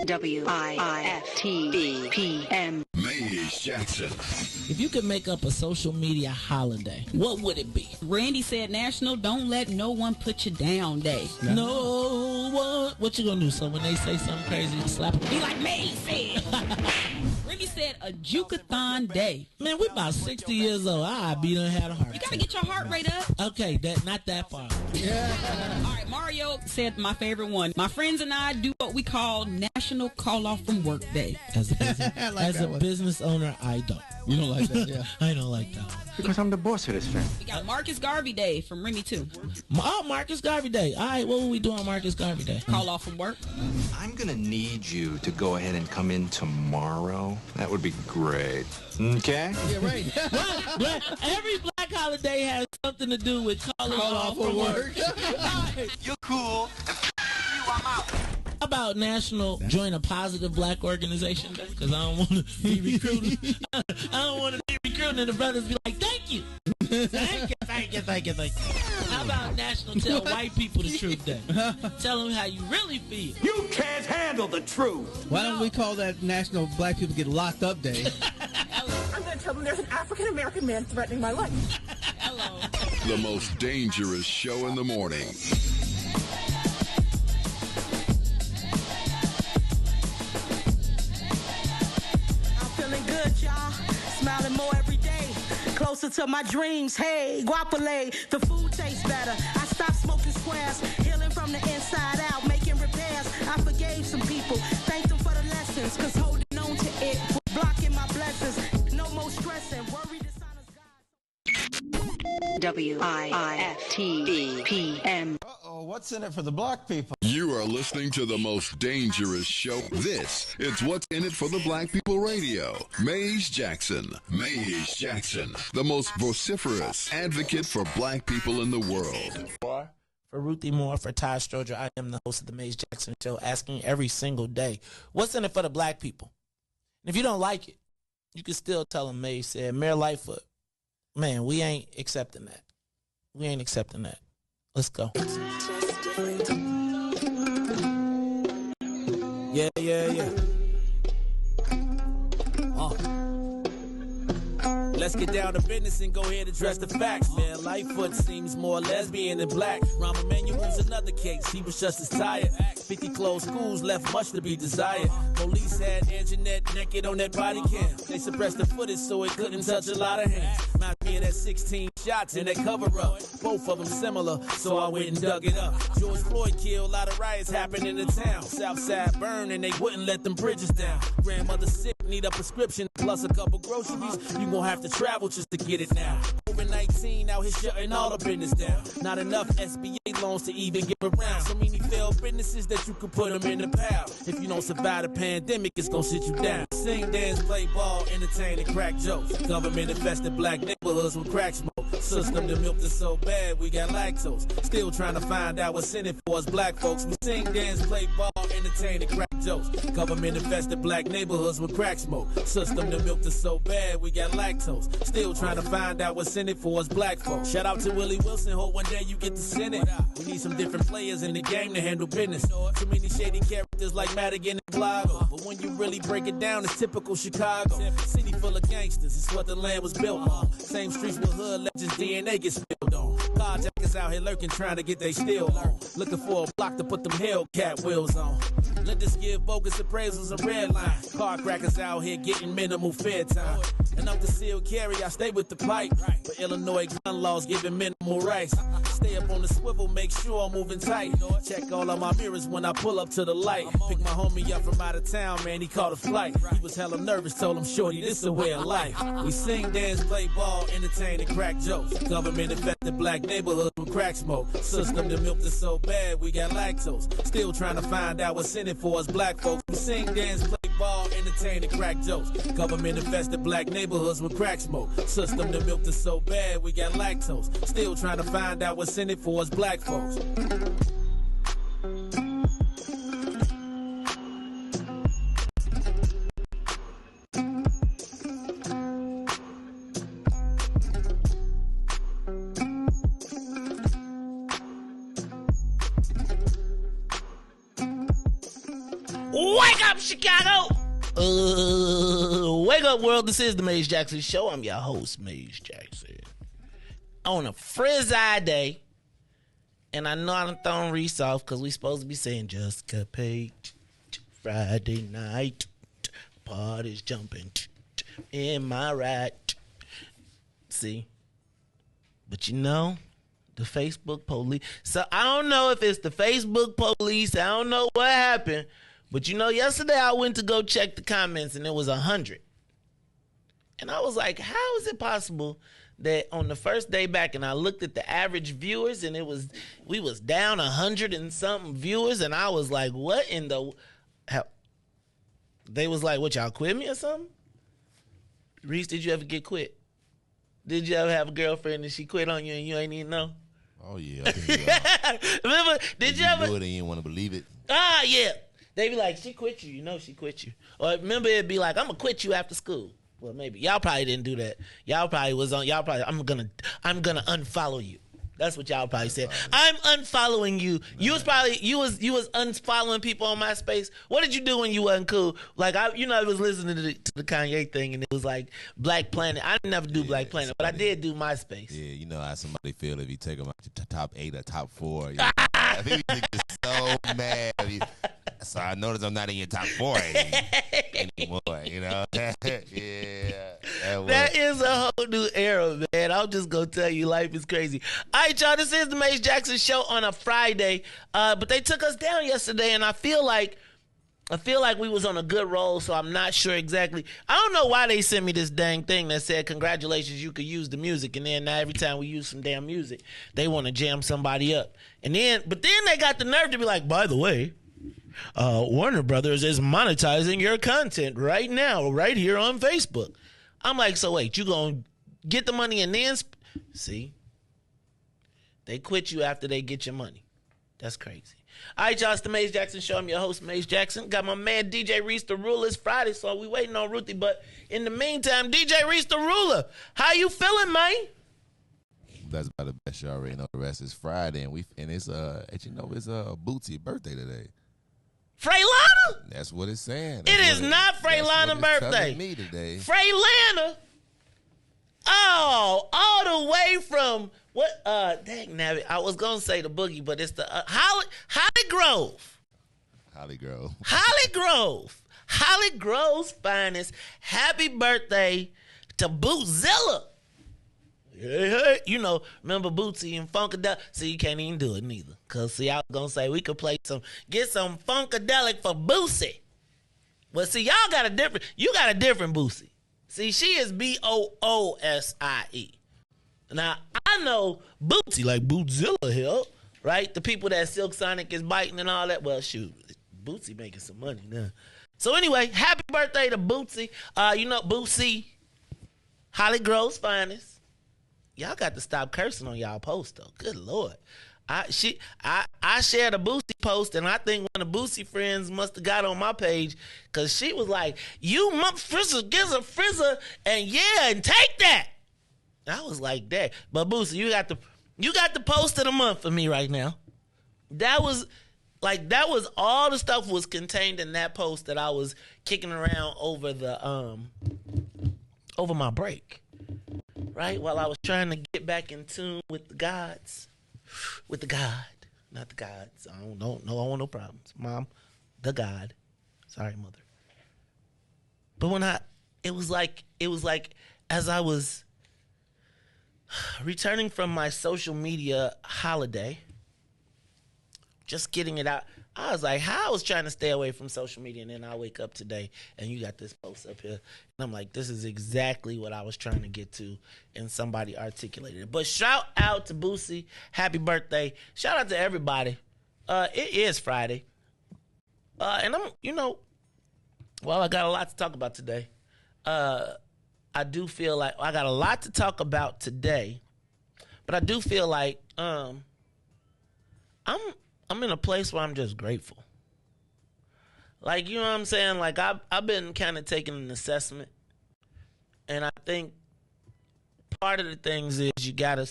WIFTBPM. Mayoral Jackson. If you could make up a social media holiday, what would it be? Randy said National Don't Let No One Put You Down Day. No one. What you gonna do? So when they say something crazy, you slap them? Be like me said. Randy said a Jukathon Day. Man, we about 60 years old. I be done had a heart You gotta attack. get your heart rate up. Okay, not that far. All right, Mario said my favorite one. My friends and I do what we call National Call Off from Work Day. As a business owner, I don't. You don't like that, yeah. I don't like that one. Because I'm the boss of this thing. We got Marcus Garvey Day from Remy too. Oh, Marcus Garvey Day. All right, what will we do on Marcus Garvey Day? Call off from work. I'm going to need you to go ahead and come in tomorrow. That would be great. Okay? Yeah, right. Every black holiday has something to do with calling off from work. You're cool. I'm out. How about National Join a Positive Black Organization Day? Because I don't want to be recruited. I don't want to be recruited and the brothers be like, thank you. Thank you. How about National Tell White People the Truth Day? Tell them how you really feel. You can't handle the truth. Why don't we call that National Black People Get Locked Up Day? I'm going to tell them there's an African-American man threatening my life. Hello. The most dangerous show in the morning. Good, y'all. Smiling more every day. Closer to my dreams. Hey, guapole. The food tastes better. I stopped smoking squares. Healing from the inside out. Making repairs. I forgave some people. Thanked them for the lessons. Cause holding on to it was blocking my blessings. No more stressing. Worry dishonors God. WIFTBPM. Uh-oh, what's in it for the black people? You are listening to the most dangerous show. This is What's in It for the Black People Radio. Mayoral Jackson. Mayoral Jackson, the most vociferous advocate for black people in the world. For Ruthie Moore, for Ty Stroger, I am the host of the Mayoral Jackson Show, asking every single day, what's in it for the black people? And if you don't like it, you can still tell them May said, Mayor Lightfoot, man, we ain't accepting that. We ain't accepting that. Let's go. Yeah. Let's get down to business and go ahead and address the facts, man. Lightfoot seems more lesbian than black. Rahm Emanuel's another case. He was just as tired. 50 closed schools left much to be desired. Police had Anjanette naked on that body cam. They suppressed the footage so it couldn't touch a lot of hands. Reminds me of that 16 shots in that cover-up. Both of them similar, so I went and dug it up. George Floyd killed, a lot of riots happened in the town. Southside burned and they wouldn't let them bridges down. Grandmother sick, need a prescription plus a couple groceries. You gon' have to travel just to get it now. COVID-19 out here shutting all the business down. Not enough SBA loans to even get around. So many failed businesses that you could put them in the pile. If you don't survive the pandemic, it's gonna sit you down. Sing, dance, play ball, entertain, and crack jokes. Government infested black neighborhoods with crack smoke. System that milked us so bad, we got lactose. Still trying to find out what's in it for us black folks. We sing, dance, play ball, entertain, and crack jokes. Government infested black neighborhoods with crack smoke. System that milked us so bad, we got lactose. Still trying to find out what's in it for us black folks. Shout out to Willie Wilson, hope one day you get to send it. We need some different players in the game to handle business. Too many shady characters like Madigan and Blago. But when you really break it down, it's typical Chicago. City full of gangsters, it's what the land was built on. Same streets with hood legends, DNA gets spilled on. Carjackers out here lurking, trying to get they steal on. Looking for a block to put them Hellcat wheels on. Let this give bogus appraisals a red line. Car crackers out here getting minimal fair time. And I'm concealed carry, I stay with the pipe. But Illinois gun laws giving minimal rights. Stay up on the swivel, make sure I'm moving tight. Check all of my mirrors when I pull up to the light. Pick my homie up from out of town, man, he caught a flight. He was hella nervous, told him, shorty, this a way of life. We sing, dance, play ball, entertain, and crack jokes. Government infected black neighborhoods with crack smoke. System that milked us so bad, we got lactose. Still trying to find out what's in it for us black folks. We sing, dance, play ball, entertain, and crack jokes. Government infested black neighborhoods with crack smoke. System that milked us so bad, we got lactose. Still trying to find out what's in it for us black folks. Wake up, Chicago! Wake up, world. This is the Maze Jackson Show. I'm your host, Maze Jackson. On a Frizzy day, and I know I done thrown Reis off because we supposed to be saying just capate Friday night, party's jumping in my ride. See? But you know, the Facebook police. So I don't know if it's the Facebook police. I don't know what happened. But you know, yesterday I went to go check the comments and it was 100. And I was like, how is it possible that on the first day back, and I looked at the average viewers and we was down 100 and something viewers, and I was like, what in the hell? They was like, what, y'all quit me or something? Reis, did you ever get quit? Did you ever have a girlfriend and she quit on you and you ain't even know? Oh, yeah. Remember, did you ever? You knew it and you didn't want to believe it. Ah, yeah. They be like, she quit you. You know she quit you. Or remember, it'd be like, I'm going to quit you after school. Well, maybe. Y'all probably didn't do that. Y'all probably, I'm gonna unfollow you. That's what y'all probably said. I'm unfollowing you. You was unfollowing people on MySpace. What did you do when you wasn't cool? Like I was listening to the Kanye thing, and it was like Black Planet. I didn't never do Black Planet, but I did do MySpace. Yeah, you know how somebody feel if you take them out to top 8 or top 4. You know? I think you get so mad. So I noticed I'm not in your top 4 anymore. You know? Yeah. That is a whole new era, man. I'm just gonna tell you, life is crazy. All right, y'all, this is the Maze Jackson Show on a Friday. But they took us down yesterday, and I feel like we was on a good roll, so I'm not sure exactly. I don't know why they sent me this dang thing that said, congratulations, you could use the music. And then now every time we use some damn music, they want to jam somebody up. But then they got the nerve to be like, by the way, Warner Brothers is monetizing your content right now, right here on Facebook. I'm like, so wait, you gonna get the money and then see? They quit you after they get your money. That's crazy. All right, y'all, it's the Maze Jackson Show. I'm your host, Maze Jackson. Got my man, DJ Riis the Ruler. It's Friday, so we waiting on Ruthie. But in the meantime, DJ Riis the Ruler, how you feeling, man? That's about the best. You already know the rest is Friday, and it's Bootsie's birthday today. Freylana? That's what it's saying. It is not Freylana's birthday. Me today. Freylana? Oh, all the way from what? Dang nabbit. I was gonna say the Boogie, but it's the Holly Grove. Holly Grove. Holly Grove. Holly Grove's finest. Happy birthday to Bootzilla. Hey. You know, remember Bootsy and Funkadelic? See, you can't even do it neither. Because, see, I was going to say we could get some Funkadelic for Bootsy. Well, see, you got a different Bootsy. See, she is Boosie. Now, I know Bootsy, like Bootzilla here, right? The people that Silk Sonic is biting and all that. Well, shoot, Bootsy making some money now. So anyway, happy birthday to Bootsy. Bootsy, Holly Grove's finest. Y'all got to stop cursing on y'all post though. Good Lord. I shared a Boosie post, and I think one of the Boosie friends must have got on my page because she was like, you frizzer gives a frizzer and take that. And I was like, that. But Boosie, you got the post of the month for me right now. That was all the stuff was contained in that post that I was kicking around over over my break. Right? While I was trying to get back in tune with the gods. With the God. Not the gods. I want no problems. Mom, the God. Sorry, mother. But it was like as I was returning from my social media holiday, just getting it out, I was like, I was trying to stay away from social media, and then I wake up today, and you got this post up here. And I'm like, this is exactly what I was trying to get to, and somebody articulated it. But shout out to Boosie. Happy birthday. Shout out to everybody. It is Friday. And I got a lot to talk about today. I do feel like I got a lot to talk about today, but I do feel like I'm in a place where I'm just grateful. Like, you know what I'm saying? Like, I've been kind of taking an assessment, and I think part of the things is you gotta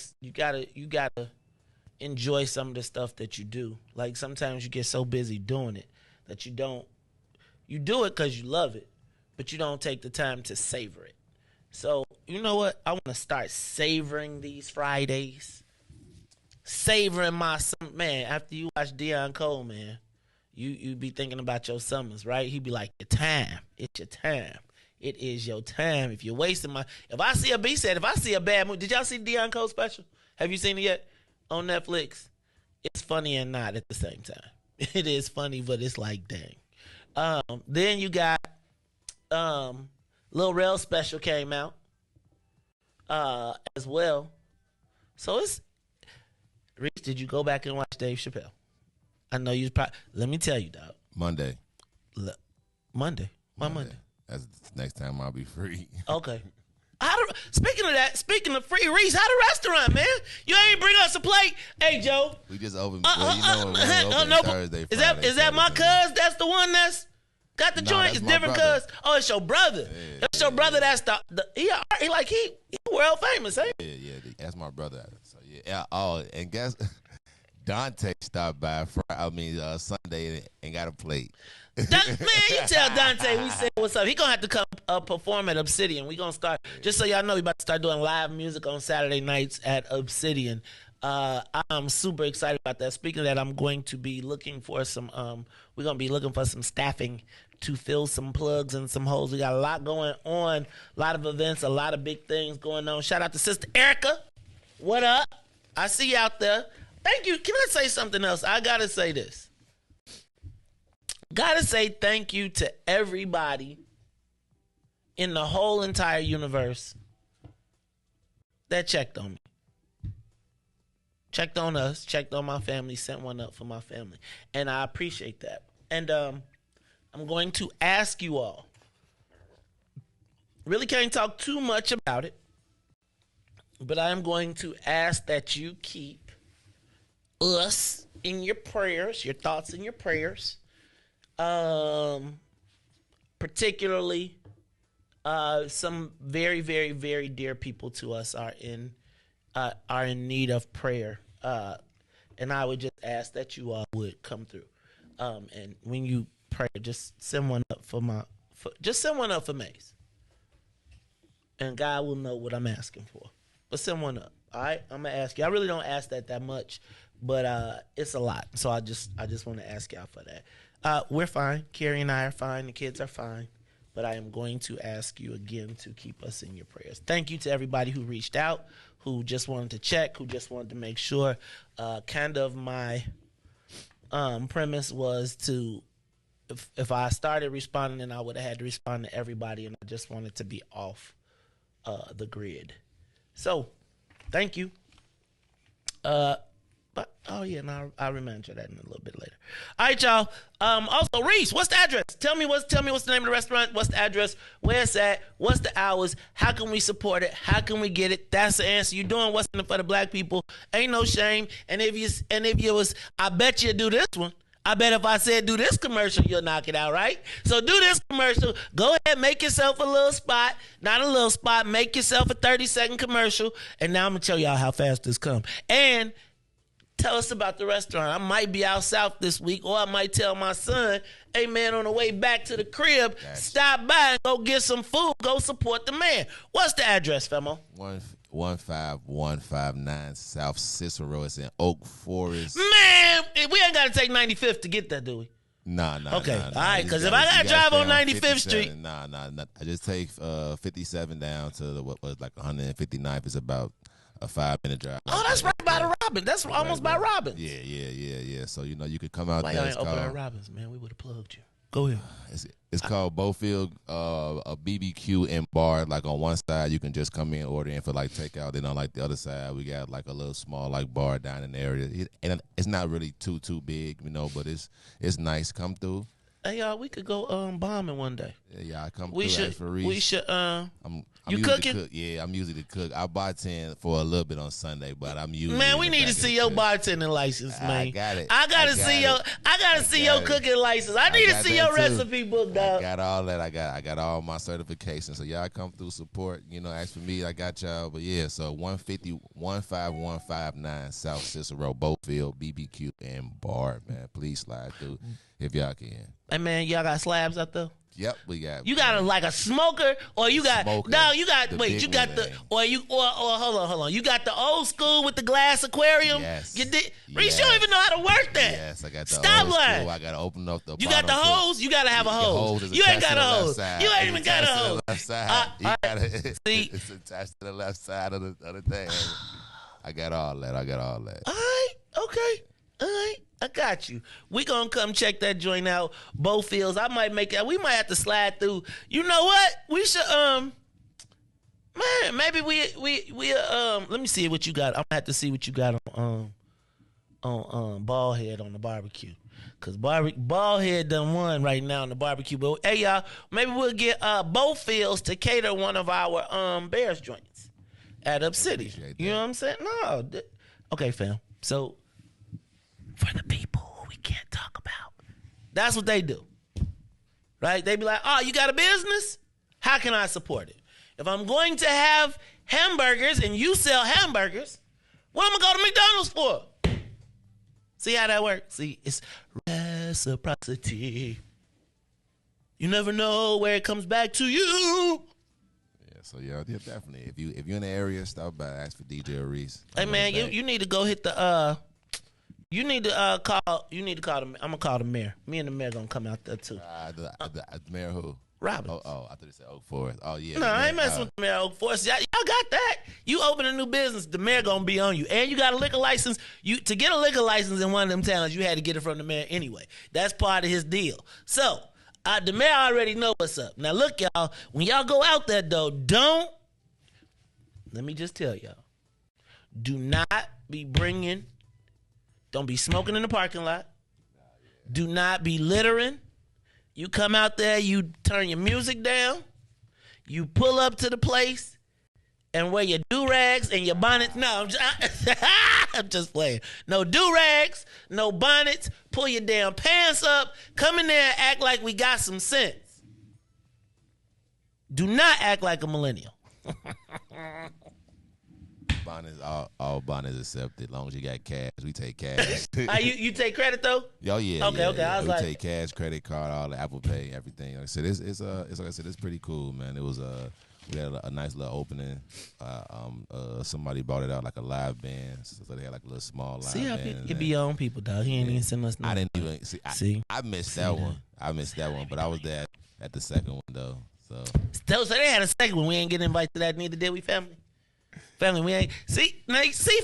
enjoy some of the stuff that you do. Like, sometimes you get so busy doing it that you don't You do it because you love it, but you don't take the time to savor it. So, you know what? I want to start savoring these Fridays. Savoring my man, after you watch Deion Cole, man, you be thinking about your summers, right? He be like, your time. It's your time. It is your time. If you're wasting if I see a bad movie, did y'all see Deion Cole special? Have you seen it yet? On Netflix? It's funny and not at the same time. It is funny, but it's like, dang. Then you got Lil Rel special came out as well. So it's Reese, did you go back and watch Dave Chappelle? I know you probably. Let me tell you, dog. Monday. Monday. Why Monday? That's the next time I'll be free. Okay. Speaking of that, speaking of free, Reese, how the restaurant, man? You ain't bring us a plate. Hey, Joe. We just opened. Thursday. Friday, is that my cuz? That's the one that's got the joint. It's different cuz. Oh, it's your brother. Yeah, that's your brother. That's he world famous, eh? Yeah. That's my brother. So yeah. Oh, and guess Dante stopped by Sunday and got a plate. Man, you tell Dante we said what's up. He gonna have to come perform at Obsidian. We gonna start, just so y'all know, we about to start doing live music on Saturday nights at Obsidian. I'm super excited about that. Speaking of that, I'm going to be looking for some. We're gonna be looking for some staffing to fill some plugs and some holes. We got a lot going on, a lot of events, a lot of big things going on. Shout out to Sister Erica. What up? I see you out there. Thank you. Can I say something else? I gotta say this. Gotta say thank you to everybody in the whole entire universe that checked on me. Checked on us, checked on my family, sent one up for my family. And I appreciate that. And I'm going to ask you all. Really can't talk too much about it, but I am going to ask that you keep us in your prayers, your thoughts and your prayers. Particularly, some very, very, very dear people to us are in need of prayer. And I would just ask that you all would come through. And when you pray, just send one up for Maze. And God will know what I'm asking for. But send one up. All right, I'm gonna ask you. I really don't ask that much, but it's a lot. So I just want to ask y'all for that. We're fine. Carrie and I are fine. The kids are fine. But I am going to ask you again to keep us in your prayers. Thank you to everybody who reached out, who just wanted to check, who just wanted to make sure. Kind of my premise was to, if I started responding, then I would have had to respond to everybody, and I just wanted to be off the grid. So, thank you. But I'll remind you that in a little bit later. All right, y'all. Also, Reese, what's the address? Tell me what's the name of the restaurant. What's the address? Where it's at? What's the hours? How can we support it? How can we get it? That's the answer. You're doing what's in it for the black people. Ain't no shame. And if you was, I bet you do this one. I bet if I said do this commercial, you'll knock it out, right? So do this commercial. Go ahead, make yourself a little spot. Not a little spot. Make yourself a 30-second commercial. And now I'm going to tell y'all how fast this comes. And tell us about the restaurant. I might be out south this week, or I might tell my son, hey, man, on the way back to the crib, stop by and go get some food. Go support the man. What's the address, Femo? 15159 South Cicero. It's in Oak Forest. Man, we ain't got to take 95th to get that, do we? Nah. Okay, all right, because if I got to drive on 95th Street. Nah. I just take 57 down to what was like 159th. It's about a 5-minute drive. Oh, that's right by the Robin. That's almost by Robin's. Yeah. So, you could come out there. Why y'all ain't open at Robin's, man? We would have plugged you. Go ahead. It's called Bowfield, a BBQ and bar. Like on one side, you can just come in, order in for like takeout. Then on like the other side, we got like a little small like bar down in the area. And it's not really too big, but it's nice. Come through. Hey y'all, we could go bombing one day. Yeah, I come we through. Should. We should. I'm You usually cooking? the cook. Yeah, I'm usually the cook. I bartend for a little bit on Sunday, but I'm usually. Man, we in the need to back of see the your cook. bartending license, man. I got it. I gotta see your cooking license. I need to see your recipe book, dog. I got all that. I got all my certifications. So y'all come through, support. Ask for me. I got y'all. But yeah, so 150 15159 South Cicero, Beaufield, BBQ and bar, man. Please slide through if y'all can. Hey man, y'all got slabs out there? Yep, we got. You got a smoker, or you got Smoker, no? You got the wait. big You got one, the man. or hold on. You got the old school with the glass aquarium. Yes. You did. Yes. Reese, you don't even know how to work that. Yes, I got the Stop old lying. school. I got to open up the. You got the bottom foot. hose. You got to have a The hose. is You ain't attached got a to the left hose. side. You ain't It's even got a attached to the hose. left side. You gotta, see, it's attached to the left side of the thing. I got all that. All right. Okay. All right. I got you. We gonna come check that joint out. Beaufields. I might make that. We might have to slide through. You know what? We should man, maybe we let me see what you got. I'm gonna have to see what you got on Ballhead on the barbecue. Cause Ballhead done won right now on the barbecue. But hey y'all, maybe we'll get Beaufields to cater one of our Bears joints at Up City. You know what I'm saying? No. Okay, fam. So for the people who we can't talk about. That's what they do. Right? They be like, oh, you got a business? How can I support it? If I'm going to have hamburgers and you sell hamburgers, what am I going to McDonald's for? See how that works? See, it's reciprocity. You never know where it comes back to you. Yeah, so yeah, definitely. If you're in the area, stop by. Ask for DJ Reis. Hey man, you need to go hit the You need to call the. I'm gonna call the mayor. Me and the mayor gonna come out there too. The mayor who? Robbins. Oh, I thought he said Oak Forest. Oh yeah. No, I ain't messing with the mayor of Oak Forest. Y'all got that. You open a new business, the mayor gonna be on you, and you got a liquor license. To get a liquor license in one of them towns, you had to get it from the mayor anyway. That's part of his deal. So the mayor already know what's up. Now look, y'all. When y'all go out there though, let me just tell y'all, do not be bringing. Don't be smoking in the parking lot. Do not be littering. You come out there, you turn your music down. You pull up to the place and wear your do-rags and your bonnets. No, I'm just playing. No do-rags, no bonnets. Pull your damn pants up. Come in there and act like we got some sense. Do not act like a millennial. Bonnets, all bonnets accepted. As long as you got cash, we take cash. You take credit though? Oh yeah. Okay. I was we like, take cash, credit card, all the Apple Pay, everything. Like I said, it's like I said, it's pretty cool, man. It was we had a nice little opening. Somebody brought it out like a live band, so they had like a little small live see how band. it be your own people, dog. He ain't even send us. I didn't even see. I missed that one. I missed that one, but I was there at the second one though. So they had a second one. We ain't getting invited to that. Neither did we, family. Family, we ain't see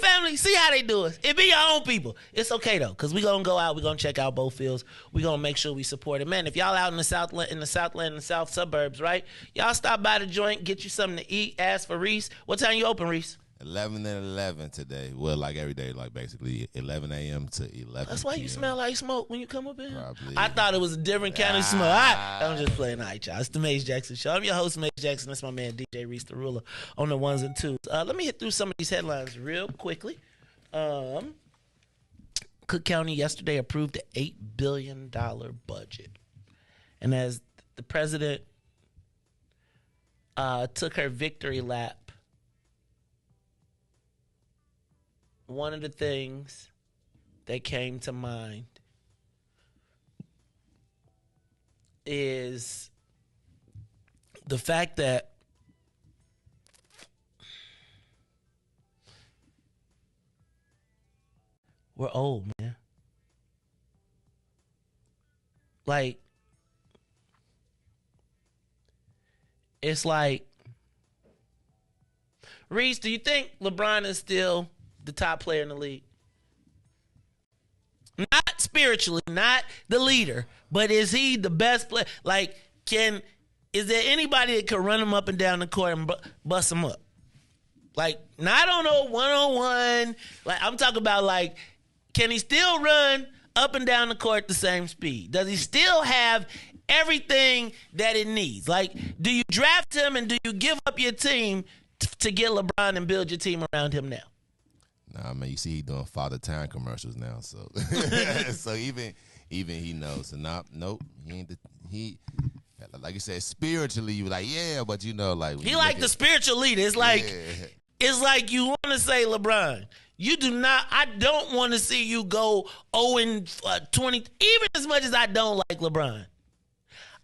family. See how they do us. It be your own people. It's okay though, cause we gonna go out. We gonna check out Beaufields. We gonna make sure we support it, man. If y'all out in the Southland, in the South suburbs, right? Y'all stop by the joint, get you something to eat. Ask for Reis. What time you open, Reis? 11 and 11 today. Well, like every day, like basically 11 a.m. to 11. That's why you p.m. smell like smoke when you come up in. Probably. I thought it was a different kind of smoke. I'm just playing. All right, y'all. It's the Maze Jackson Show. I'm your host, Maze Jackson. That's my man, DJ Reis, the ruler, on the ones and twos. Let me hit through some of these headlines real quickly. Cook County yesterday approved an $8 billion budget. And as the president took her victory lap, one of the things that came to mind is the fact that we're old, man. Like, it's like, Reese, do you think LeBron is still the top player in the league? Not spiritually, not the leader, but is he the best player? Like, is there anybody that can run him up and down the court and bust him up? Like, not on a one-on-one. Like, I'm talking about, like, can he still run up and down the court the same speed? Does he still have everything that it needs? Like, do you draft him and do you give up your team to get LeBron and build your team around him now? Nah, man, you see he doing Father Time commercials now, so so even he knows. So nope, he ain't he. Like you said, spiritually, you like, yeah, but you know, like he like the spiritual leader. It's like it's like you want to say, LeBron, you do not. I don't want to see you go 0-20. Even as much as I don't like LeBron,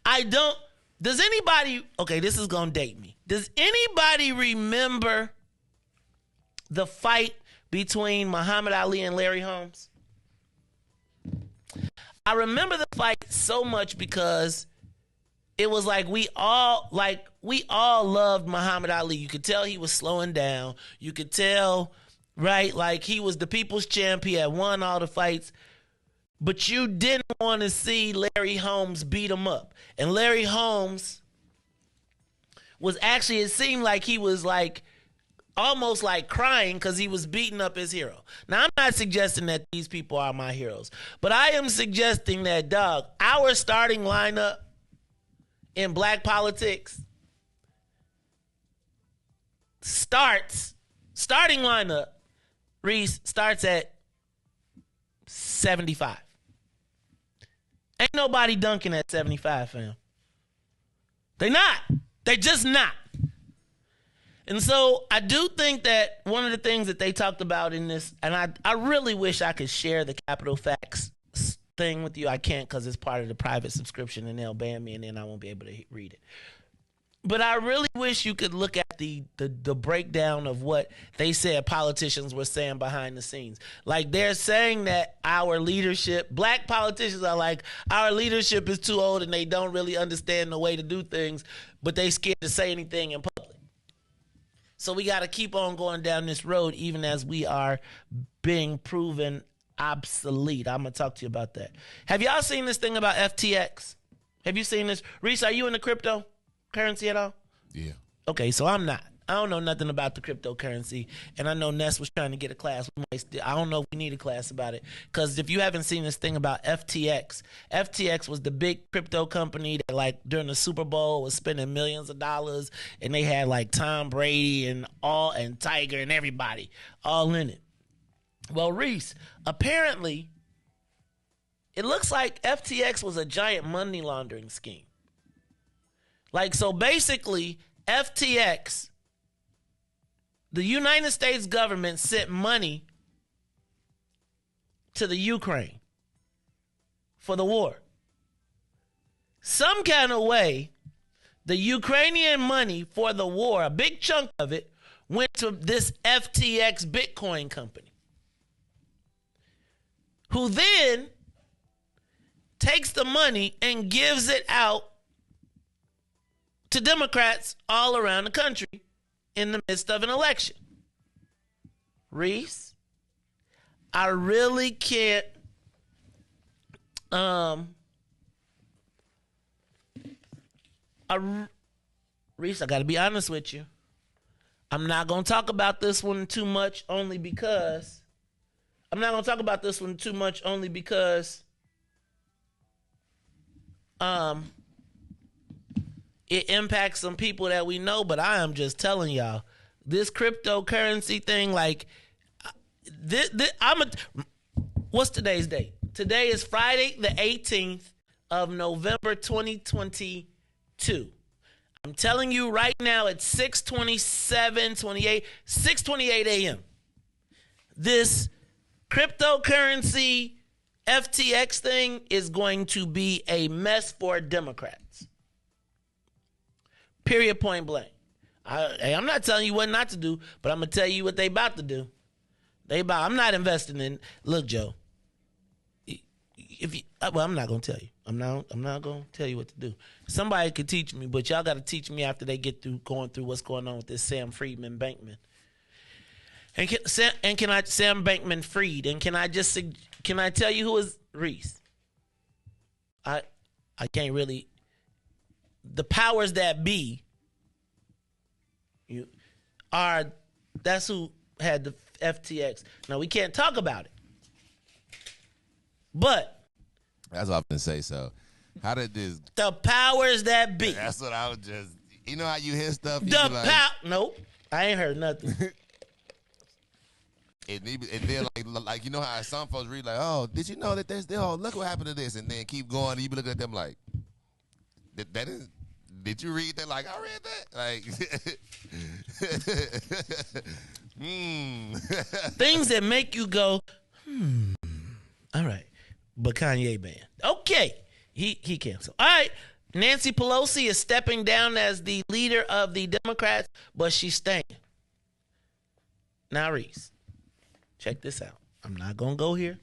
I don't. Does anybody? Okay, this is gonna date me. Does anybody remember the fight between Muhammad Ali and Larry Holmes? I remember the fight so much because it was like we all loved Muhammad Ali. You could tell he was slowing down. You could tell, right, like he was the people's champ. He had won all the fights. But you didn't want to see Larry Holmes beat him up. And Larry Holmes was actually, it seemed like he was like almost like crying because he was beating up his hero. Now, I'm not suggesting that these people are my heroes, but I am suggesting that, dog, our starting lineup in black politics starting lineup, Riis, starts at 75. Ain't nobody dunking at 75, fam. They not. They just not. And so I do think that one of the things that they talked about in this, and I really wish I could share the Capitol Facts thing with you. I can't because it's part of the private subscription and they'll ban me and then I won't be able to read it. But I really wish you could look at the breakdown of what they said politicians were saying behind the scenes. Like they're saying that our leadership, black politicians are like, our leadership is too old and they don't really understand the way to do things, but they scared to say anything in public. So we got to keep on going down this road even as we are being proven obsolete. I'm going to talk to you about that. Have y'all seen this thing about FTX? Have you seen this? Riis, are you in the cryptocurrency at all? Yeah. Okay, so I'm not. I don't know nothing about the cryptocurrency, and I know Ness was trying to get a class. I don't know if we need a class about it, because if you haven't seen this thing about FTX, FTX was the big crypto company that, like, during the Super Bowl was spending millions of dollars, and they had, like, Tom Brady and Tiger and everybody all in it. Well, Riis, apparently, it looks like FTX was a giant money laundering scheme. Like, so basically, FTX, the United States government sent money to the Ukraine for the war. Some kind of way, the Ukrainian money for the war, a big chunk of it, went to this FTX Bitcoin company, who then takes the money and gives it out to Democrats all around the country in the midst of an election. Riis, I really can't Riis, I got to be honest with you. I'm not going to talk about this one too much only because it impacts some people that we know, but I am just telling y'all, this cryptocurrency thing, like, what's today's date? Today is Friday, the 18th of November, 2022. I'm telling you right now, at 6:28 a.m., this cryptocurrency FTX thing is going to be a mess for Democrats. Period, point blank. I'm not telling you what not to do, but I'm going to tell you what they about to do. I'm not investing in, look, Joe, I'm not going to tell you. I'm not going to tell you what to do. Somebody could teach me, but y'all got to teach me after they get through going through what's going on with this Sam Bankman-Fried. And can I tell you who is Riis? I can't really. The powers that be that's who had the FTX. Now, we can't talk about it, But that's what I'm gonna say. So, how did this? The powers that be. That's what I was just. You know how you hear stuff. Nope, I ain't heard nothing. And then like you know how some folks read like, oh, did you know that there's look what happened to this, and then keep going. And you be looking at them like, that is. Did you read that? Like I read that. Like, things that make you go, All right, but Kanye banned. Okay, he canceled. All right, Nancy Pelosi is stepping down as the leader of the Democrats, but she's staying. Now, Reese. Check this out. I'm not going to go here.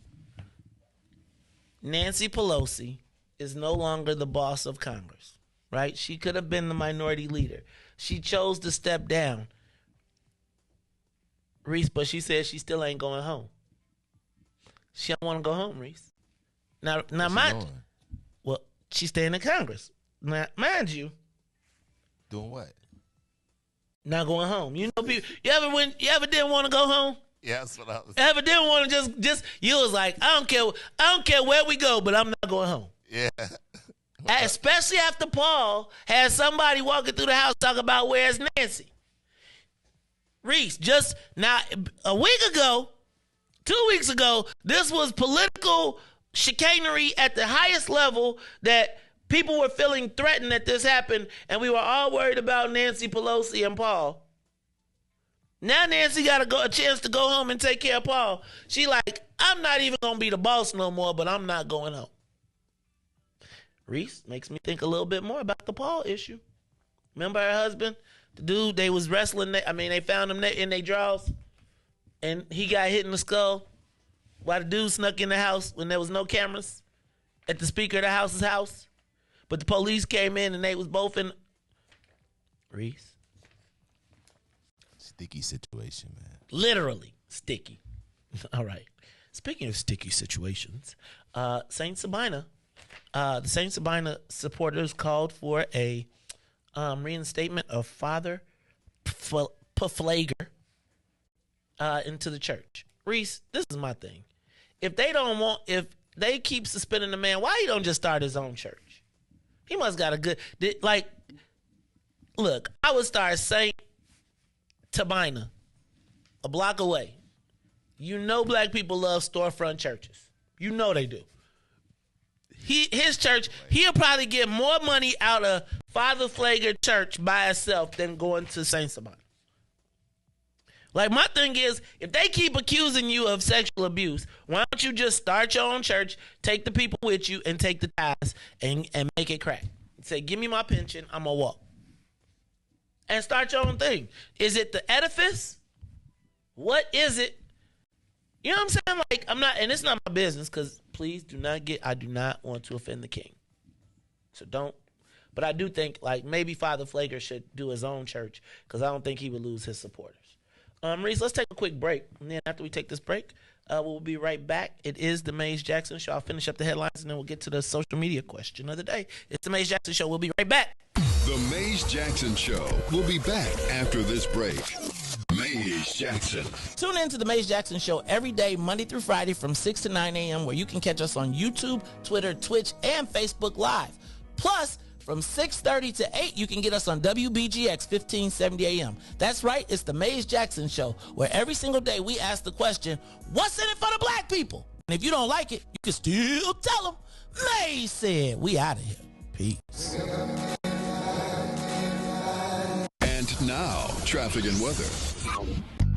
Nancy Pelosi is no longer the boss of Congress, right? She could have been the minority leader. She chose to step down. Reese, but she said she still ain't going home. She don't want to go home, Reese. Now, well, she's staying in Congress. Now, mind you. Doing what? Not going home. You know, people. You ever didn't want to go home? Yeah, that's what I was. Ever didn't want to just you was like, I don't care where we go, but I'm not going home. Yeah. Especially after Paul had somebody walking through the house talking about where's Nancy. Reese, just now a week ago, 2 weeks ago, this was political chicanery at the highest level that people were feeling threatened that this happened, and we were all worried about Nancy Pelosi and Paul. Now Nancy got a chance to go home and take care of Paul. She like, I'm not even going to be the boss no more, but I'm not going home. Reese makes me think a little bit more about the Paul issue. Remember her husband? The dude, they was wrestling. They found him in their drawers, and he got hit in the skull while the dude snuck in the house when there was no cameras at the Speaker of the House's house. But the police came in, and they was both in. Reese. Sticky situation, man. Literally sticky. All right. Speaking of sticky situations, Saint Sabina, the Saint Sabina supporters called for a reinstatement of Father Pfleger into the church. Reese, this is my thing. If they keep suspending the man, why he don't just start his own church? He must got a good, look, I would start Saint Sabina, a block away. You know black people love storefront churches. You know they do. His church, he'll probably get more money out of Father Pfleger Church by itself than going to Saint Sabina. Like, my thing is, if they keep accusing you of sexual abuse, why don't you just start your own church, take the people with you, and take the tithes and make it crack? Say, give me my pension, I'm going to walk. And start your own thing. Is it the edifice? What is it? You know what I'm saying? Like, I'm not, and it's not my business, because please I do not want to offend the king. So don't. But I do think, like, maybe Father Pfleger should do his own church, because I don't think he would lose his supporters. Reese, let's take a quick break. And then after we take this break, we'll be right back. It is the Mays Jackson Show. I'll finish up the headlines, and then we'll get to the social media question of the day. It's the Mays Jackson Show. We'll be right back. The Mays Jackson Show. We'll be back after this break. Mays Jackson. Tune in to the Mays Jackson Show every day, Monday through Friday from 6 to 9 a.m., where you can catch us on YouTube, Twitter, Twitch, and Facebook Live. Plus, from 6:30 to 8, you can get us on WBGX 1570 a.m. That's right, it's the Mays Jackson Show, where every single day we ask the question, what's in it for the black people? And if you don't like it, you can still tell them, Mays said. We out of here. Peace. And now, traffic and weather.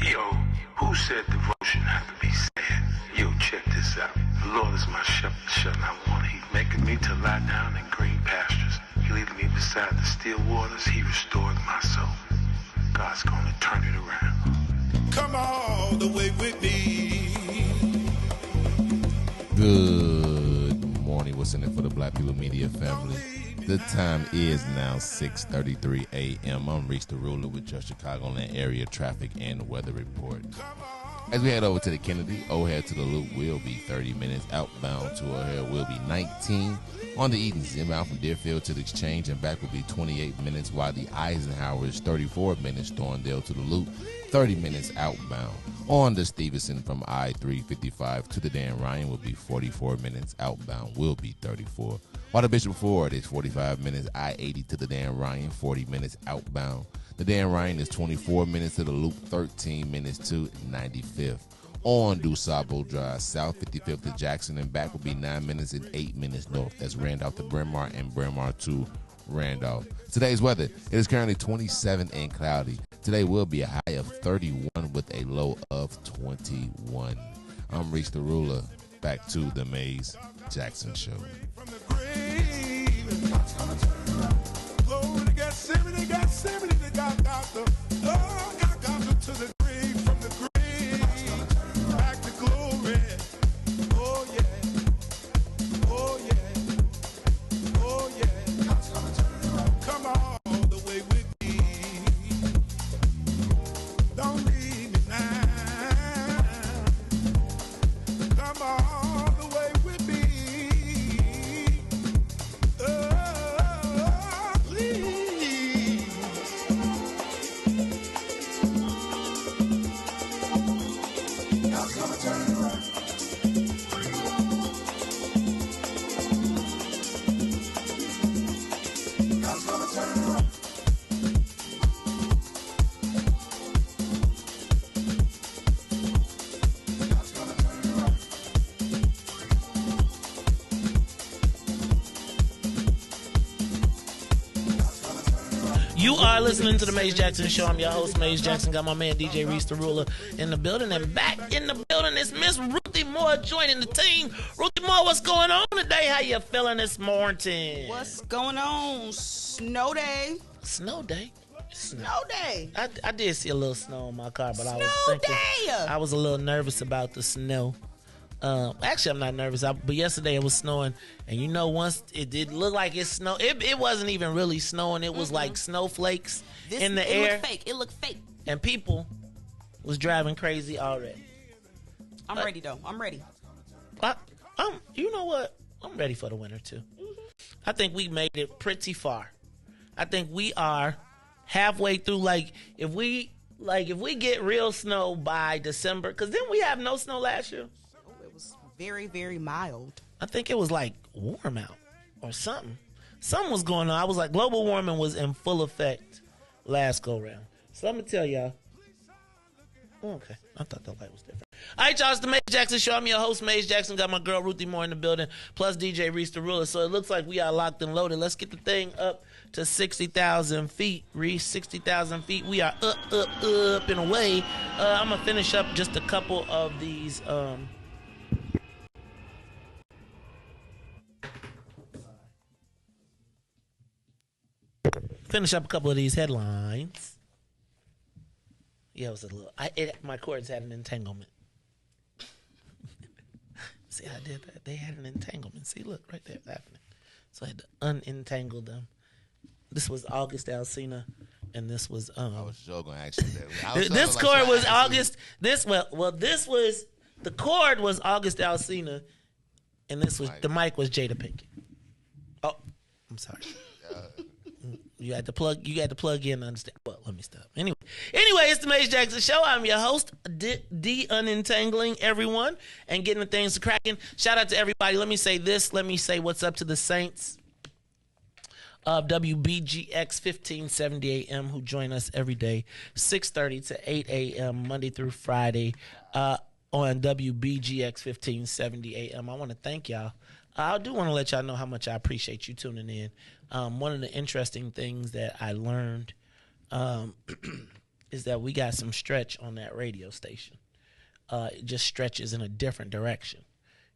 Yo, who said devotion had to be sad? Yo, check this out. The Lord is my shepherd, I want. He's making me to lie down in green pastures. He leads me beside the still waters. He restored my soul. God's gonna turn it around. Come all the way with me. Good morning. What's in it for the Black People Media family? The time is now 6:33 a.m. I'm Reese the Ruler with your Chicagoland area traffic and weather report. As we head over to the Kennedy, O'Hare to the Loop will be 30 minutes. Outbound to O'Hare will be 19. On the Edens, inbound from Deerfield to the Exchange and back will be 28 minutes, while the Eisenhower is 34 minutes. Thorndale to the Loop, 30 minutes outbound. On the Stevenson from I-355 to the Dan Ryan will be 44 minutes. Outbound will be 34. While the Bishop Ford is 45 minutes. I-80 to the Dan Ryan, 40 minutes outbound. The Dan Ryan is 24 minutes to the Loop, 13 minutes to 95th. On DuSable Drive, South 55th to Jackson and back will be 9 minutes and 8 minutes north. That's Randolph to Bryn Mawr and Bryn Mawr to Randolph. Today's weather, it is currently 27 and cloudy. Today will be a high of 31 with a low of 21. I'm Reese the Ruler. Back to the Mays Jackson Show. You are listening to the Mays Jackson Show. I'm your host, Mays Jackson. Got my man DJ Reese the Ruler in the building. And back in the building is Miss Ruthie Moore joining the team. Ruthie Moore, what's going on today? How you feeling this morning? What's going on? Snow day. Snow day? Snow day. I did see a little snow in my car, but Snow I was thinking day. I was a little nervous about the snow. Actually, I'm not nervous. But yesterday it was snowing, and you know, once it did look like it snowed, it wasn't even really snowing. It was like snowflakes in the air. It looked fake. And people was driving crazy already. I'm ready though. I'm ready. You know what? I'm ready for the winter too. I think we made it pretty far. I think we are halfway through. Like if we get real snow by December, because then we have no snow last year. Very, very mild. I think it was like warm out or something. Something was going on. I was like, global warming was in full effect last go round. So I'm going to tell y'all. Okay. I thought the light was different. All right, y'all. It's the Mays Jackson Show. I'm your host, Mays Jackson. Got my girl, Ruthie Moore, in the building, plus DJ Reese the Ruler. So it looks like we are locked and loaded. Let's get the thing up to 60,000 feet. Reese, 60,000 feet. We are up and away. I'm going to finish up just a couple of these... Finish up a couple of these headlines. Yeah, it was a little. My cords had an entanglement. See, I did that. They had an entanglement. See, look right there, happening. So I had to unentangle them. This was August Alsina, and this was. I was sure gonna ask you that. This cord was August. This was the cord was August Alsina, and this was the mic was Jada Pinkett. Oh, I'm sorry. You had to plug in and understand. Well, let me stop. Anyway, it's the Mays Jackson Show. I'm your host, de-unentangling everyone and getting the things cracking. Shout out to everybody. Let me say this. Let me say what's up to the Saints of WBGX 1570 AM who join us every day, 6:30 to 8 a.m. Monday through Friday on WBGX 1570 AM. I want to thank y'all. I do want to let y'all know how much I appreciate you tuning in. One of the interesting things that I learned is that we got some stretch on that radio station. It just stretches in a different direction.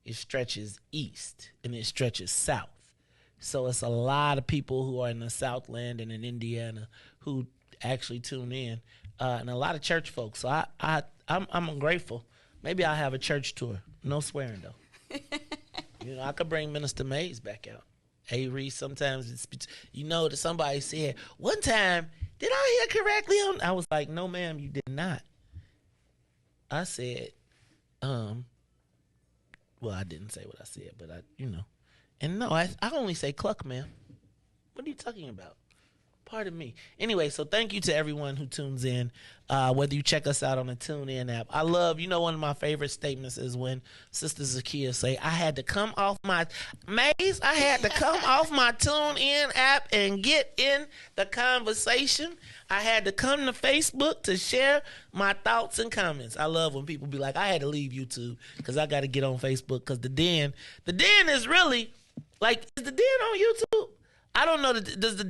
It stretches east and it stretches south. So it's a lot of people who are in the Southland and in Indiana who actually tune in, and a lot of church folks. So I'm grateful. Maybe I'll have a church tour. No swearing though. You know, I could bring Minister Mays back out. Hey, Reese, sometimes that somebody said, one time, did I hear correctly? I was like, no, ma'am, you did not. I said, well, I didn't say what I said, but and no, I only say cluck, man. What are you talking about? Pardon me. Anyway, so thank you to everyone who tunes in, whether you check us out on the TuneIn app. I love, one of my favorite statements is when Sister Zakiya say, I had to come off my maze. I had to come off my TuneIn app and get in the conversation. I had to come to Facebook to share my thoughts and comments. I love when people be like, I had to leave YouTube because I got to get on Facebook because the den is really, like, is the den on YouTube? I don't know. Does the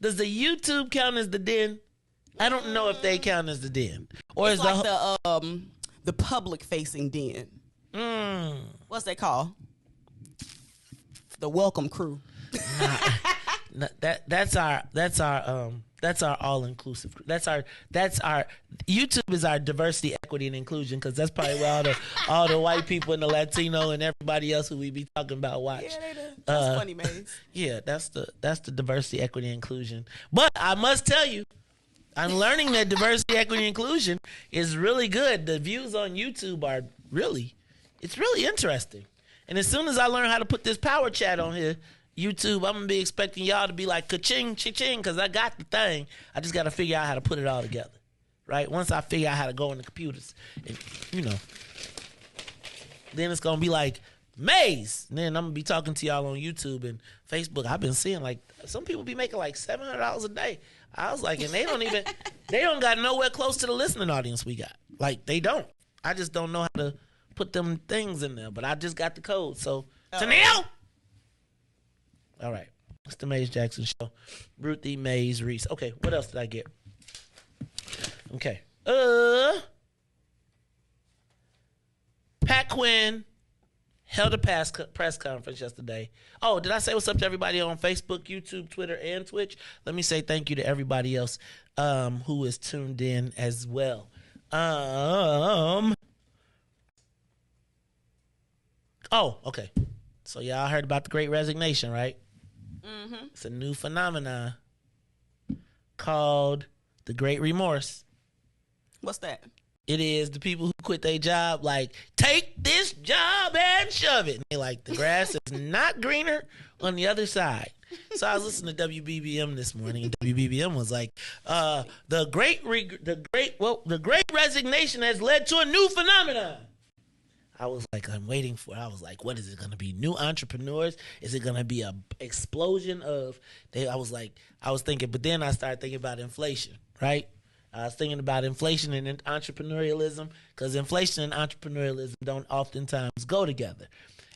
YouTube count as the den? I don't know if they count as the den. Or it's is like the public facing den. What's that called? The welcome crew. That's our all inclusive. That's our YouTube is our diversity, equity, and inclusion because that's probably where all the white people and the Latino and everybody else who we be talking about watch. Yeah, that's funny, man. Yeah, that's the diversity, equity, and inclusion. But I must tell you, I'm learning that diversity, equity, and inclusion is really good. The views on YouTube are it's really interesting. And as soon as I learn how to put this power chat on here, YouTube, I'm going to be expecting y'all to be like, ka-ching, cha-ching, because I got the thing. I just got to figure out how to put it all together, right? Once I figure out how to go in the computers, and, then it's going to be like, Maze. And then I'm going to be talking to y'all on YouTube and Facebook. I've been seeing, like, some people be making like $700 a day. I was like, and they don't got nowhere close to the listening audience we got. Like, they don't. I just don't know how to put them things in there, but I just got the code. So, Tennille! All right. It's the Maze Jackson Show. Ruthie, Maze, Riis. Okay, what else did I get? Okay. Pat Quinn held a press conference yesterday. Oh, did I say what's up to everybody on Facebook, YouTube, Twitter, and Twitch? Let me say thank you to everybody else who is tuned in as well. Oh, okay. So y'all heard about the Great Resignation, right? Mm-hmm. It's a new phenomenon called the Great Remorse. What's that? It is the people who quit their job, like, take this job and shove it. And they like, the grass is not greener on the other side. So I was listening to WBBM this morning, and WBBM was like, the great resignation has led to a new phenomenon. I was like, I'm waiting for it. I was like, what is it going to be? New entrepreneurs? Is it going to be a explosion of? I was thinking, but then I started thinking about inflation, right? I was thinking about inflation and entrepreneurialism because inflation and entrepreneurialism don't oftentimes go together.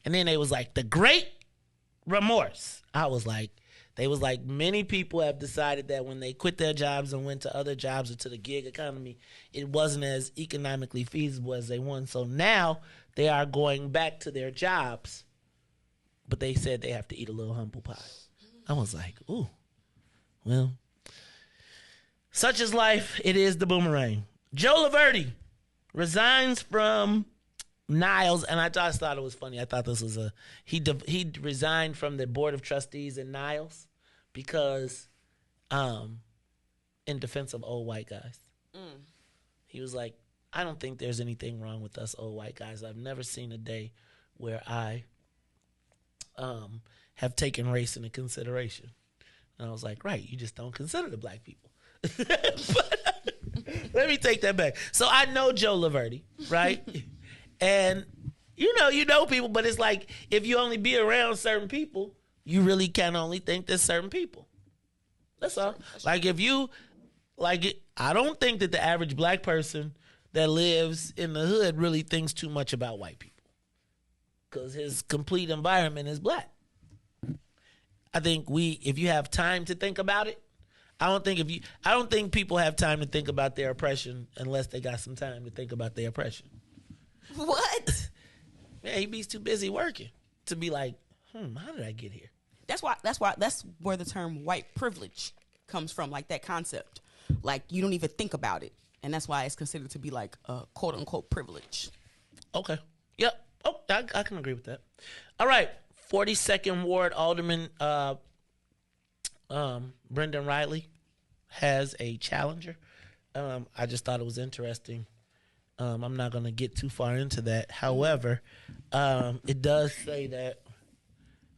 And then they was like, the great remorse. They was like, many people have decided that when they quit their jobs and went to other jobs or to the gig economy, it wasn't as economically feasible as they wanted. So now they are going back to their jobs, but they said they have to eat a little humble pie. I was like, ooh, well, such is life. It is the boomerang. Joe Laverty resigns from Niles, and I just thought it was funny. I thought this was he resigned from the board of trustees in Niles because, in defense of old white guys. He was like, I don't think there's anything wrong with us old white guys. I've never seen a day where I have taken race into consideration. And I was like, right, you just don't consider the black people. But, let me take that back. So I know Joe Laverty, right? And you know people, but it's like if you only be around certain people, you really can only think there's certain people. That's all. Like if you I don't think that the average black person that lives in the hood really thinks too much about white people because his complete environment is black. I think if you have time to think about it, I don't think people have time to think about their oppression unless they got some time to think about their oppression. What? Man, he be too busy working to be like, how did I get here? That's where the term white privilege comes from, like that concept. Like you don't even think about it. And that's why it's considered to be like a quote unquote privilege. Okay. Yep. Oh, I can agree with that. All right. 42nd Ward Alderman Brendan Riley has a challenger. I just thought it was interesting I'm not going to get too far into that. However, it does say that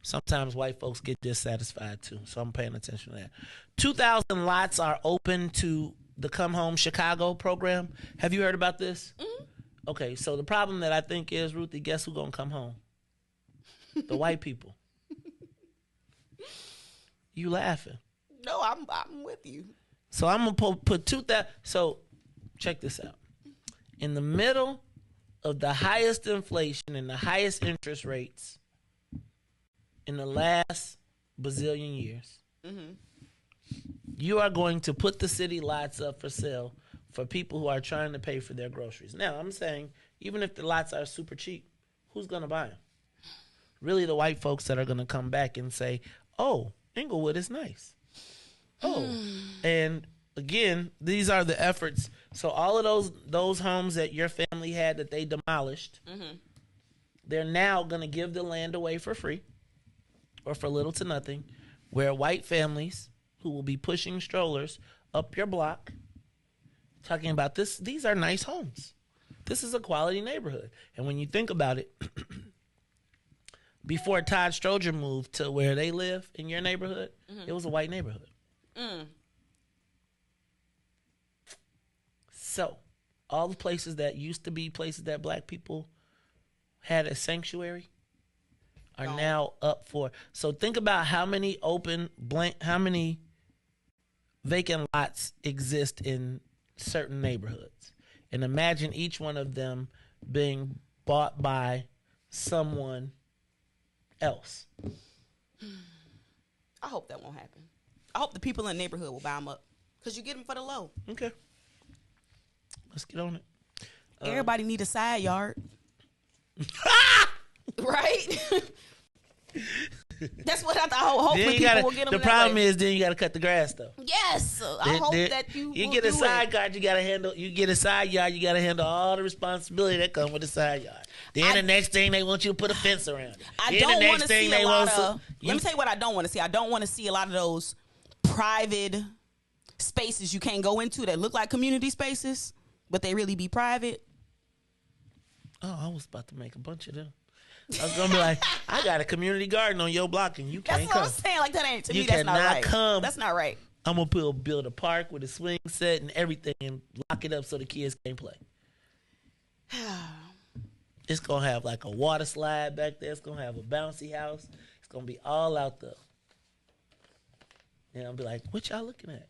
sometimes white folks get dissatisfied too. So I'm paying attention to that. 2,000 lots are open to the Come Home Chicago program. Have you heard about this? Mm-hmm. Okay, so the problem that I think is, Ruthie, guess who's going to come home? The white people. You laughing. No, I'm with you. So I'm going to put 2,000. So check this out. In the middle of the highest inflation and the highest interest rates in the last bazillion years, you are going to put the city lots up for sale for people who are trying to pay for their groceries. Now, I'm saying, even if the lots are super cheap, who's going to buy them? Really, the white folks that are going to come back and say, oh, Inglewood is nice. Oh, and again, these are the efforts. So all of those homes that your family had that they demolished, they're now going to give the land away for free or for little to nothing, where white families who will be pushing strollers up your block, talking about this, these are nice homes. This is a quality neighborhood. And when you think about it, before Todd Stroger moved to where they live in your neighborhood, it was a white neighborhood. So, all the places that used to be places that black people had a sanctuary are now up for. So think about how many how many vacant lots exist in certain neighborhoods, and imagine each one of them being bought by someone else. I hope that won't happen. I hope the people in the neighborhood will buy them up, because you get them for the low. Okay. Let's get on it. Everybody need a side yard. Right? That's what I thought. Hopefully people will get them. The problem is then you got to cut the grass though. Yes. I hope that you get a side yard, you got to handle. You get a side yard, you got to handle all the responsibility that comes with the side yard. Then the next thing they want you to put a fence around it. I don't want to see a lot of. Let me tell you what I don't want to see. I don't want to see a lot of those private spaces you can't go into that look like community spaces, but they really be private. Oh, I was about to make a bunch of them. I was gonna be like, I got a community garden on your block and you can't come. That's what I'm saying. Like, that ain't, to you me, that's not right. Come. That's not right. I'm gonna build a park with a swing set and everything and lock it up so the kids can't play. It's gonna have like a water slide back there. It's gonna have a bouncy house. It's gonna be all out there. And I'll be like, what y'all looking at?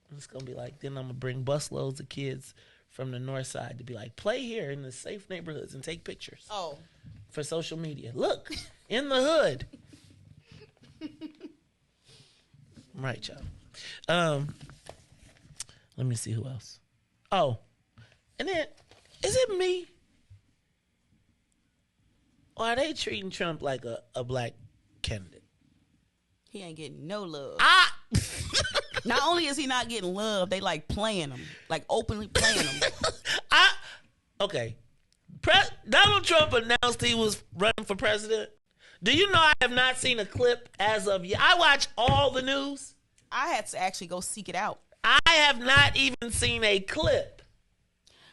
And it's gonna be like, then I'm gonna bring busloads of kids from the north side to be like, play here in the safe neighborhoods and take pictures. Oh. For social media. Look, in the hood. Right, y'all. Let me see who else. Oh, and then, is it me? Or are they treating Trump like a black candidate? He ain't getting no love. Not only is he not getting love, they like playing him. Like openly playing him. Okay. Donald Trump announced he was running for president. Do you know I have not seen a clip as of yet? I watch all the news. I had to actually go seek it out. I have not even seen a clip.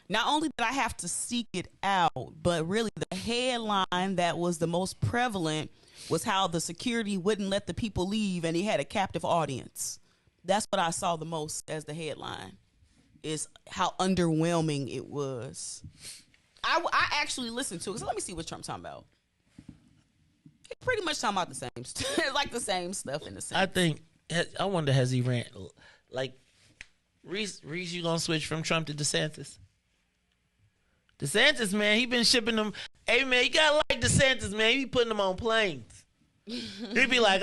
Not only did I have to seek it out, but really the headline that was the most prevalent was how the security wouldn't let the people leave and he had a captive audience. That's what I saw the most as the headline, is how underwhelming it was. I actually listened to it. So let me see what Trump's talking about. He's pretty much talking about the same stuff. It's like the same stuff in the same. I wonder, has he ran, like, Reese, you gonna switch from Trump to DeSantis? DeSantis, man, he been shipping them. Hey, man, you gotta like DeSantis, man. He be putting them on planes. He be like,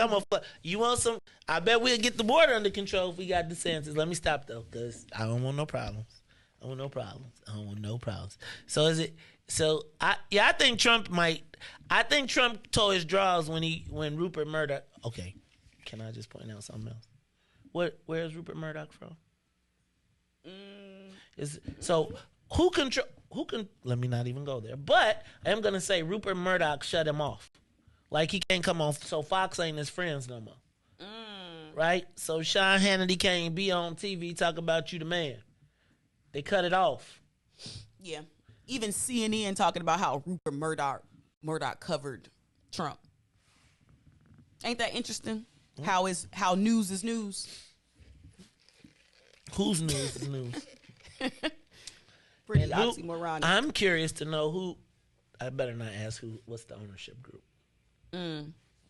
you want some? I bet we'll get the border under control if we got DeSantis. Let me stop, though, because I don't want no problems. I don't want no problems. So I think Trump tore his draws when Rupert Murdoch. Okay, can I just point out something else? Where is Rupert Murdoch from? Who can? Let me not even go there. But I am gonna say Rupert Murdoch shut him off. Like, he can't come on. So Fox ain't his friends no more. Right? So Sean Hannity can't be on TV talk about you the man. They cut it off. Yeah. Even CNN talking about how Rupert Murdoch covered Trump. Ain't that interesting? How news is news. Whose news is news? Pretty oxymoronic. I'm curious to know who. I better not ask who. What's the ownership group?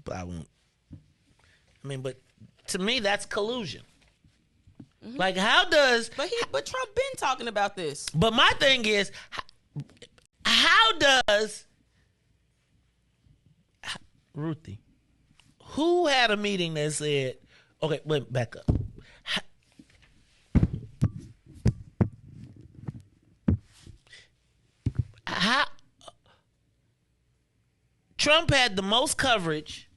But I won't. I mean, but to me, that's collusion. Like, how does? But Trump been talking about this. But my thing is, how does Ruthie? Who had a meeting that said, "Okay, wait, back up." How Trump had the most coverage.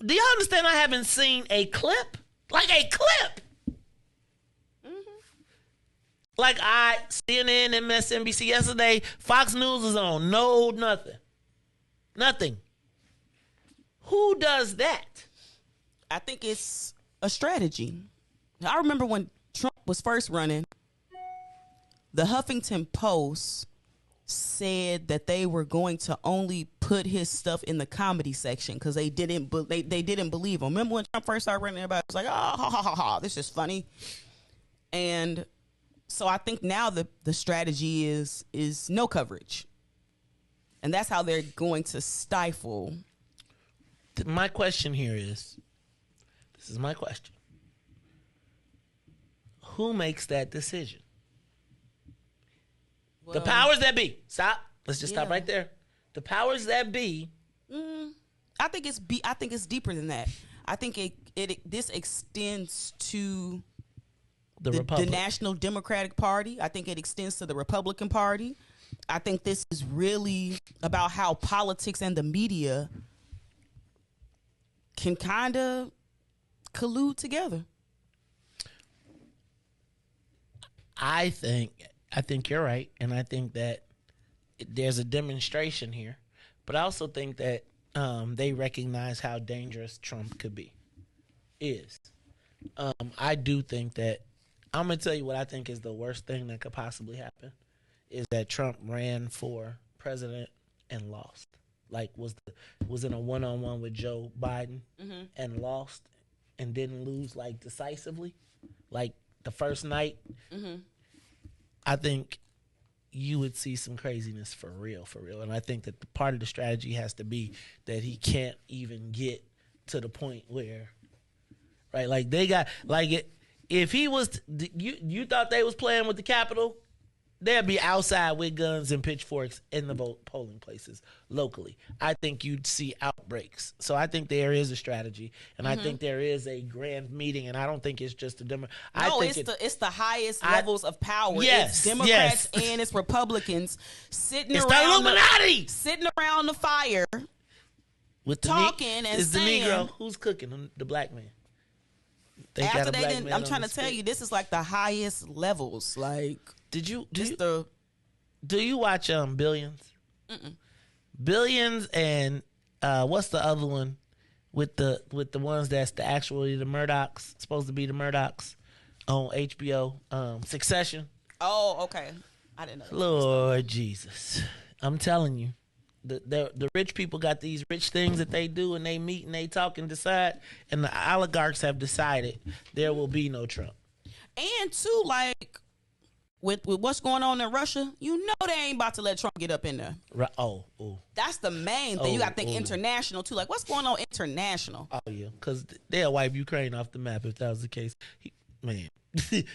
Do you understand? I haven't seen a clip. Like a clip. Like CNN, MSNBC yesterday, Fox News is on. No, nothing. Nothing. Who does that? I think it's a strategy. I remember when Trump was first running, the Huffington Post said that they were going to only put his stuff in the comedy section because they didn't believe him. Remember when Trump first started running, everybody was like, "Oh, ha, ha, ha, ha, this is funny." And so I think now the strategy is no coverage, and that's how they're going to stifle. My question here is, this is my question: who makes that decision? Well, the powers that be. Stop. Let's just stop right there. The powers that be. I think it's deeper than that. I think this extends to the National Democratic Party. I think it extends to the Republican Party. I think this is really about how politics and the media can kind of collude together. I think you're right, and I think that there's a demonstration here, but I also think that they recognize how dangerous Trump could be. I do think that, I'm going to tell you what I think is the worst thing that could possibly happen, is that Trump ran for president and lost. Like, was in a one-on-one with Joe Biden and lost and didn't lose, like, decisively. Like, the first night, I think you would see some craziness for real. And I think that part of the strategy has to be that he can't even get to the point where, right, like they got, like it, if he was, you thought they was playing with the Capitol, they'd be outside with guns and pitchforks in the polling places locally. I think you'd see outbreaks. So I think there is a strategy, and I think there is a grand meeting, and I don't think it's just a Democrat. No, it's the highest levels of power. It's Democrats and it's Republicans sitting around the Illuminati, sitting around the fire with talking and saying, the Negro who's cooking, the black man. After they didn't, I'm trying to tell you, this is like the highest levels. Like, do you watch Billions? Billions and what's the other one with the ones that's the Murdochs, supposed to be the Murdochs on HBO, Succession. Oh, okay. I didn't know. Lord Jesus, I'm telling you. The rich people got these rich things that they do, and they meet and they talk and decide, and the oligarchs have decided there will be no Trump. And too, like with what's going on in Russia, you know they ain't about to let Trump get up in there. That's the main thing. You got to think international too. Like, what's going on international? Oh yeah, because they'll wipe Ukraine off the map if that was the case. Man.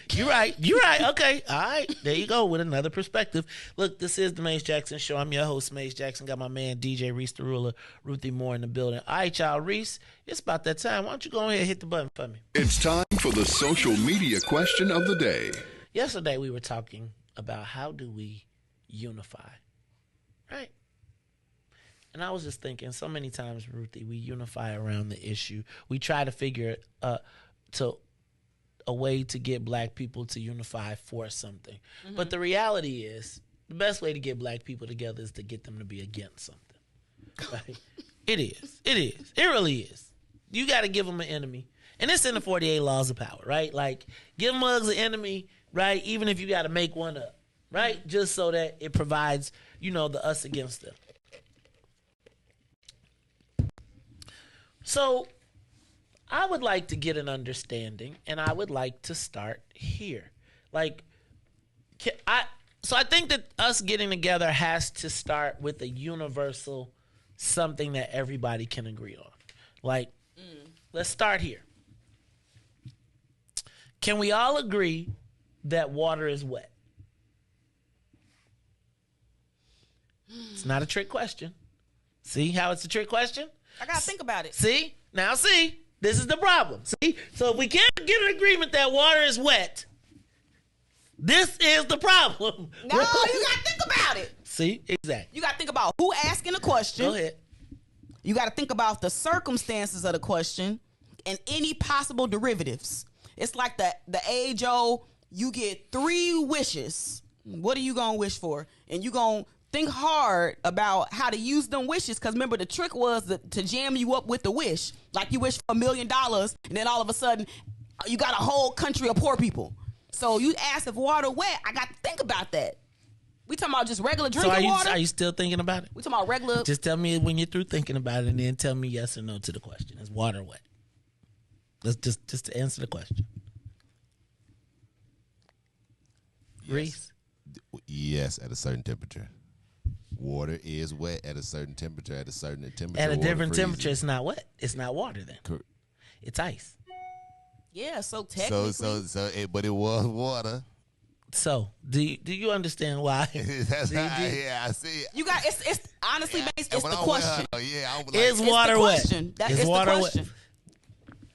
You're right. Okay. All right. There you go with another perspective. Look, this is the Mace Jackson Show. I'm your host, Mace Jackson. Got my man, DJ Riis the Ruler, Ruthie Moore in the building. All right, y'all. Riis, it's about that time. Why don't you go ahead and hit the button for me? It's time for the social media question of the day. Yesterday, we were talking about how do we unify, right? And I was just thinking, so many times, Ruthie, we unify around the issue. We try to figure a way to get black people to unify for something. But the reality is, the best way to get black people together is to get them to be against something. Right? It is. It really is. You got to give them an enemy. And it's in the 48 laws of power, right? Like, give mugs an enemy, right? Even if you got to make one up. right? Just so that it provides, the us against them. So I would like to get an understanding, and I would like to start here. I think that us getting together has to start with a universal something that everybody can agree on. Let's start here. Can we all agree that water is wet? It's not a trick question. See how it's a trick question? I gotta think about it. See? Now see? This is the problem. See? So if we can't get an agreement that water is wet, this is the problem. No, you gotta think about it. See? Exactly. You gotta think about who asking the question. Go ahead. You gotta think about the circumstances of the question and any possible derivatives. It's like the age-old, you get 3 wishes. What are you gonna wish for? And you gonna think hard about how to use them wishes, because remember, the trick was to jam you up with the wish. Like you wish for $1 million, and then all of a sudden, you got a whole country of poor people. So you ask if water wet, I got to think about that. We talking about just regular drinking water? Are you still thinking about it? We talking about regular... Just tell me when you're through thinking about it, and then tell me yes or no to the question. Is water wet? Let's just to answer the question. Reese? Yes, at a certain temperature. Water is wet at a certain temperature. At a certain temperature. At a different freezes. temperature, it's not wet. It's not water then. Correct. It's ice. Yeah, so technically... But it was water. So, do you understand why? Yeah, I see. You got it's honestly based. It's the question. Is water wet? Is water wet?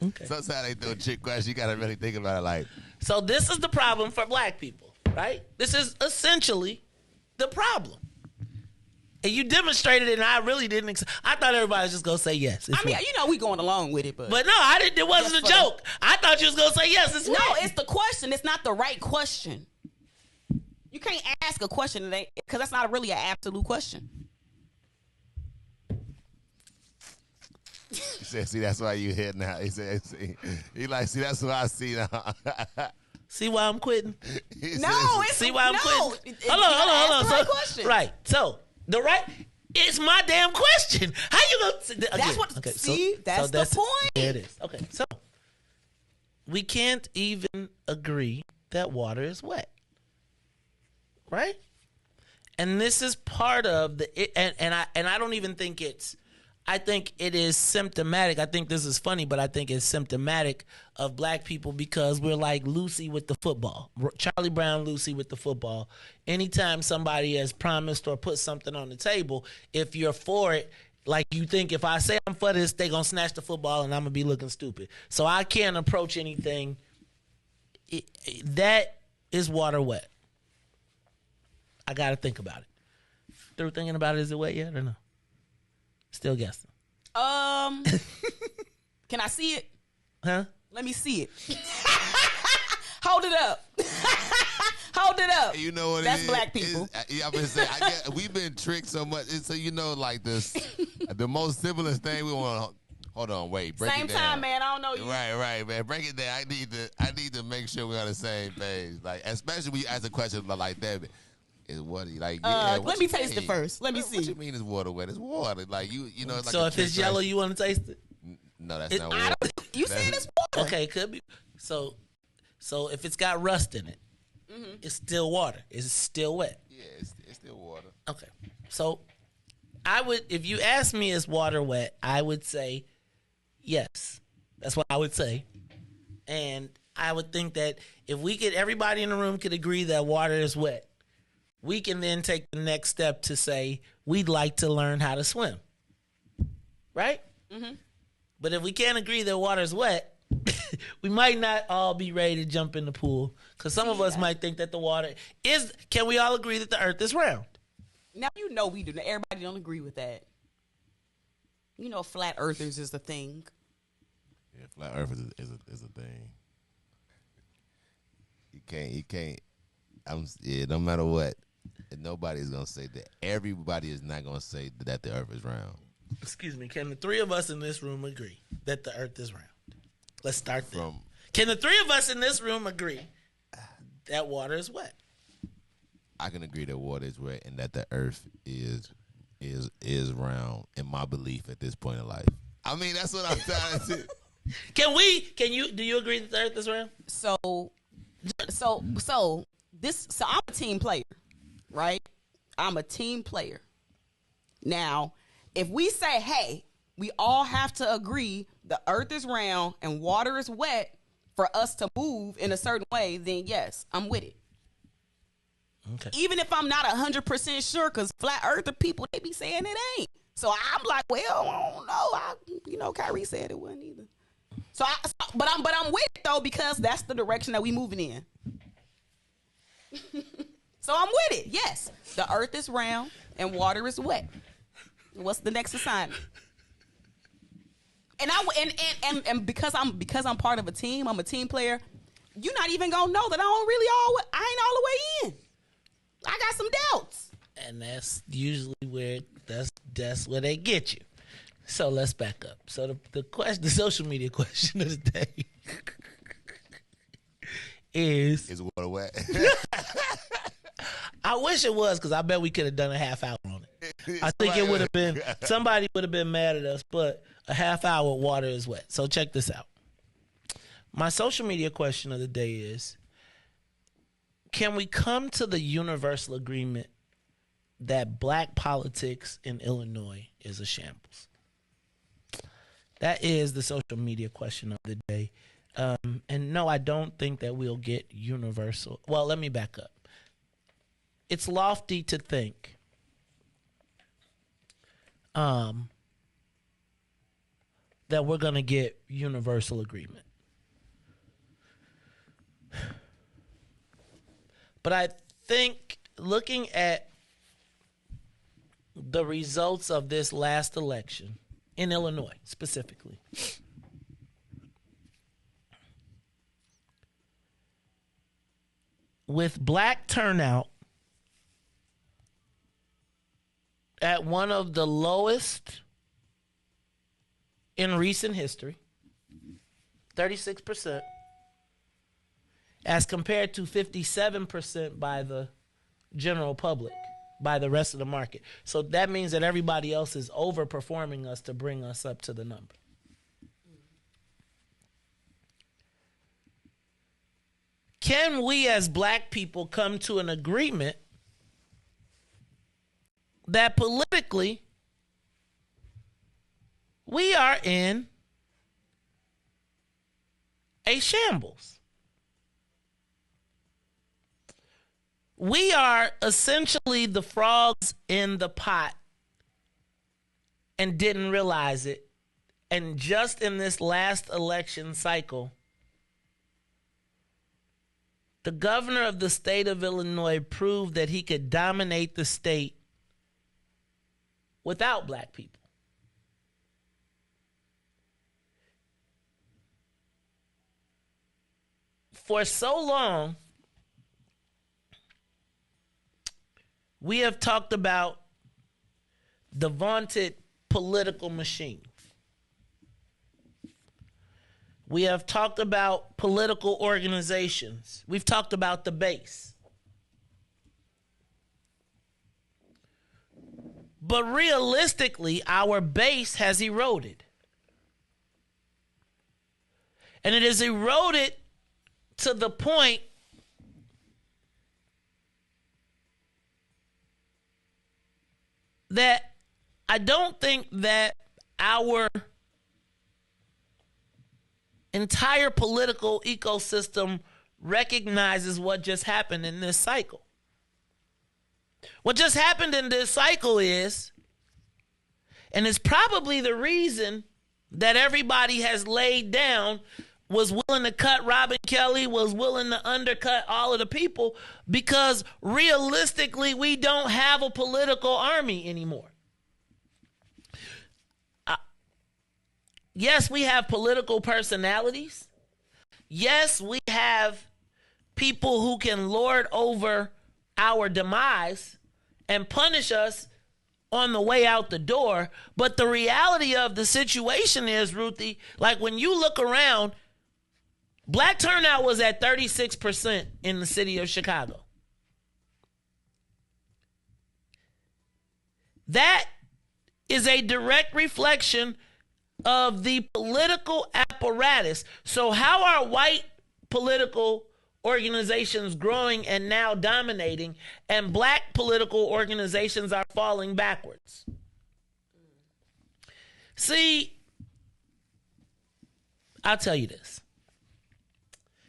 Okay. Sometimes they do a trick question. You got to really think about it. Like, so this is the problem for black people, right? This is essentially the problem. And you demonstrated it, and I really didn't. I thought everybody was just gonna say yes. I mean, we going along with it, but no, I didn't. It wasn't a joke. I thought you was gonna say yes. It's no, it's the question. It's not the right question. You can't ask a question because that's not really an absolute question. He said, "See, that's why you here now." He said, "See, that's what I see now." See why I'm quitting? See why I'm quitting? Hold on. Right. So it's my damn question. How you gonna? Again, that's what. Okay, that's the point. There it is. Okay, so we can't even agree that water is wet, right? And this is part of and I don't even think it's. I think it is symptomatic. I think this is funny, but I think it's symptomatic of black people because we're like Lucy with the football. Charlie Brown, Lucy with the football. Anytime somebody has promised or put something on the table, if you're for it, like you think if I say I'm for this, they're going to snatch the football and I'm going to be looking stupid. So I can't approach anything. That is water wet. I got to think about it. Through thinking about it, is it wet yet or no? Still guessing. Can I see it? Huh? Let me see it. Hold it up. Hold it up. You know what? That's black people. I'm gonna say, we've been tricked so much. So like this, the most simplest thing we want. Hold on, wait. Break same it down. time, man. I don't know you. Right, man. Break it down. I need to make sure we're on the same page. Like, especially when you ask a question like that. Is water like? Yeah, let me taste it first. Let me see. What you mean is water wet? It's water. Like you know. It's like so if it's yellow, you want to taste it? No, that's not water. You said it's water. Okay, it could be. So if it's got rust in it, it's still water. It's still wet. Yeah, it's still water. Okay, so I would, if you ask me, is water wet? I would say yes. That's what I would say, and I would think that if everybody in the room could agree that water is wet, we can then take the next step to say we'd like to learn how to swim, right? Mm-hmm. But if we can't agree that water's wet, we might not all be ready to jump in the pool because some of us might think that the water is. Can we all agree that the earth is round? Now we do. Everybody don't agree with that. Flat earthers is a thing. Yeah, flat earth is a thing. You can't. No matter what. Nobody's going to say that. Everybody is not going to say that the earth is round. Excuse me. Can the three of us in this room agree that the earth is round? Let's start there. Can the three of us in this room agree that water is wet? I can agree that water is wet and that the earth is round in my belief at this point in life. I mean, that's what I'm trying to say. Do you agree that the earth is round? So I'm a team player, right? I'm a team player. Now, if we say, hey, we all have to agree the earth is round and water is wet for us to move in a certain way, then yes, I'm with it. Okay. Even if I'm not 100% sure, because flat earther people, they be saying it ain't. So I'm like, well, I don't know. Kyrie said it wasn't either. But I'm with it though, because that's the direction that we moving in. So I'm with it. Yes, the earth is round and water is wet. What's the next assignment? And because I'm part of a team, I'm a team player. You're not even gonna know that I ain't all the way in. I got some doubts. And that's usually where that's where they get you. So let's back up. So the social media question of the day is water wet? I wish it was, because I bet we could have done a half hour on it. I think it would have been, somebody would have been mad at us, but a half hour water is wet. So check this out. My social media question of the day is, can we come to the universal agreement that black politics in Illinois is a shambles? That is the social media question of the day. And no, I don't think that we'll get universal. Well, let me back up. It's lofty to think that we're going to get universal agreement. But I think looking at the results of this last election in Illinois specifically, with black turnout at one of the lowest in recent history, 36%, as compared to 57% by the general public, by the rest of the market. So that means that everybody else is overperforming us to bring us up to the number. Can we as black people come to an agreement that politically we are in a shambles? We are essentially the frogs in the pot and didn't realize it. And just in this last election cycle, the governor of the state of Illinois proved that he could dominate the state without black people. For so long, we have talked about the vaunted political machine. We have talked about political organizations. We've talked about the base. But realistically, our base has eroded. And it is eroded to the point that I don't think that our entire political ecosystem recognizes what just happened in this cycle. What just happened in this cycle is, and it's probably the reason that everybody has laid down, was willing to cut Robin Kelly, was willing to undercut all of the people, because realistically, we don't have a political army anymore. Yes, we have political personalities. Yes, we have people who can lord over our demise and punish us on the way out the door. But the reality of the situation is, Ruthie, like when you look around, black turnout was at 36% in the city of Chicago. That is a direct reflection of the political apparatus. So how are white political organizations growing and now dominating, and black political organizations are falling backwards? See, I'll tell you this.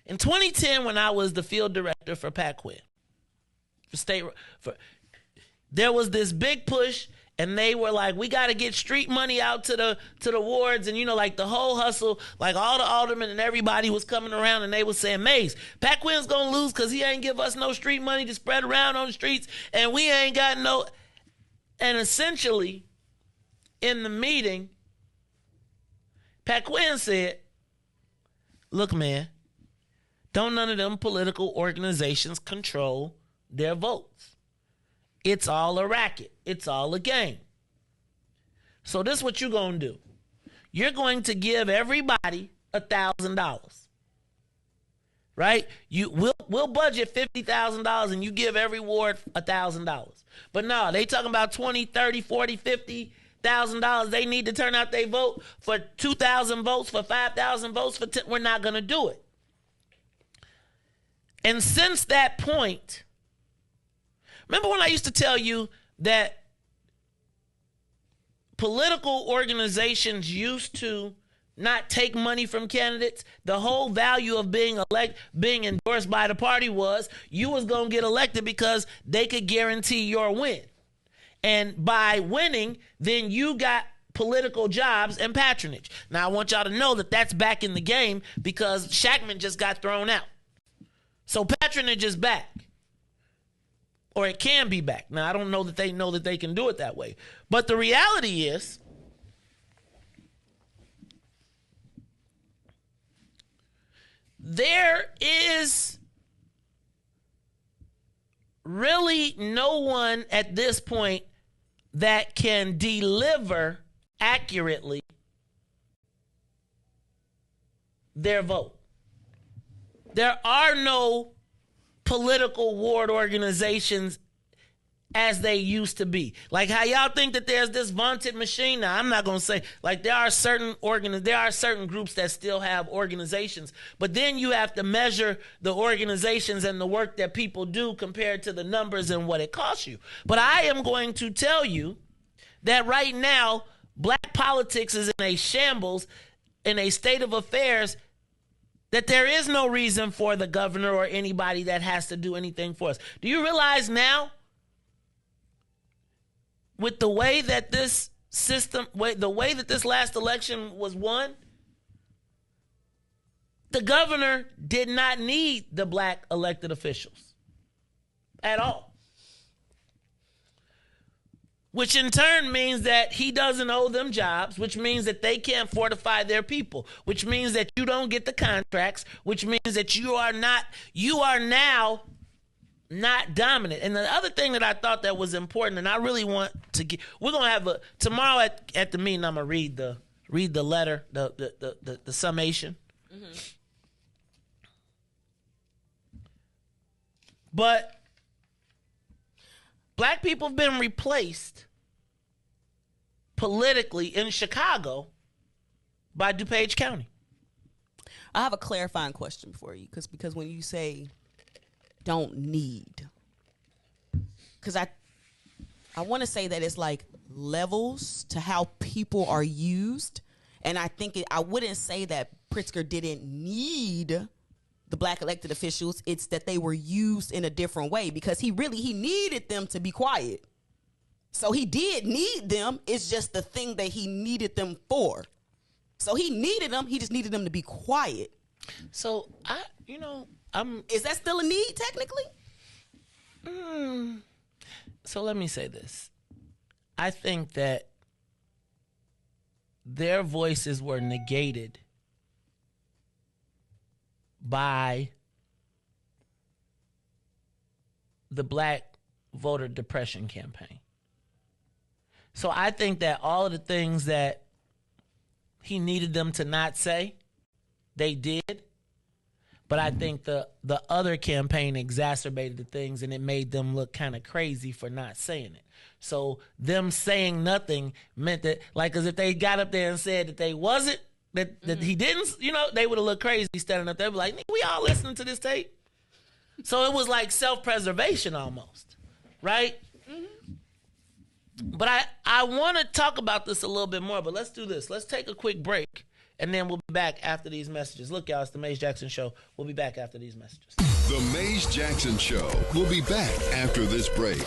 In 2010, when I was the field director for Paquin, there was this big push, and they were like, we got to get street money out to the wards, and like the whole hustle, like all the aldermen and everybody was coming around, and they was saying, Mays, Paquin's gonna lose because he ain't give us no street money to spread around on the streets, and we ain't got no. And essentially, in the meeting, Paquin said, look, man, don't none of them political organizations control their votes. It's all a racket. It's all a game. So this is what you're going to do. You're going to give everybody $1,000. Right? We'll budget $50,000 and you give every ward $1,000. But no, they talking about $20, $30, $40, $50,000. They need to turn out their vote for 2,000 votes, for 5,000 votes, for 10. We're not going to do it. And since that point, remember when I used to tell you that political organizations used to not take money from candidates? The whole value of being endorsed by the party was you was going to get elected because they could guarantee your win. And by winning, then you got political jobs and patronage. Now, I want y'all to know that that's back in the game because Shackman just got thrown out. So patronage is back. Or it can be back. Now, I don't know that they can do it that way. But the reality is, there is really no one at this point that can deliver accurately their vote. There are no political ward organizations as they used to be. Like how y'all think that there's this vaunted machine. Now, I'm not going to say, like, there are certain groups that still have organizations, but then you have to measure the organizations and the work that people do compared to the numbers and what it costs you. But I am going to tell you that right now, black politics is in a shambles, in a state of affairs that there is no reason for the governor or anybody that has to do anything for us. Do you realize now, with the way that this system, the way that this last election was won, the governor did not need the black elected officials at all. Which in turn means that he doesn't owe them jobs, which means that they can't fortify their people, which means that you don't get the contracts, which means that you are now not dominant. And the other thing that I thought that was important, and I really want to get, we're going to have tomorrow at the meeting, I'm going to read the letter, the summation. Mm-hmm. But black people have been replaced politically in Chicago by DuPage County. I have a clarifying question for you, because when you say don't need, because I want to say that it's like levels to how people are used, and I think I wouldn't say that Pritzker didn't need the black elected officials. It's that they were used in a different way, because he needed them to be quiet. So he did need them. It's just the thing that he needed them for. So he needed them. He just needed them to be quiet. So is that still a need technically? So let me say this. I think that their voices were negated by the black voter depression campaign. So I think that all of the things that he needed them to not say, they did. But I think the other campaign exacerbated the things, and it made them look kind of crazy for not saying it. So them saying nothing meant that, like, because if they got up there and said that they wasn't, that he didn't, you know, they would have looked crazy standing up there, be like, we all listening to this tape. So it was like self-preservation almost, right? But I want to talk about this a little bit more, but let's do this. Let's take a quick break, and then we'll be back after these messages. Look, y'all, it's the Mays Jackson Show. We'll be back after these messages. The Mays Jackson Show will be back after this break.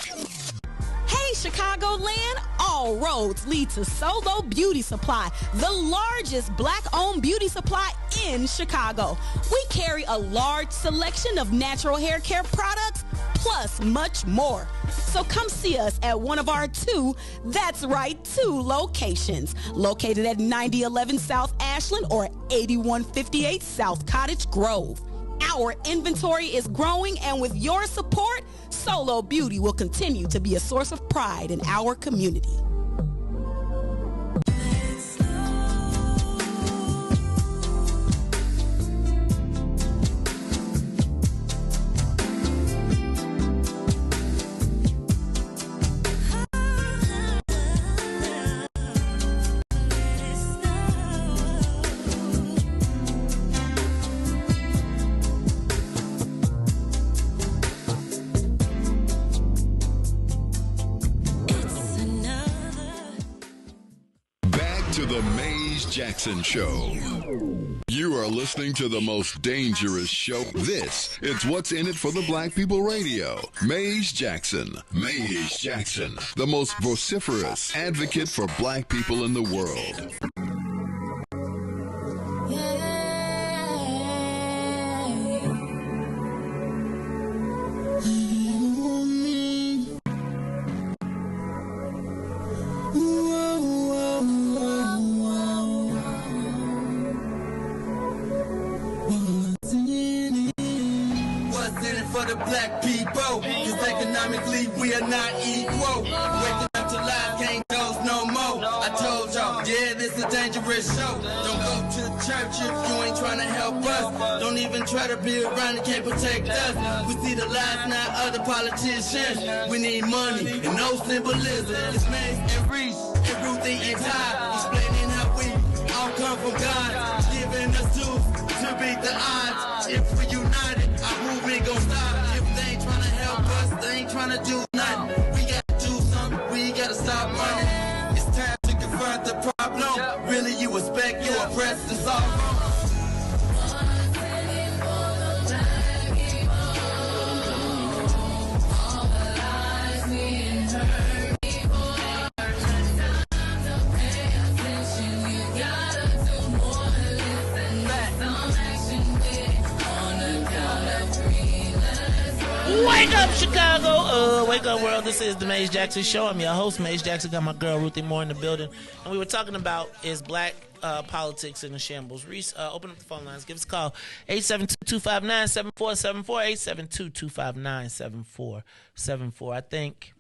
Hey, Chicagoland, all roads lead to Solo Beauty Supply, the largest black-owned beauty supply in Chicago. We carry a large selection of natural hair care products, plus much more. So come see us at one of our two locations, located at 9011 South Ashland or 8158 South Cottage Grove. Our inventory is growing, and with your support, Solo Beauty will continue to be a source of pride in our community. The Mays Jackson Show. You are listening to the most dangerous show. This is What's in It for the Black People Radio. Mays Jackson. Mays Jackson, the most vociferous advocate for black people in the world. For the black people, cause economically we are not equal. Waking up to life, can't dose no more. I told y'all, yeah, this is a dangerous show. Don't go to church if you ain't trying to help us. Don't even try to be around and can't protect us. We see the lies, not other politicians. We need money and no symbolism. It's Mays and Riis and Ruthie and Ty, explaining how we all come from God, giving us tools to beat the odds. If we united, our movement gon' stop. If they ain't tryna help us, they ain't tryna do nothing. We gotta do something, we gotta stop running. It's time to confront the problem. Really, you expect you oppressed and solve wrong. Wake up, Chicago. Wake up, world. This is the Mays Jackson Show. I'm your host, Mays Jackson. Got my girl, Ruthie, more in the building. And we were talking about is black politics in the shambles. Riis, open up the phone lines. Give us a call. 872-259-7474. 872-259-7474. I think,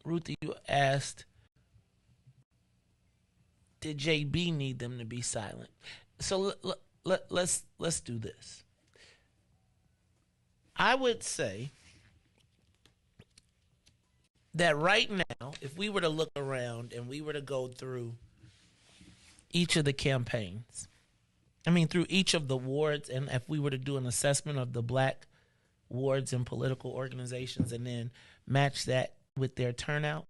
Ruthie, you asked, did JB need them to be silent? So let's do this. I would say that right now, if we were to look around and we were to go through each of the campaigns, through each of the wards, and if we were to do an assessment of the black wards and political organizations and then match that with their turnout,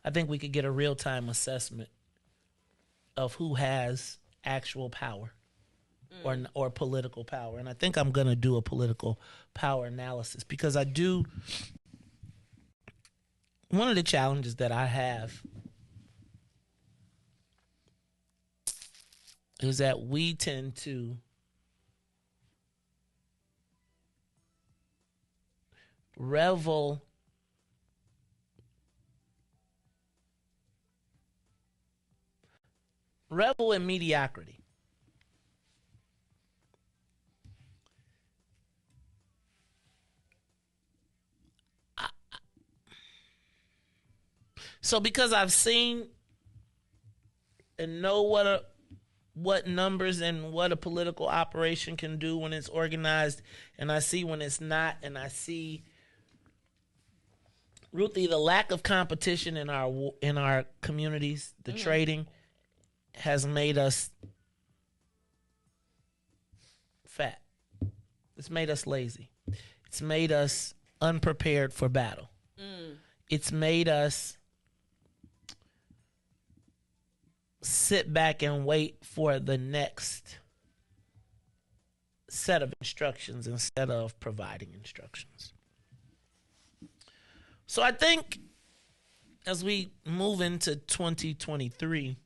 I think we could get a real-time assessment of who has actual power. Or political power. And I think I'm going to do a political power analysis because I do. One of the challenges that I have is that we tend to revel in mediocrity. So because I've seen and know what numbers and what a political operation can do when it's organized, and I see when it's not, and I see, Ruthie, the lack of competition in our communities, the trading has made us fat. It's made us lazy. It's made us unprepared for battle. It's made us sit back and wait for the next set of instructions instead of providing instructions. So I think as we move into 2023,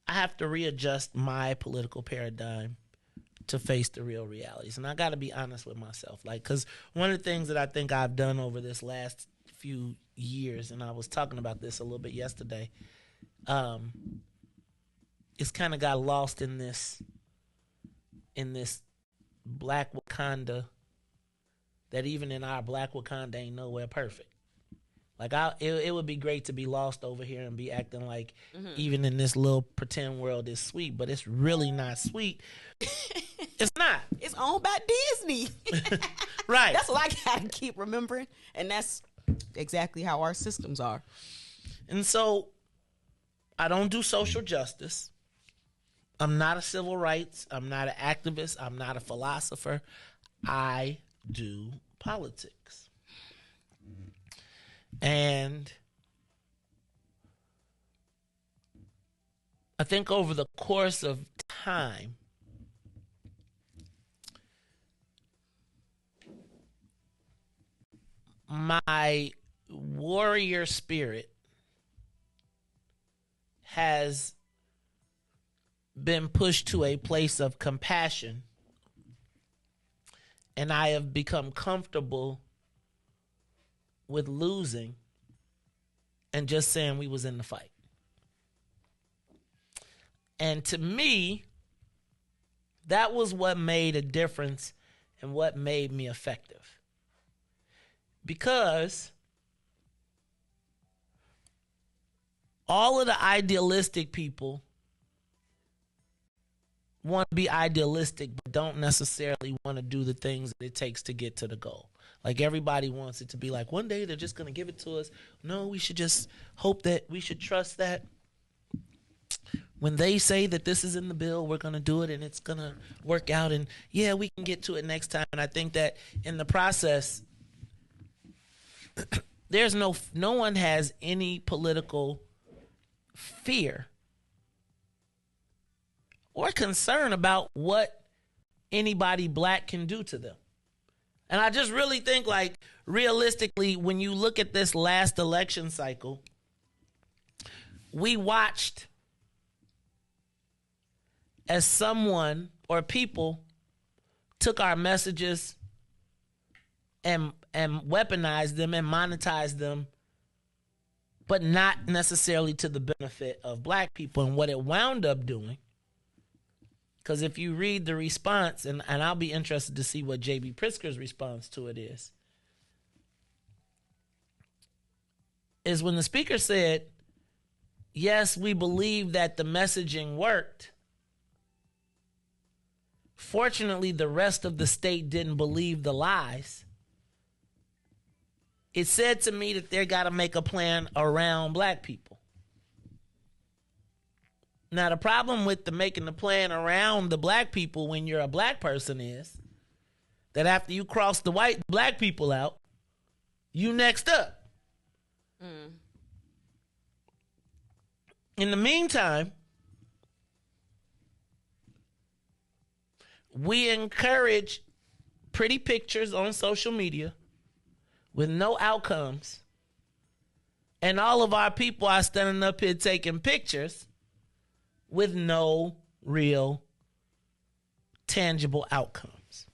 I have to readjust my political paradigm to face the real realities. And I got to be honest with myself. Because one of the things that I think I've done over this last few years, and I was talking about this a little bit yesterday, it's kind of got lost in this Black Wakanda, that even in our Black Wakanda ain't nowhere perfect. It would be great to be lost over here and be acting like even in this little pretend world is sweet, but it's really not sweet. It's not. It's owned by Disney. Right. That's what I gotta keep remembering. And that's exactly how our systems are. And so I don't do social justice. I'm not a civil rights. I'm not an activist. I'm not a philosopher. I do politics. And I think over the course of time, my warrior spirit has been pushed to a place of compassion, and I have become comfortable with losing and just saying we was in the fight. And to me, that was what made a difference and what made me effective. Because all of the idealistic people want to be idealistic but don't necessarily want to do the things that it takes to get to the goal. Like everybody wants it to be like, one day they're just going to give it to us. No, we should just hope that, we should trust that when they say that this is in the bill, we're going to do it and it's going to work out. And yeah, we can get to it next time. And I think that in the process, there's no one has any political fear or concern about what anybody Black can do to them. And I just really think, like, realistically, when you look at this last election cycle, we watched as someone or people took our messages and weaponized them and monetized them, but not necessarily to the benefit of Black people. And what it wound up doing, because if you read the response, and I'll be interested to see what J.B. Pritzker's response to it is when the speaker said, yes, we believe that the messaging worked. Fortunately, the rest of the state didn't believe the lies. It said to me that they got to make a plan around Black people. Now, the problem with making the plan around the Black people when you're a Black person is that after you cross the Black people out, you next up. In the meantime, we encourage pretty pictures on social media with no outcomes, and all of our people are standing up here taking pictures with no real tangible outcomes.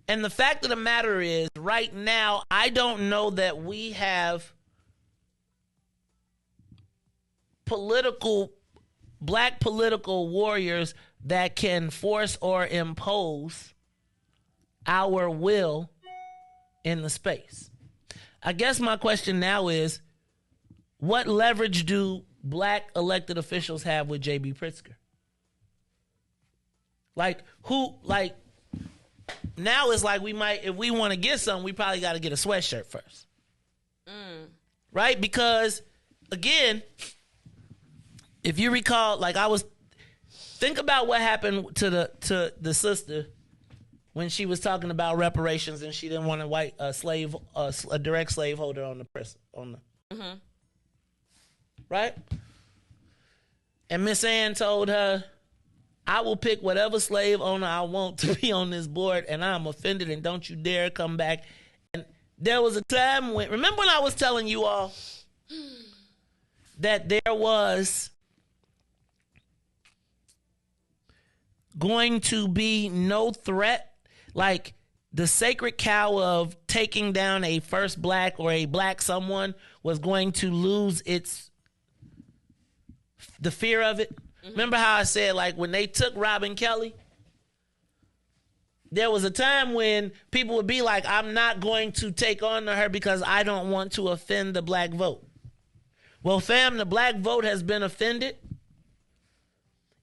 And the fact of the matter is, right now, I don't know that we have Black political warriors that can force or impose our will in the space. I guess my question now is, what leverage do black elected officials have with J.B. Pritzker? Like, who, like, now it's like we might, if we want to get something, we probably got to get a sweatshirt first. Right? Because, again, if you recall, like think about what happened to the sister when she was talking about reparations and she didn't want a direct slaveholder on the press, right? And Miss Ann told her, I will pick whatever slave owner I want to be on this board, and I'm offended, and don't you dare come back. And there was a time when, remember when I was telling you all that there was going to be no threat, like the sacred cow of taking down a first black or a black someone was going to lose the fear of it? Remember how I said, like, when they took Robin Kelly, there was a time when people would be like, I'm not going to take on to her because I don't want to offend the black vote. Well, fam, the black vote has been offended.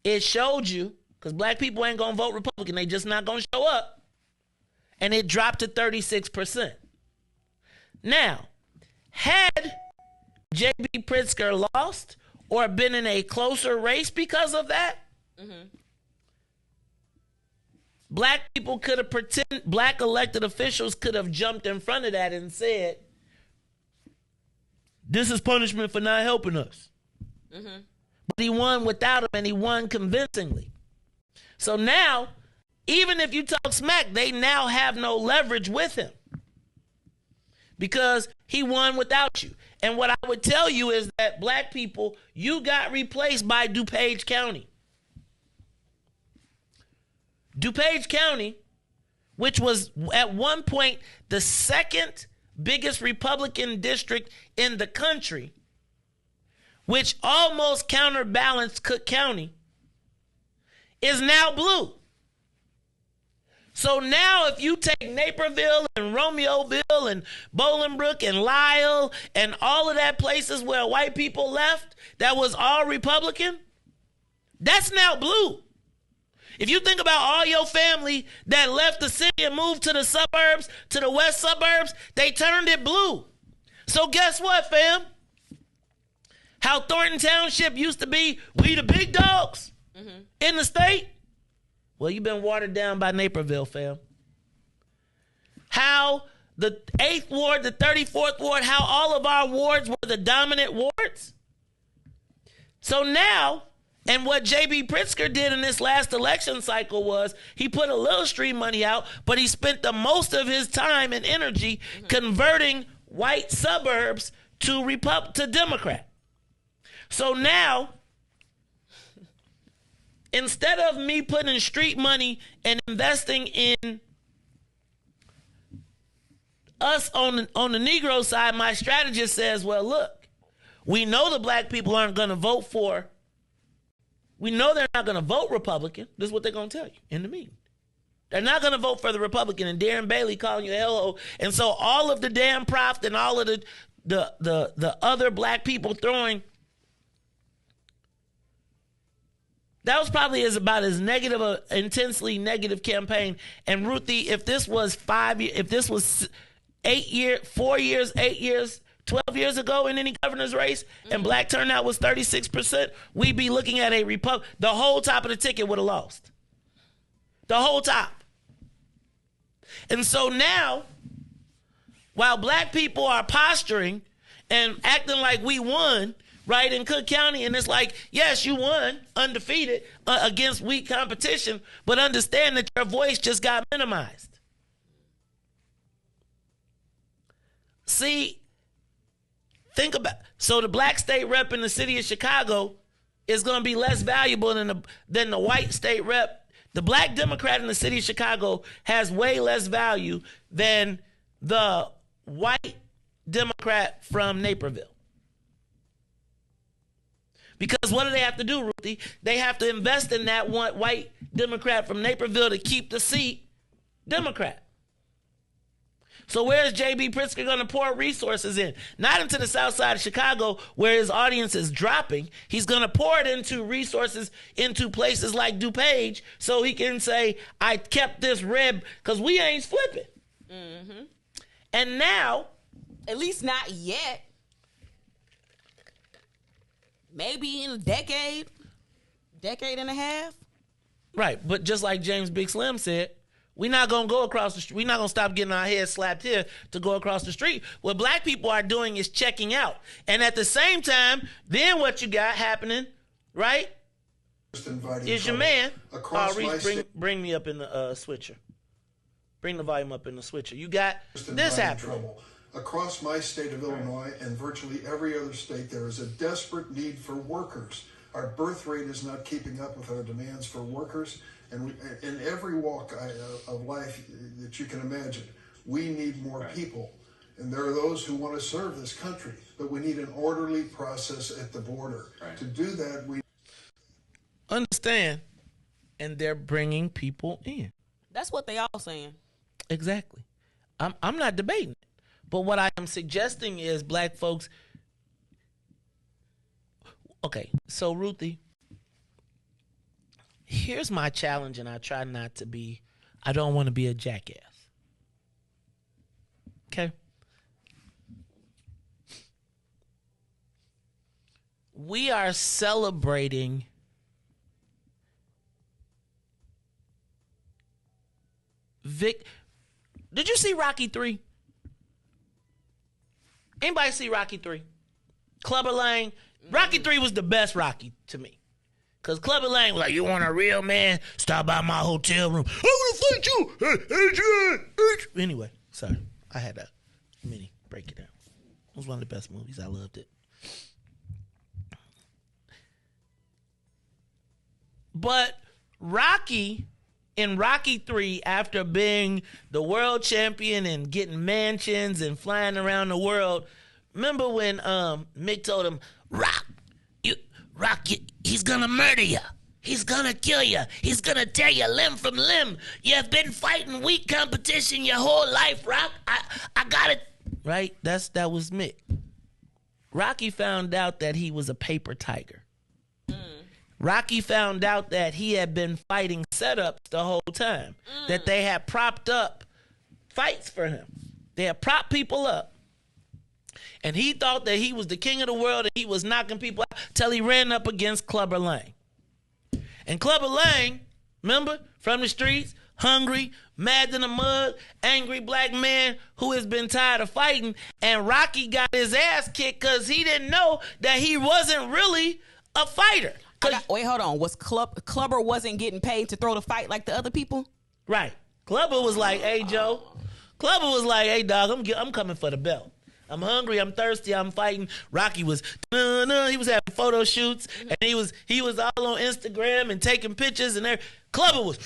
It showed you, because black people ain't going to vote Republican. They just not going to show up. And it dropped to 36%. Now, had J.B. Pritzker lost or been in a closer race because of that, black people could have black elected officials could have jumped in front of that and said, this is punishment for not helping us. But he won without him, and he won convincingly. So now, even if you talk smack, they now have no leverage with him because he won without you. And what I would tell you is that black people, you got replaced by DuPage County. DuPage County, which was at one point the second biggest Republican district in the country, which almost counterbalanced Cook County, is now blue. So now if you take Naperville and Romeoville and Bolingbrook and Lisle and all of that places where white people left that was all Republican, that's now blue. If you think about all your family that left the city and moved to the suburbs, to the west suburbs, they turned it blue. So guess what, fam? How Thornton Township used to be, we the big dogs in the state. Well, you've been watered down by Naperville, fam. How the 8th Ward, the 34th Ward, how all of our wards were the dominant wards. So now, and what J.B. Pritzker did in this last election cycle was he put a little street money out, but he spent the most of his time and energy converting white suburbs to Democrat. So now, instead of me putting street money and investing in us on the Negro side, my strategist says, well, look, we know the black people aren't going to vote for, we know they're not going to vote Republican. This is what they're going to tell you in the meeting. They're not going to vote for the Republican, and Darren Bailey calling you a hellhole. And so all of the damn prof and all of the other black people throwing, that was probably about as negative, intensely negative campaign. And Ruthie, if this was 8 years, 4 years, 8 years, 12 years ago in any governor's race, and black turnout was 36%, we'd be looking at the whole top of the ticket would have lost. The whole top. And so now, while black people are posturing and acting like we won, right, in Cook County, and it's like, yes, you won undefeated against weak competition, but understand that your voice just got minimized. See, think about, so the black state rep in the city of Chicago is going to be less valuable than the white state rep. The black Democrat in the city of Chicago has way less value than the white Democrat from Naperville. Because what do they have to do, Ruthie? They have to invest in that one white Democrat from Naperville to keep the seat Democrat. So where is J.B. Pritzker going to pour resources in? Not into the south side of Chicago where his audience is dropping. He's going to pour it into resources into places like DuPage so he can say, I kept this rib because we ain't flipping. Mm-hmm. And now, at least not yet. Maybe in a decade and a half. Right, but just like James Big Slim said, we're not going to go across the street. We're not going to stop getting our heads slapped here to go across the street. What black people are doing is checking out. And at the same time, then what you got happening, right, is your man, Reese, bring me up in the switcher. Bring the volume up in the switcher. You got this happening. Across my state of Illinois and virtually every other state, there is a desperate need for workers. Our birth rate is not keeping up with our demands for workers. And in every walk of life that you can imagine, we need more people. And there are those who want to serve this country, but we need an orderly process at the border. To do that, we understand, and they're bringing people in. That's what they all saying. Exactly. I'm not debating it. But what I am suggesting is black folks. Okay, so Ruthie, here's my challenge, and I try not to be, I don't want to be a jackass. Okay? We are celebrating Did you see Rocky 3? Anybody see Rocky 3? Clubber Lang. Rocky 3 was the best Rocky to me. Because Clubber Lang was like, you want a real man? Stop by my hotel room. I want to fight you. Adrian. Anyway, sorry. I had to mini break it down. It was one of the best movies. I loved it. But Rocky, in Rocky 3, after being the world champion and getting mansions and flying around the world, remember when Mick told him, Rock, he's gonna murder you. He's gonna kill you. He's gonna tear you limb from limb. You've been fighting weak competition your whole life, Rock. I got it. Right? That was Mick. Rocky found out that he was a paper tiger. Rocky found out that he had been fighting setups the whole time. That they had propped up fights for him. They had propped people up. And he thought that he was the king of the world and he was knocking people out till he ran up against Clubber Lang. And Clubber Lang, remember, from the streets, hungry, mad in the mud, angry black man who has been tired of fighting. And Rocky got his ass kicked because he didn't know that he wasn't really a fighter. Wait, hold on. Was Clubber wasn't getting paid to throw the fight like the other people? Right. Clubber was like, hey, Joe. Clubber was like, hey, dog, I'm coming for the belt. I'm hungry. I'm thirsty. I'm fighting. Rocky was, he was having photo shoots, and he was all on Instagram and taking pictures, and there. Clubber was,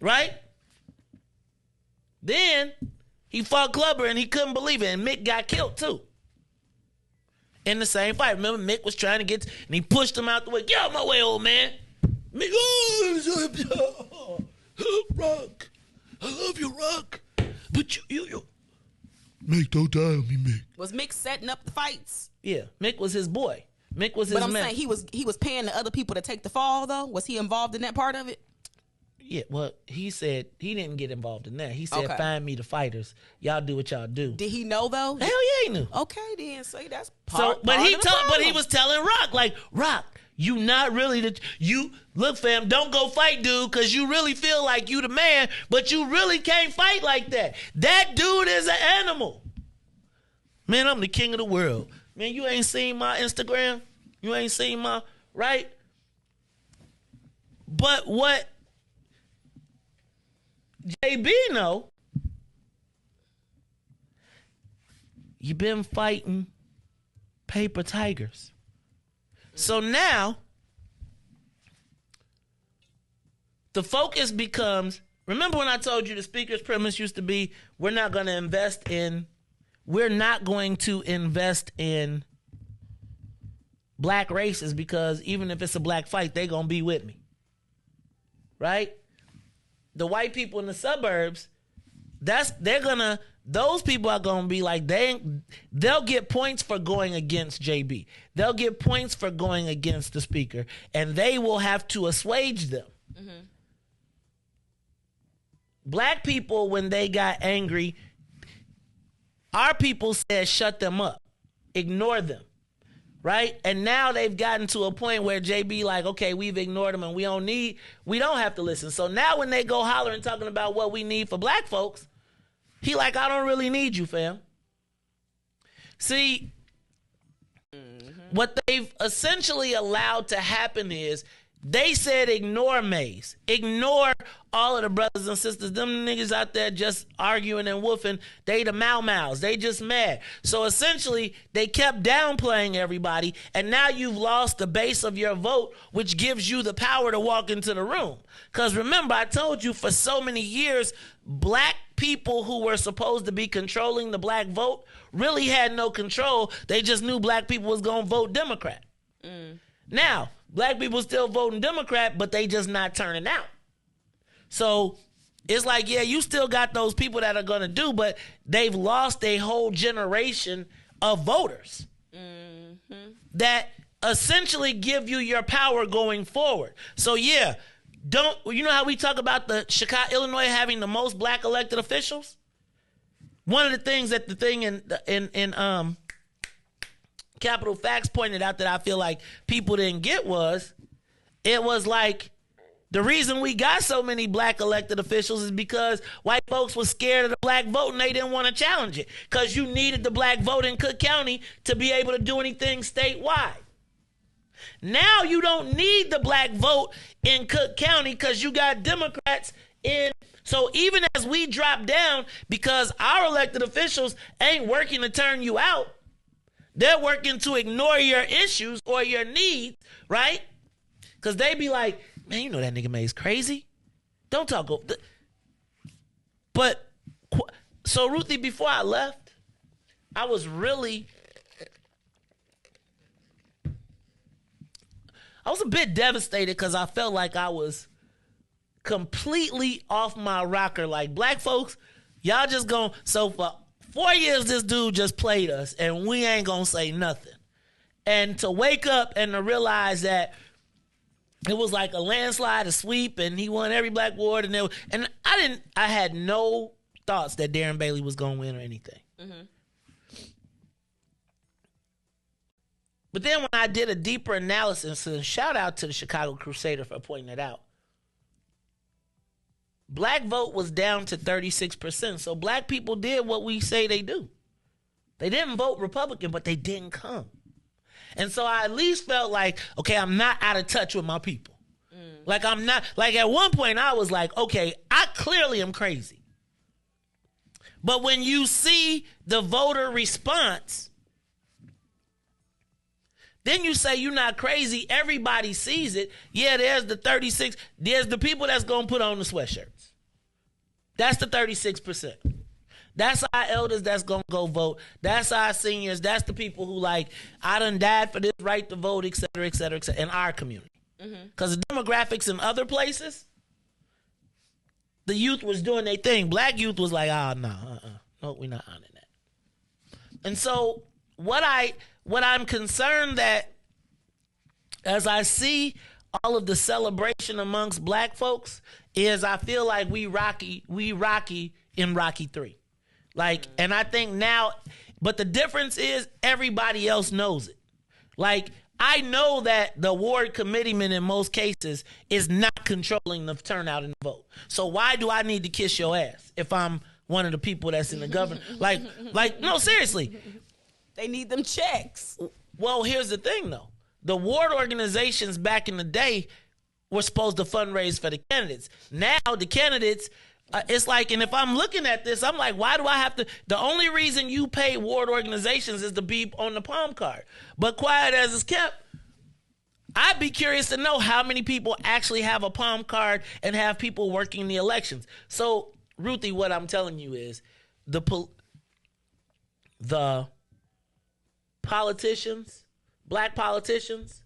right? Then he fought Clubber, and he couldn't believe it, and Mick got killed too. In the same fight. Remember, Mick was trying to get, and he pushed him out the way. Get out my way, old man. Mick, Rock. I love you, Rock. But you. Mick, don't die on me, Mick. Was Mick setting up the fights? Yeah, Mick was his boy. Mick was his man. But I'm saying he was paying the other people to take the fall, though? Was he involved in that part of it? Yeah, well, he said he didn't get involved in that. He said, find me the fighters. Y'all do what y'all do. Did he know, though? Hell yeah, he knew. Okay, then. Say that's But he was telling Rock, like, Rock, you not really look, fam, don't go fight, dude, because you really feel like you the man, but you really can't fight like that. That dude is an animal. Man, I'm the king of the world. Man, you ain't seen my Instagram? You ain't seen my, right? But what JB know, you been fighting paper tigers. So now the focus becomes, remember when I told you the speaker's premise used to be, we're not going to invest in black races because even if it's a black fight, they going to be with me. Right? The white people in the suburbs, those people are gonna be like they'll get points for going against JB. They'll get points for going against the speaker, and they will have to assuage them. Mm-hmm. Black people, when they got angry, our people said shut them up, ignore them, right? And now they've gotten to a point where JB like, okay, we've ignored them and we don't have to listen. So now when they go hollering talking about what we need for black folks, he like, I don't really need you, fam. See, what they've essentially allowed to happen is they said ignore Mays. Ignore all of the brothers and sisters. Them niggas out there just arguing and woofing. They the mau-maus. They just mad. So essentially, they kept downplaying everybody, and now you've lost the base of your vote, which gives you the power to walk into the room. Because remember, I told you for so many years, black people who were supposed to be controlling the black vote really had no control. They just knew black people was going to vote Democrat. Now, black people still voting Democrat, but they just not turning out. So it's like, yeah, you still got those people that are going to do, but they've lost a whole generation of voters that essentially give you your power going forward. So yeah, you know how we talk about the Chicago, Illinois having the most black elected officials? One of the things that the thing in Capital Facts pointed out that I feel like people didn't get was, it was like, the reason we got so many black elected officials is because white folks were scared of the black vote and they didn't want to challenge it, because you needed the black vote in Cook County to be able to do anything statewide. Now you don't need the black vote in Cook County because you got Democrats in. So even as we drop down, because our elected officials ain't working to turn you out, they're working to ignore your issues or your needs, right? Because they be like, man, you know that nigga May's crazy. Don't talk. But, so Ruthie, before I left, I was a bit devastated because I felt like I was completely off my rocker. Like, black folks, y'all just gonna, so for 4 years, this dude just played us, and we ain't gonna say nothing. And to wake up and to realize that it was like a landslide, a sweep, and he won every black ward, and I had no thoughts that Darren Bailey was gonna win or anything. But then when I did a deeper analysis, and shout out to the Chicago Crusader for pointing it out, black vote was down to 36%. So black people did what we say they do. They didn't vote Republican, but they didn't come. And so I at least felt like, okay, I'm not out of touch with my people. Like I'm not, like at one point I was like, okay, I clearly am crazy. But when you see the voter response, then you say you're not crazy. Everybody sees it. Yeah, there's the 36. There's the people that's going to put on the sweatshirts. That's the 36%. That's our elders that's going to go vote. That's our seniors. That's the people who like, I done died for this right to vote, et cetera, et cetera, et cetera, in our community. Because the demographics in other places, the youth was doing their thing. Black youth was like, no, we're not honoring that. And so what I'm concerned that as I see all of the celebration amongst black folks is I feel like we Rocky in Rocky 3. Like, and I think now, but the difference is everybody else knows it. Like, I know that the ward committeeman in most cases is not controlling the turnout in the vote. So why do I need to kiss your ass if I'm one of the people that's in the government? Like, no, seriously. They need them checks. Well, here's the thing, though. The ward organizations back in the day were supposed to fundraise for the candidates. Now the candidates, it's like, and if I'm looking at this, I'm like, why do I have to? The only reason you pay ward organizations is to be on the palm card. But quiet as it's kept, I'd be curious to know how many people actually have a palm card and have people working the elections. So, Ruthie, what I'm telling you is the politicians, black politicians,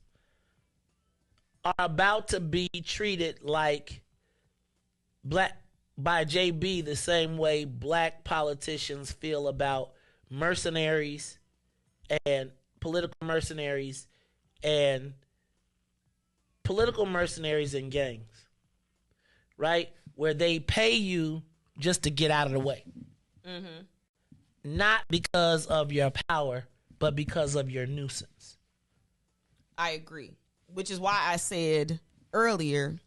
are about to be treated like black by JB the same way black politicians feel about mercenaries and political mercenaries and gangs, right? Where they pay you just to get out of the way. Mm-hmm. Not because of your power, but because of your nuisance. I agree. Which is why I said earlier,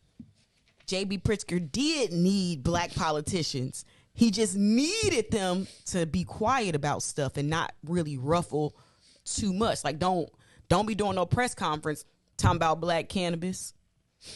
J.B. Pritzker did need black politicians. He just needed them to be quiet about stuff and not really ruffle too much. Like, don't be doing no press conference talking about black cannabis.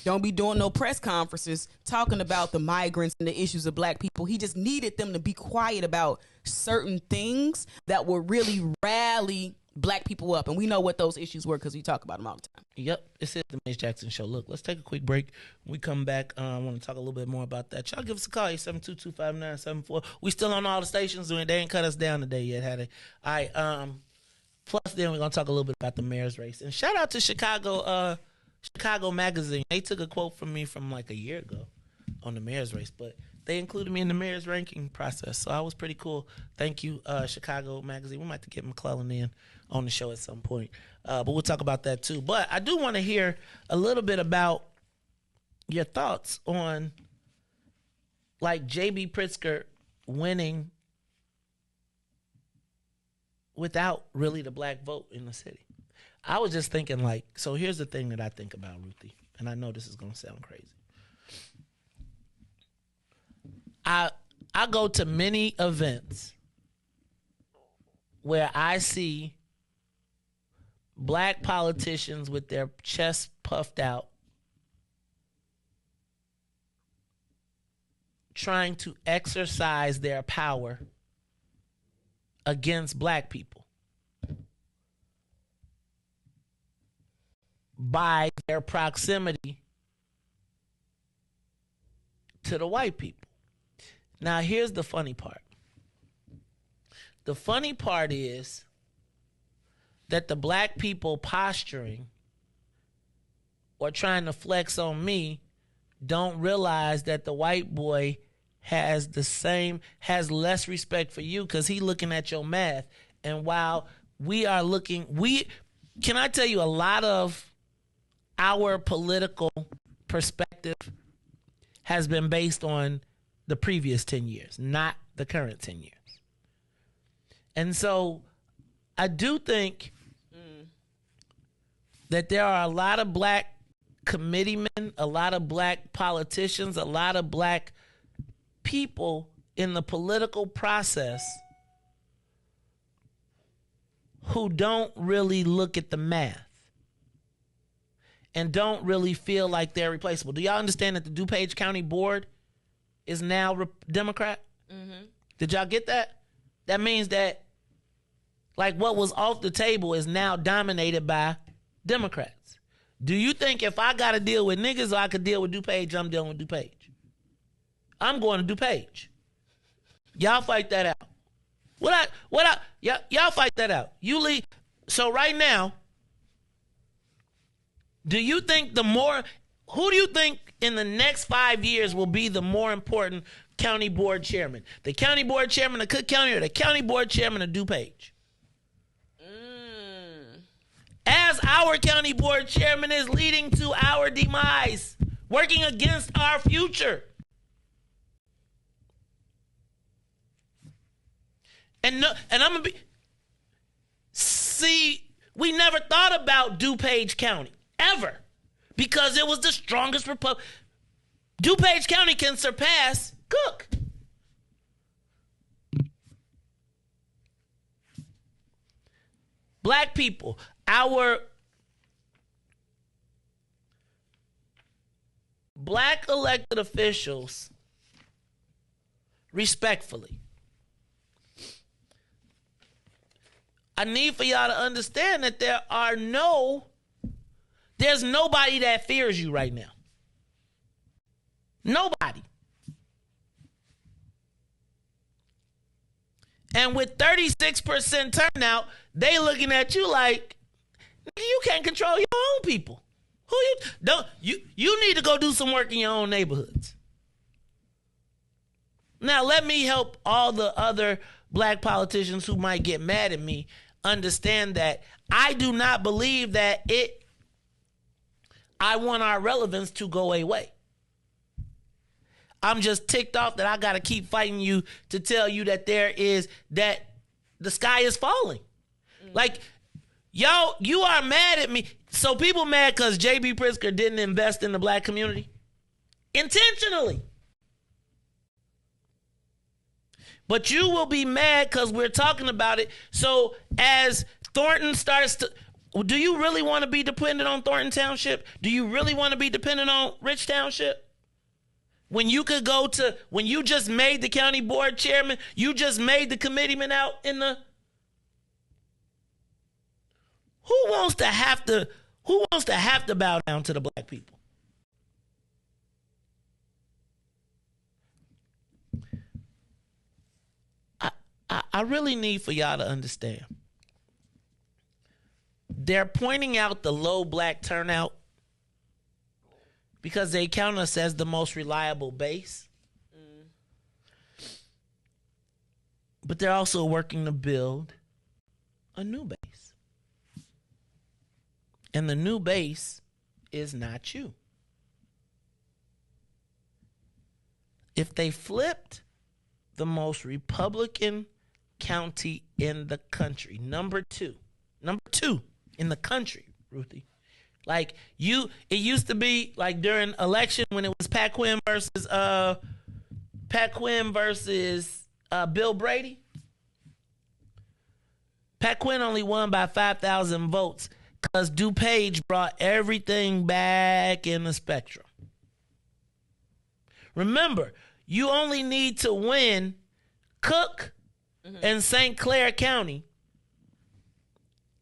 Don't be doing no press conferences talking about the migrants and the issues of black people. He just needed them to be quiet about certain things that would really rally black people up. And we know what those issues were because we talk about them all the time. Yep, this is the Mace Jackson Show. Look, let's take a quick break. When we come back, I want to talk a little bit more about that. Y'all give us a call, 872-259-74. We still on all the stations. They ain't cut us down today yet, had they? All right, plus then we're going to talk a little bit about the mayor's race. And shout out to Chicago Magazine. They took a quote from me from like a year ago on the mayor's race, but they included me in the mayor's ranking process, so I was pretty cool. Thank you, Chicago Magazine. We might have to get McClellan in on the show at some point, but we'll talk about that too. But I do want to hear a little bit about your thoughts on like J.B. Pritzker winning without really the black vote in the city. I was just thinking like, so here's the thing that I think about Ruthie, and I know this is going to sound crazy. I go to many events where I see black politicians with their chests puffed out trying to exercise their power against black people by their proximity to the white people. Now, here's the funny part. The funny part is that the black people posturing or trying to flex on me don't realize that the white boy has less respect for you because he looking at your math. And while can I tell you, a lot of our political perspective has been based on the previous 10 years, not the current 10 years. And so I do think that there are a lot of black committeemen, a lot of black politicians, a lot of black people in the political process who don't really look at the math and don't really feel like they're replaceable. Do y'all understand that the DuPage County Board is now Democrat? Mm-hmm. Did y'all get that? That means that like what was off the table is now dominated by Democrats. Do you think if I got to deal with niggas or I could deal with DuPage, I'm dealing with DuPage? I'm going to DuPage. Y'all fight that out. Y'all fight that out. You leave. So right now, do you think who do you think in the next 5 years will be the more important county board chairman? The county board chairman of Cook County or the county board chairman of DuPage? As our county board chairman is leading to our demise, working against our future. And I'm gonna be. See, we never thought about DuPage County ever, because it was the strongest republic. DuPage County can surpass Cook. Black people, our black elected officials, respectfully, I need for y'all to understand that there's nobody that fears you right now. Nobody. And with 36% turnout, they looking at you like, you can't control your own people. You need to go do some work in your own neighborhoods. Now, let me help all the other black politicians who might get mad at me understand that I do not believe that I want our relevance to go away. I'm just ticked off that I got to keep fighting you to tell you that that the sky is falling. Like, yo, you are mad at me. So people mad because J.B. Pritzker didn't invest in the black community? Intentionally. But you will be mad because we're talking about it. So as Thornton starts to, do you really want to be dependent on Thornton Township? Do you really want to be dependent on Rich Township? When you could go to, when you just made the county board chairman, you just made the committeeman out in the, who wants to have to bow down to the black people? I really need for y'all to understand. They're pointing out the low black turnout because they count us as the most reliable base. But they're also working to build a new base. And the new base is not you. If they flipped the most Republican county in the country, number two in the country, Ruthie. Like it used to be like during election when it was Pat Quinn versus Bill Brady. Pat Quinn only won by 5,000 votes because DuPage brought everything back in the spectrum. Remember, you only need to win Cook and St. Clair County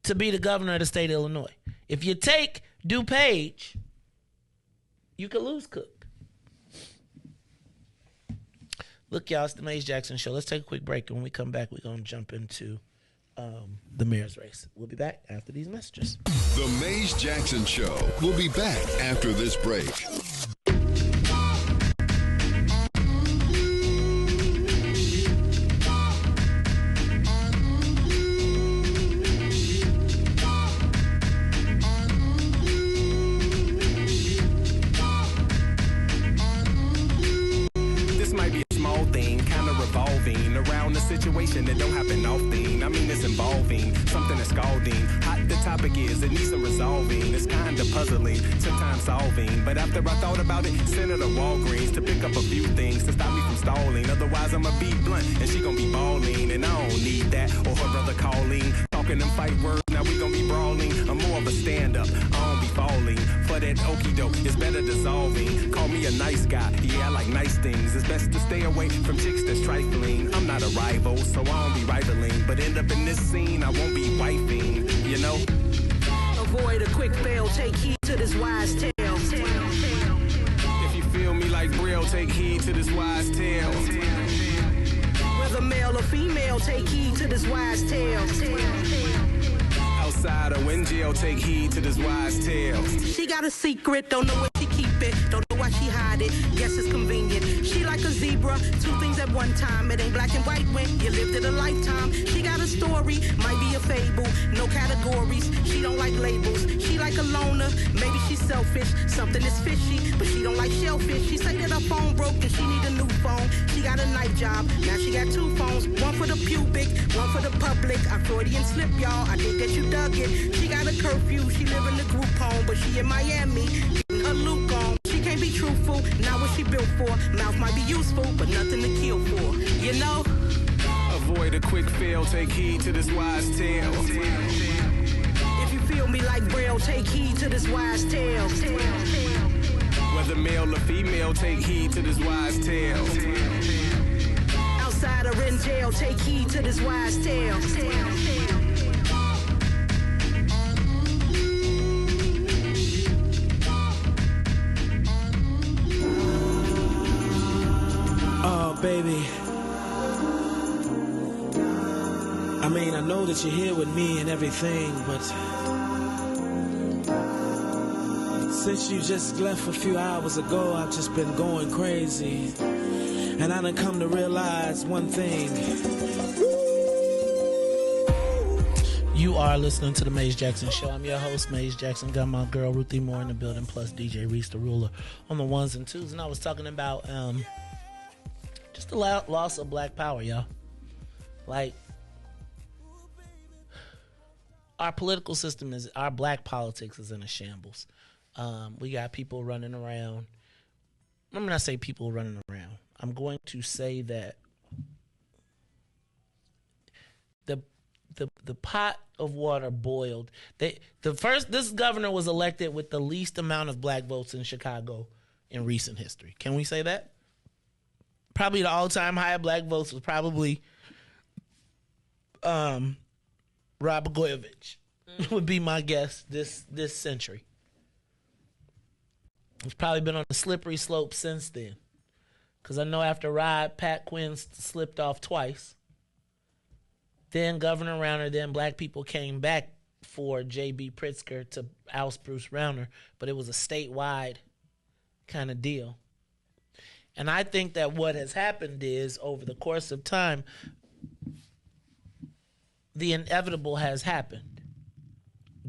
to be the governor of the state of Illinois. If you take DuPage, you could lose Cook. Look, y'all, it's the Mays Jackson Show. Let's take a quick break. And when we come back, we're going to jump into the mayor's race. We'll be back after these messages. The Mays Jackson Show. We'll be back after this break. Situation that don't happen often. I mean, it's involving something that's scalding. Hot the topic is, it needs some resolving. It's kind of puzzling, took time solving. But after I thought about it, sent her to Walgreens to pick up a few things to stop me from stalling. Otherwise, I'ma be blunt and she gonna be balling. And I don't need that or her brother calling. Talking them fight words, now we gonna be brawling. I'm more of a stand-up, I don't be falling. For that okie doke, it's better dissolving. Call me a nice guy, yeah, I like nice things. It's best to stay away from chicks that's trifling. I'm not a rival, so I don't be rivaling. But end up in this scene, I won't be wifing, you know? Avoid a quick fail, take heed to this wise tale. If you feel me like Brill, take heed to this wise tale. Whether male or female, take heed to this wise tale. Outside or in jail, take heed to this wise tale. She got a secret, don't know where she keep it, don't know why she hide it, guess it's convenient. She like a zebra, two things at one time. It ain't black and white when you lived it a lifetime. She got a story, might be a fable, no categories. She don't like labels, she like a loner. Maybe she's selfish, something is fishy, but she don't like shellfish. She say that her phone broke and she need a new phone. She got a night job, now she got two phones, one for the pubic, one for the public. I Freudian slip, y'all, I think that you dug it. She got a curfew, she live in the group home, but she in Miami, getting her Luke on. She can't be truthful, not what she built for. Mouth might be useful, but nothing to kill for, you know? Avoid a quick fail, take heed to this wise tale. If you feel me like Braille, take heed to this wise tale. Whether male or female, take heed to this wise tale. Outside or in jail, take heed to this wise tale. Oh, baby. I mean, I know that you're here with me and everything, but since you just left a few hours ago, I've just been going crazy. And I done come to realize one thing. You are listening to the Maze Jackson Show. I'm your host, Maze Jackson. Got my girl Ruthie Moore in the building, plus DJ Riis, the ruler, on the ones and twos. And I was talking about just the loss of black power, y'all. Like, our political system our black politics is in a shambles. We got people running around. I'm not say people running around. I'm going to say that the pot of water boiled. This governor was elected with the least amount of black votes in Chicago in recent history. Can we say that? Probably the all-time high of black votes was probably Rod Blagojevich would be my guess this century. It's probably been on a slippery slope since then. Because I know after Rod, Pat Quinn slipped off twice. Then Governor Rauner, then black people came back for J.B. Pritzker to oust Bruce Rauner, but it was a statewide kind of deal. And I think that what has happened is, over the course of time, the inevitable has happened.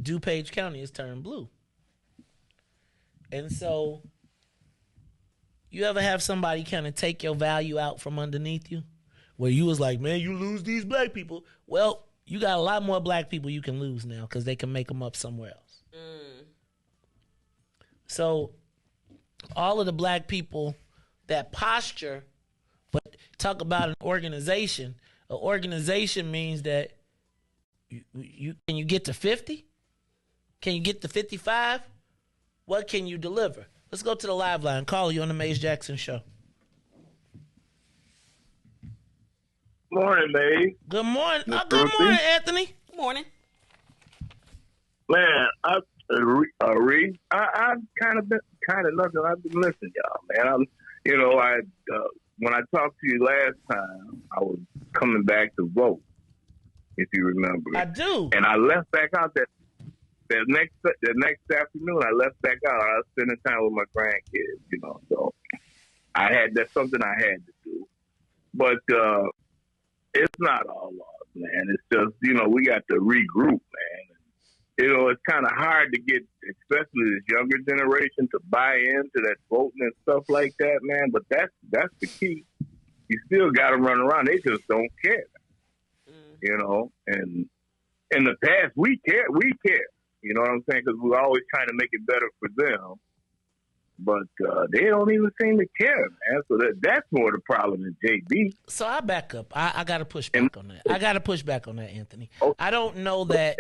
DuPage County has turned blue. And so, you ever have somebody kind of take your value out from underneath you? Where you was like, man, you lose these black people. Well, you got a lot more black people you can lose now because they can make them up somewhere else. So, all of the black people that posture, but talk about an organization. An organization means that you can you get to 50? Can you get to 55? What can you deliver? Let's go to the live line. Call you on the Maze Jackson Show. Morning, Maze. Good morning. Good morning, Anthony. Good morning. Man, Riis, I've kind of nothing. I've been listening, y'all, man. When I talked to you last time, I was coming back to vote, if you remember. I do. And I left back out that next afternoon. I left back out. I was spending time with my grandkids, So that's something I had to do. But it's not all lost, man. It's just, we got to regroup, man. It's kind of hard to get, especially this younger generation, to buy into that voting and stuff like that, man. But that's the key. You still got to run around. They just don't care, And in the past, we care. You know what I'm saying? Because we're always trying to make it better for them. But they don't even seem to care, man. So that's more the problem than JB. So I back up. I got to push back on that. I got to push back on that, Anthony. I don't know that.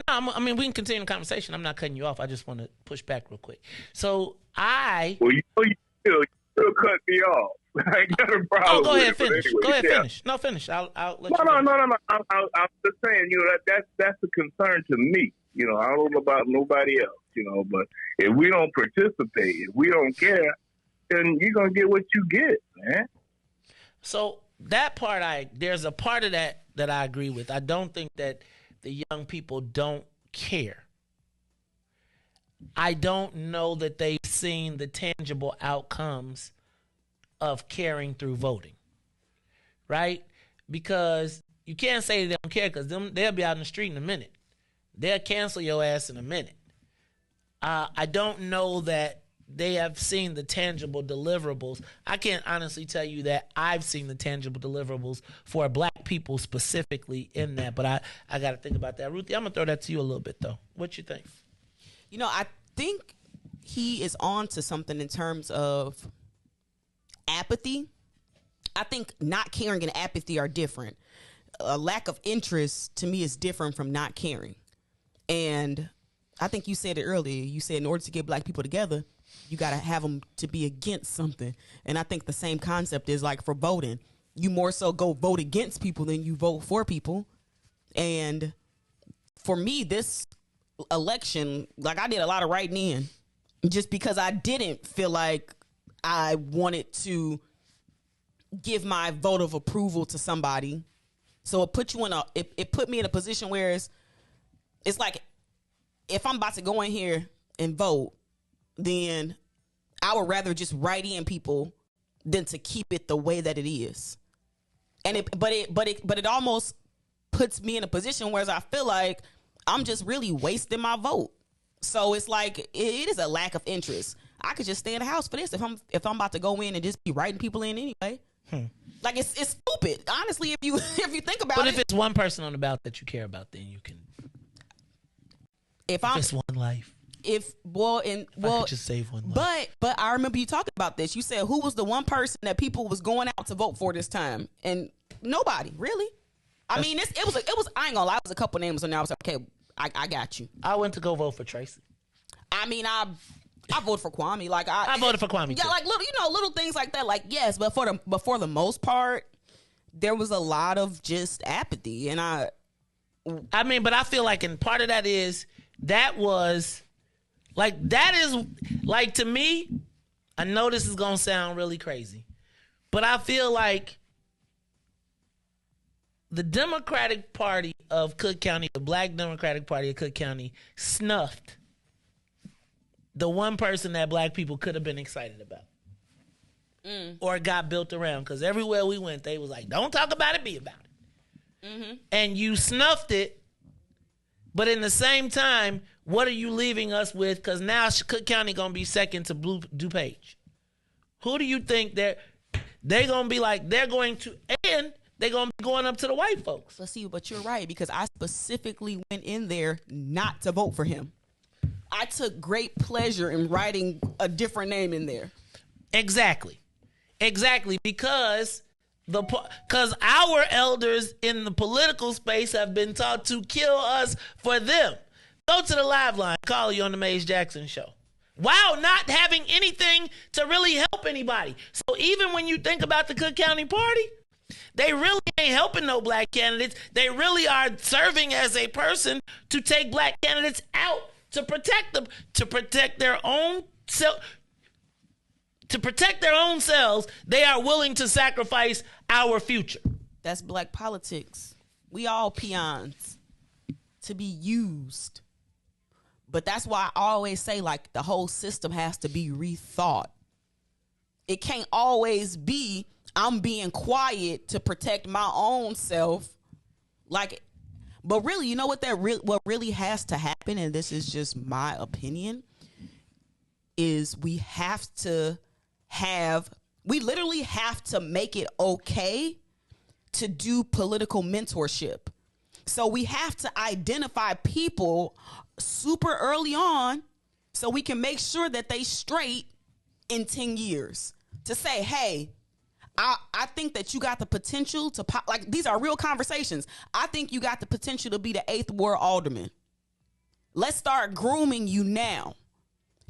I mean, we can continue the conversation. I'm not cutting you off. I just want to push back real quick. So Well, you still cut me off. I ain't got a problem. Oh, go ahead, finish. Anyway, go ahead, finish. No, finish. I'll let you. No. I'm just saying, that's a concern to me. I don't know about nobody else, but if we don't participate, if we don't care, then you're going to get what you get, man. So that part, there's a part of that I agree with. I don't think that the young people don't care. I don't know that they've seen the tangible outcomes of caring through voting, right? Because you can't say they don't care because they'll be out in the street in a minute. They'll cancel your ass in a minute. I don't know that they have seen the tangible deliverables. I can't honestly tell you that I've seen the tangible deliverables for black people specifically in that, but I got to think about that. Ruthie, I'm going to throw that to you a little bit, though. What you think? I think he is on to something in terms of apathy. I think not caring and apathy are different. A lack of interest, to me, is different from not caring. And I think you said it earlier. You said in order to get black people together, you got to have them to be against something. And I think the same concept is like for voting. You more so go vote against people than you vote for people. And for me, this election, like I did a lot of writing in just because I didn't feel like I wanted to give my vote of approval to somebody. So it put me in a position where it's like if I'm about to go in here and vote, then I would rather just write in people than to keep it the way that it is. And it almost puts me in a position where I feel like I'm just really wasting my vote. So it's like it is a lack of interest. I could just stay in the house for this if I'm about to go in and just be writing people in anyway. Like it's stupid. Honestly, if you think about it. But if it's one person on the ballot that you care about, then you can. If it's one life. I could just save one life. But I remember you talking about this. You said who was the one person that people was going out to vote for this time, and nobody really. I mean, it was. I ain't gonna lie. It was a couple names, and I was like, okay, I got you. I went to go vote for Tracy. I mean, I voted for Kwame. Like I voted for Kwame. Yeah, too. like little things like that. Like yes, but for the most part, there was a lot of just apathy, and I mean, but I feel like, and part of that is that was like to me. I know this is gonna sound really crazy, but I feel like the Democratic Party of Cook County, the Black Democratic Party of Cook County, snuffed the one person that Black people could have been excited about or got built around. Because everywhere we went, they was like, don't talk about it, be about it. Mm-hmm. And you snuffed it, but in the same time, what are you leaving us with? Because now Cook County going to be second to DuPage. Who do you think they're going to be like? They're going to, and they're going to be going up to the white folks. Let's see, but you're right, because I specifically went in there not to vote for him. I took great pleasure in writing a different name in there. Exactly, because our elders in the political space have been taught to kill us for them. Go to the live line, call you on the Mays Jackson Show. While not having anything to really help anybody. So even when you think about the Cook County Party, they really ain't helping no Black candidates. They really are serving as a person to take Black candidates out to protect them, to protect their own selves. They are willing to sacrifice our future. That's Black politics. We all peons to be used. But that's why I always say, like, the whole system has to be rethought. It can't always be I'm being quiet to protect my own self. Like, but really, you know what what really has to happen, and this is just my opinion, is we literally have to make it okay to do political mentorship. So we have to identify people super early on so we can make sure that they straight in 10 years to say, hey, I think that you got the potential to pop. Like, these are real conversations. I think you got the potential to be the 8th Ward Alderman. Let's start grooming you now.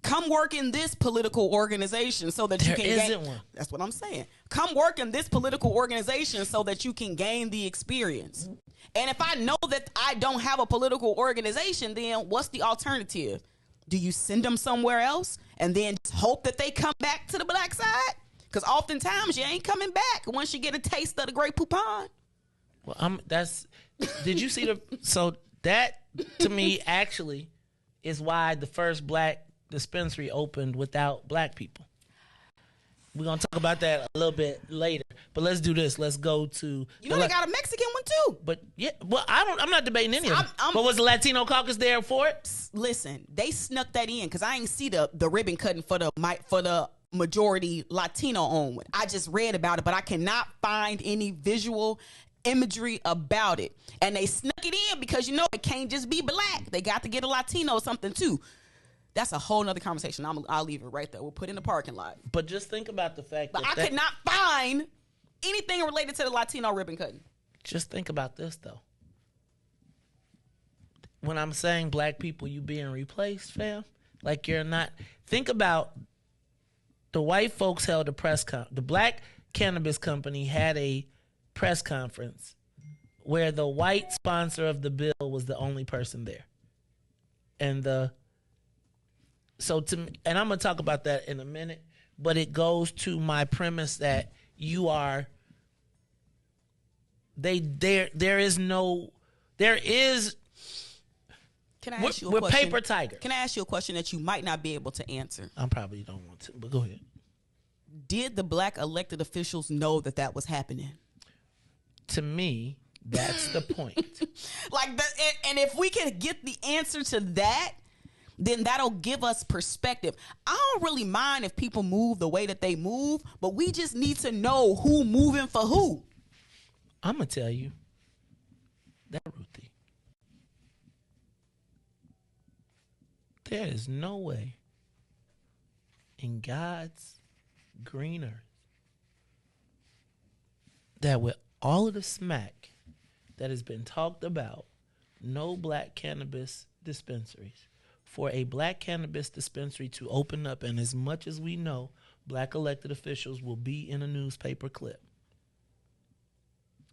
Come work in this political organization so that you can gain. One. That's what I'm saying. Come work in this political organization so that you can gain the experience. And if I know that I don't have a political organization, then what's the alternative? Do you send them somewhere else and then just hope that they come back to the Black side? Because oftentimes you ain't coming back once you get a taste of the Great Poupon. Well, did you see so that to me actually is why the first Black dispensary opened without Black people. We're going to talk about that a little bit later, but let's do this. Let's go to... You know they got a Mexican one too. But yeah, well, I'm not debating any of them. But was the Latino caucus there for it? Listen, they snuck that in because I ain't see the ribbon cutting for the majority Latino owned one. I just read about it, but I cannot find any visual imagery about it. And they snuck it in because, you know, it can't just be Black. They got to get a Latino or something too. That's a whole nother conversation. I'll leave it right there. We'll put it in the parking lot. But just think about the fact that I could not find anything related to the Latino ribbon cutting. Just think about this, though. When I'm saying Black people, you being replaced, fam, like you're not. Think about the white folks held a press conference. The Black Cannabis Company had a press conference where the white sponsor of the bill was the only person there. And and I'm going to talk about that in a minute, but it goes to my premise that there is. Can I ask you a question? We're paper tiger. Can I ask you a question that you might not be able to answer? I probably don't want to, but go ahead. Did the black elected officials know that that was happening? To me, that's the point. And if we can get the answer to that, then that'll give us perspective. I don't really mind if people move the way that they move, but we just need to know who moving for who. I'm going to tell you that, Ruthie, there is no way in God's green earth that with all of the smack that has been talked about, no black cannabis dispensaries, for a black cannabis dispensary to open up, and as much as we know, black elected officials will be in a newspaper clip,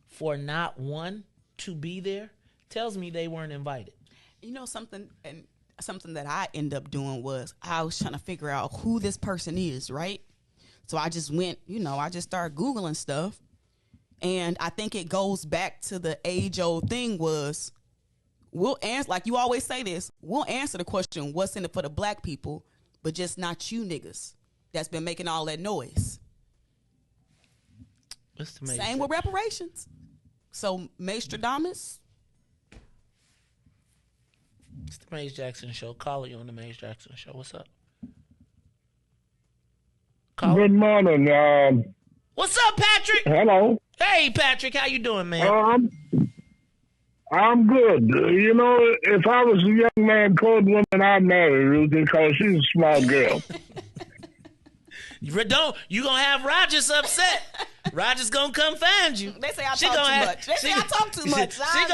for not one to be there tells me they weren't invited. You know something, and something that I end up doing was I was trying to figure out who this person is, right? So I just went, I just started Googling stuff, and I think it goes back to the age-old thing was, we'll answer, like you always say this, we'll answer the question, what's in it for the black people, but just not you niggas that's been making all that noise. Same with reparations. So, Maestradamus. It's the Maze Jackson Show. Caller, you on the Maze Jackson Show. What's up? Good morning. What's up, Patrick? Hello. Hey, Patrick. How you doing, man? I'm good. If I was a young man, colored woman, I'd marry Ruthie because she's a smart girl. You gonna have Rogers upset. Rogers gonna come find you. They say I talk too much. They say I talk too much. She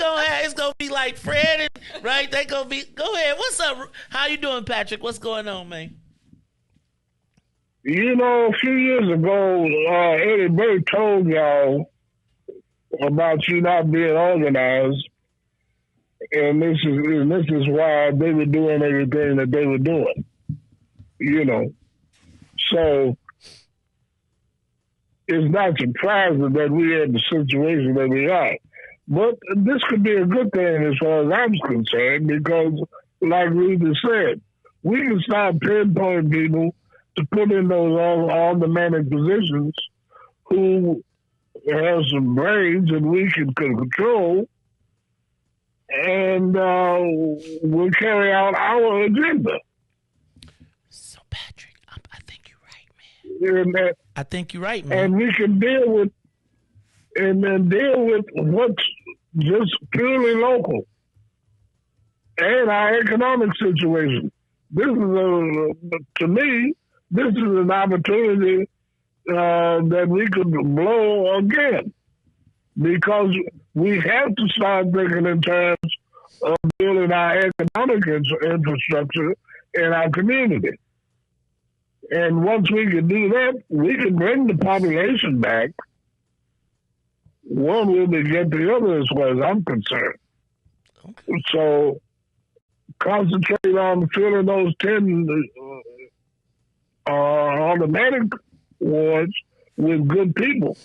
gonna have. It's gonna be like Fred, right? They gonna be. Go ahead. What's up? How you doing, Patrick? What's going on, man? A few years ago, Eddie Byrd told y'all about you not being organized, and this is why they were doing everything that they were doing. So it's not surprising that we had the situation that we are. But this could be a good thing as far as I'm concerned, because like Ruthie said, we can start pinpointing people to put in those all-demanding positions who have some brains and we can control, and we'll carry out our agenda. So, Patrick, I think you're right, man. I think you're right, man. And we can deal with what's just purely local and our economic situation. This is to me, this is an opportunity that we could blow again, because we have to start thinking in terms of building our economic infrastructure in our community. And once we can do that, we can bring the population back. One will beget the other, as far as I'm concerned. Okay. So concentrate on filling those 10 automatic wards with good people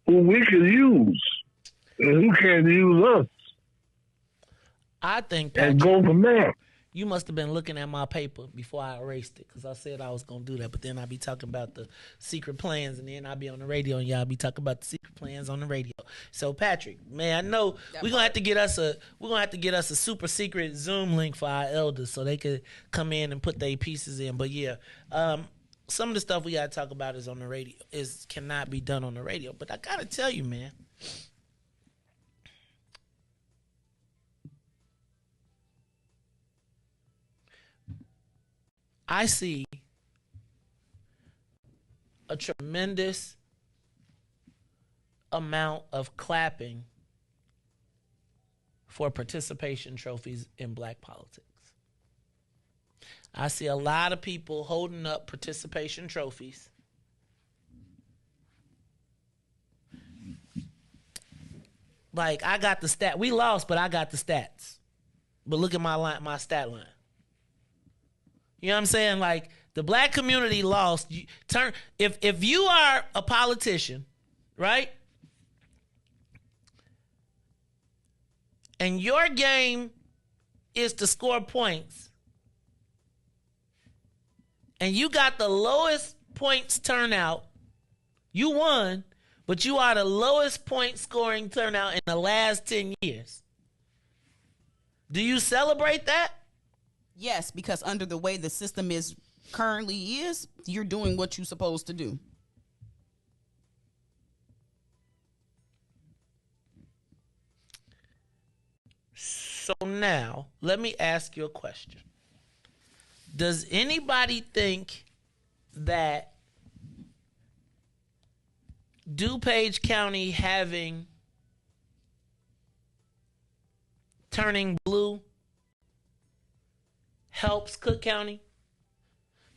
who we can use and who can use us. I think, Patrick, and go from there. You must have been looking at my paper before I erased it, because I said I was going to do that, but then I'd be talking about the secret plans, and then I'd be on the radio, and y'all be talking about the secret plans on the radio. So, Patrick, man, I know we're gonna have to get us a super secret Zoom link for our elders so they could come in and put their pieces in. But yeah, some of the stuff we gotta talk about is on the radio, cannot be done on the radio. But I gotta tell you, man, I see a tremendous amount of clapping for participation trophies in black politics. I see a lot of people holding up participation trophies. Like, I got the stat. We lost, but I got the stats. But look at my stat line. You know what I'm saying? Like, the black community lost. If you are a politician, right? And your game is to score points, and you got the lowest points turnout. You won, but you are the lowest point scoring turnout in the last 10 years. Do you celebrate that? Yes, because under the way the system is currently you're doing what you're supposed to do. So now, let me ask you a question. Does anybody think that DuPage County turning blue helps Cook County?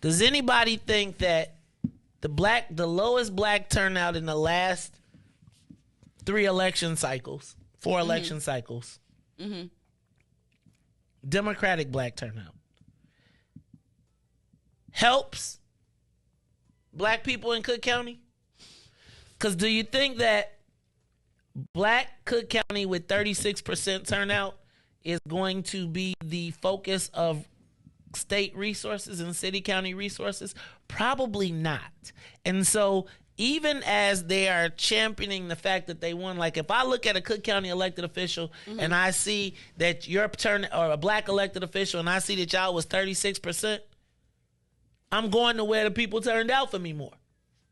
Does anybody think that the lowest black turnout in the last 4 election cycles, Democratic black turnout, helps black people in Cook County? Because do you think that black Cook County with 36% turnout is going to be the focus of state resources and city county resources? Probably not. And so even as they are championing the fact that they won, like if I look at a Cook County elected official and I see that your or a black elected official and I see that y'all was 36%, I'm going to where the people turned out for me more,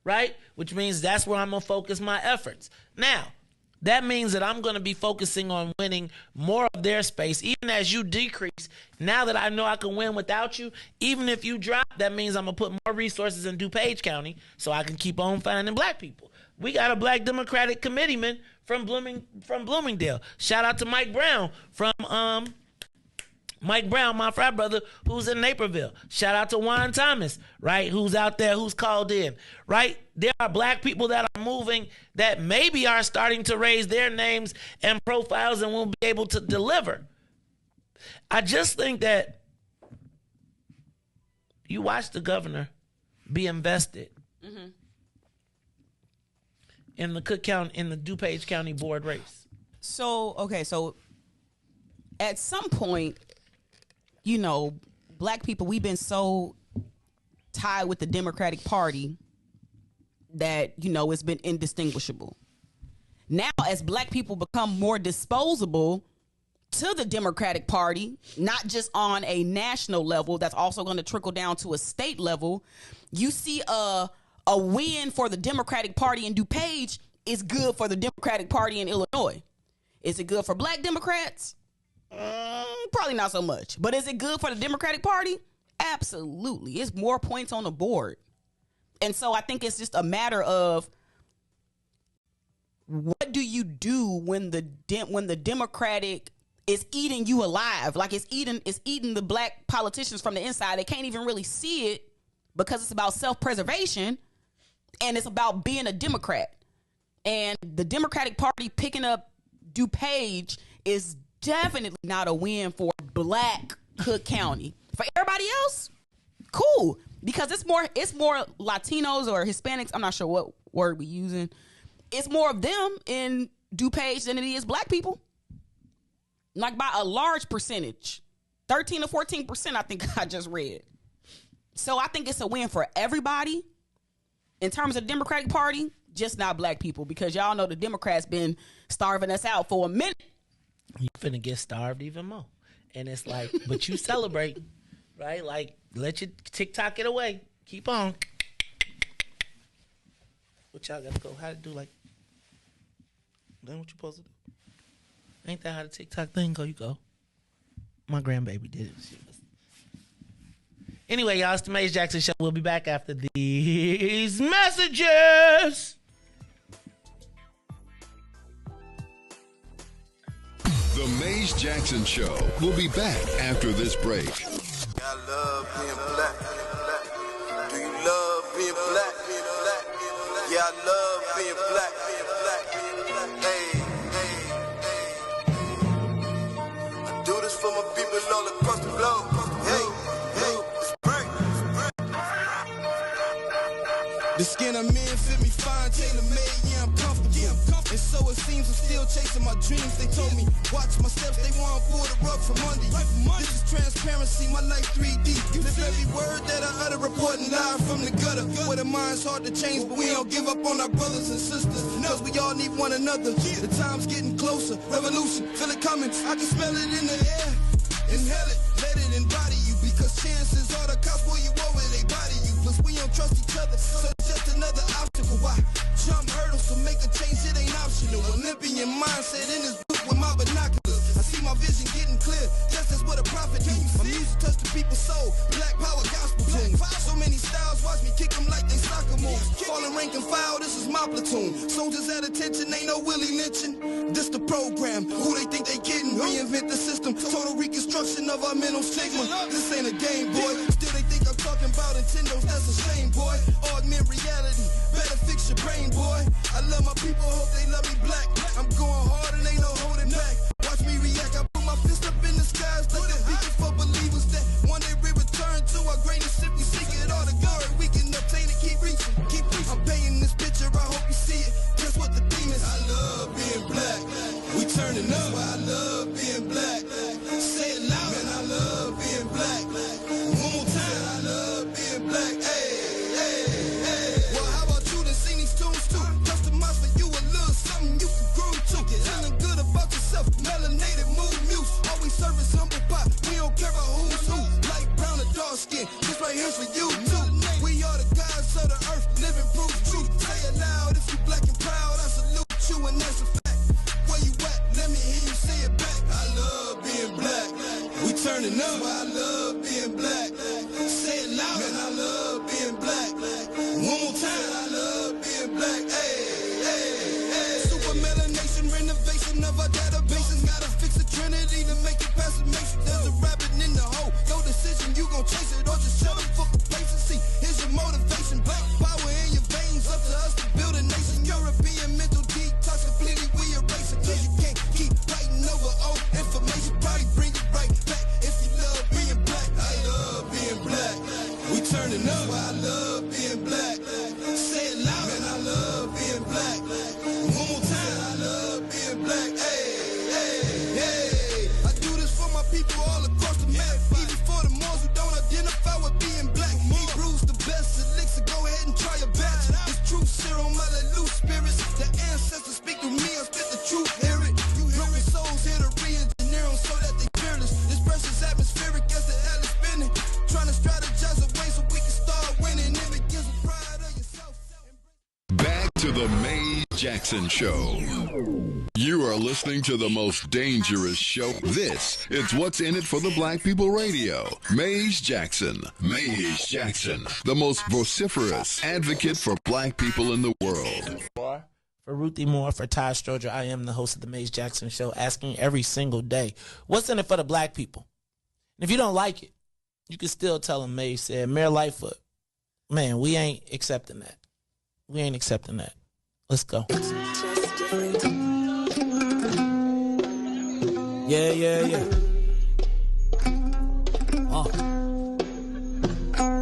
right? Which means that's where I'm going to focus my efforts. Now, that means that I'm going to be focusing on winning more of their space. Even as you decrease, now that I know I can win without you, even if you drop, that means I'm going to put more resources in DuPage County so I can keep on finding black people. We got a black Democratic committeeman from Bloomingdale. Shout out to Mike Brown my frat brother, who's in Naperville. Shout out to Juan Thomas, right, who's out there, who's called in, right? There are black people that are moving that maybe are starting to raise their names and profiles and will be able to deliver. I just think that you watch the governor be invested in the DuPage County board race. So at some point, you know, black people, we've been so tied with the Democratic Party that, you know, it's been indistinguishable. Now, as black people become more disposable to the Democratic Party, not just on a national level, that's also going to trickle down to a state level, you see a win for the Democratic Party in DuPage is good for the Democratic Party in Illinois. Is it good for black Democrats? Probably not so much. But is it good for the Democratic Party? Absolutely. It's more points on the board. And so I think it's just a matter of what do you do when the Democratic is eating you alive? Like it's eating the black politicians from the inside. They can't even really see it because it's about self-preservation and it's about being a Democrat. And the Democratic Party picking up DuPage is definitely not a win for black Cook County. For everybody else, cool, because it's more Latinos or Hispanics. I'm not sure what word we're using. It's more of them in DuPage than it is black people. Like by a large percentage, 13 to 14%. I think I just read. So I think it's a win for everybody in terms of the Democratic Party, just not black people, because y'all know the Democrats been starving us out for a minute. You finna get starved even more. And it's like, but you celebrate, right? Like, let your TikTok it away. Keep on. What y'all gotta go? How to do like, that what you supposed to do? Ain't that how the TikTok thing go? You go. My grandbaby did it. Anyway, y'all, it's the Maze Jackson Show. We'll be back after these messages. The Maze Jackson Show will be back after this break. I love being black. Do you love being black? Yeah, I love being black. I do this for my people all across the globe. Hey, it's brick. The skin I'm in fit me fine, tailor-made, yeah, I'm comfortable. And so it seems I'm still chasing my dreams. They told me, watch my steps, they want to pull the rug from under you. This is transparency, my life 3D. Live every word that I utter, reporting live from the gutter. Where the mind's hard to change, but we don't give up on our brothers and sisters. Cause we all need one another. The time's getting closer, revolution, feel it coming. I can smell it in the air. Inhale it, let it embody you. Because chances are the cops pull you over, they body you. Plus we don't trust each other, so it's just another obstacle. Why jump hurdles to make a change? It ain't optional. Olympian mindset in this book with my binoculars. I see my vision getting clear, just as what a prophet do. My music touch the people's soul, black power gospel tunes. So many styles, watch me kick them like they soccer moves. Falling rank and file, this is my platoon. Soldiers at attention, ain't no Willie lynching. This the program, who they think they getting? Reinvent the system, total reconstruction of our mental stigma. This ain't a game, boy. Still they think I'm talking about Nintendos, that's a shame, boy. Augment reality, better fix your brain, boy. I love my people, hope they love me black. I'm going hard and ain't no holding back. Watch me react, I put my fist up in the skies like a beacon for believers that one day we return to our greatness. If we seek it, all the glory we can obtain it. Keep reaching, keep reaching. I'm painting this picture, I hope you see it. Just what the demons. I love being black. We turning up. I love being black. Say it loud. Man, I love being black. One more time. I love being black. Hey, hey, hey. Well, how about you to sing these tunes too? Customize for you a little something you can groove to. Feeling good about yourself. Melanated mood muse. Always service humble pie. We don't care about who's who. Light brown or dark skin. This right here's for you too. We are the gods of the earth. Living proof truth. Say it loud if you black and proud. I salute you and that's a fact. Where you at? Let me hear you say it back. I love being black. We turning up. I love being black. Say it loud. Man, I love being black. One more time. I love being black. Hey, hey, hey. Super melanation, renovation of our databases. Gotta fix the trinity to make it past the matrix. There's a rabbit in the hole. Your decision, you gon' chase it or just shut up for complacency. Here's your motivation. Black power in your veins. Up to us to build a nation. European mental detox completely we erase it. Cause you can't keep fighting over old information. Probably bring it right back if you love being black. I love being black. We turning up. I love being black. Say it loud. Man, I love being black. One more time. I love being black. Hey, hey, hey. I do this for my people all across the map. Even for the ones who don't identify with being black. Hebrews the best elixir. Go ahead and try your batch. It's true serum, I let loose spirits. The ancestors speak through me. I spit the truth. Hear it. Broken souls here to re-engineer them so that they fearless. This precious atmospheric as the hell is spinning. Trying to strategize a way so we can start winning. It begins with pride of yourself. Back to the May Jackson Show. You are listening to the most dangerous show. This is What's in It for the Black People Radio. Mays Jackson. Mays Jackson, the most vociferous advocate for black people in the world. For Ruthie Moore, for Ty Stroger, I am the host of the Mays Jackson Show, asking every single day, what's in it for the black people? And if you don't like it, you can still tell them Mays said, Mayor Lightfoot, man, we ain't accepting that. We ain't accepting that. Let's go. Yeah, yeah, yeah.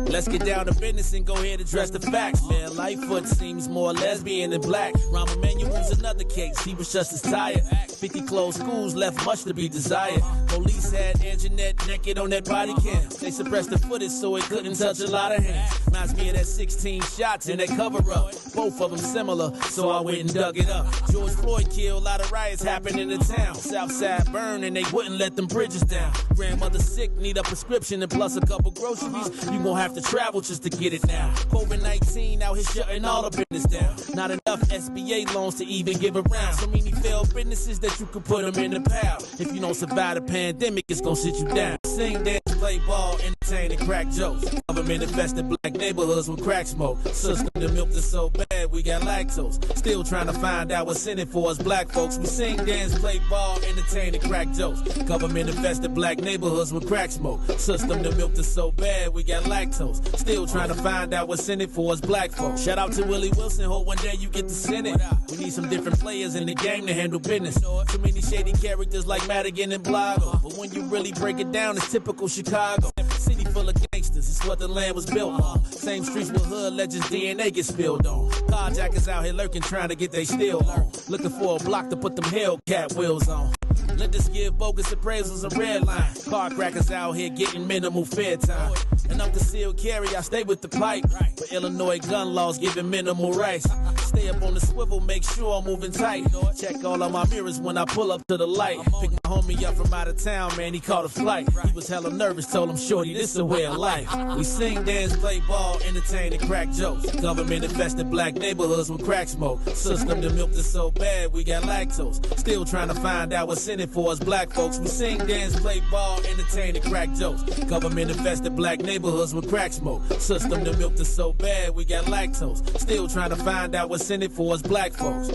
Let's get down to business and go ahead and address the facts, man. Lightfoot seems more lesbian than black. Rahm Emanuel's another case. He was just as tired. 50 closed schools left much to be desired. Police had Anjanette naked on that body cam. They suppressed the footage so it couldn't touch a lot of hands. Reminds me of that 16 shots in that cover-up. Both of them similar, so I went and dug it up. George Floyd killed, a lot of riots happened in the town. Southside burned and they wouldn't let them bridges down. Grandmother sick, need a prescription and plus a couple groceries. You gon' have to travel just to get it now. COVID-19 out here shutting all the business down. Not enough SBA loans to even give around. So many failed businesses that you could put them in the pile. If you don't survive the pandemic, it's gonna sit you down. Sing, dance, play ball, entertain, and crack jokes. Government infested black neighborhoods with crack smoke. System the milk is so bad we got lactose. Still trying to find out what's in it for us black folks. We sing, dance, play ball, entertain, and crack jokes. Government infested black neighborhoods with crack smoke. System the milk is so bad we got lactose. Still trying to find out what's in it for us black folks. Shout out to Willie Wilson, hope one day you get to send it. We need some different players in the game to handle business. Too many shady characters like Madigan and Blago. But when you really break it down, it's typical Chicago. City full of gangsters, it's That's what the land was built on. Same streets where hood legends DNA get spilled on. Carjackers out here lurking, trying to get they steal on. Looking for a block to put them Hellcat wheels on. Lenders give bogus appraisals a red line. Car crackers out here getting minimal fair time. And I'm concealed carry, I stay with the pipe. But Illinois gun laws giving minimal rights. Stay up on the swivel, make sure I'm moving tight. Check all of my mirrors when I pull up to the light. Pick my homie up from out of town, man, he caught a flight. He was hella nervous, told him, shorty, this a way of life. We sing, dance, play ball, entertain, and crack jokes. Government infested black neighborhoods with crack smoke. System that milked us so bad, we got lactose. Still trying to find out what's in it for us black folks. We sing, dance, play ball, entertain, and crack jokes. Government infested black neighborhoods with crack smoke. System that milked us so bad, we got lactose. Still trying to find out what's in it for us black folks.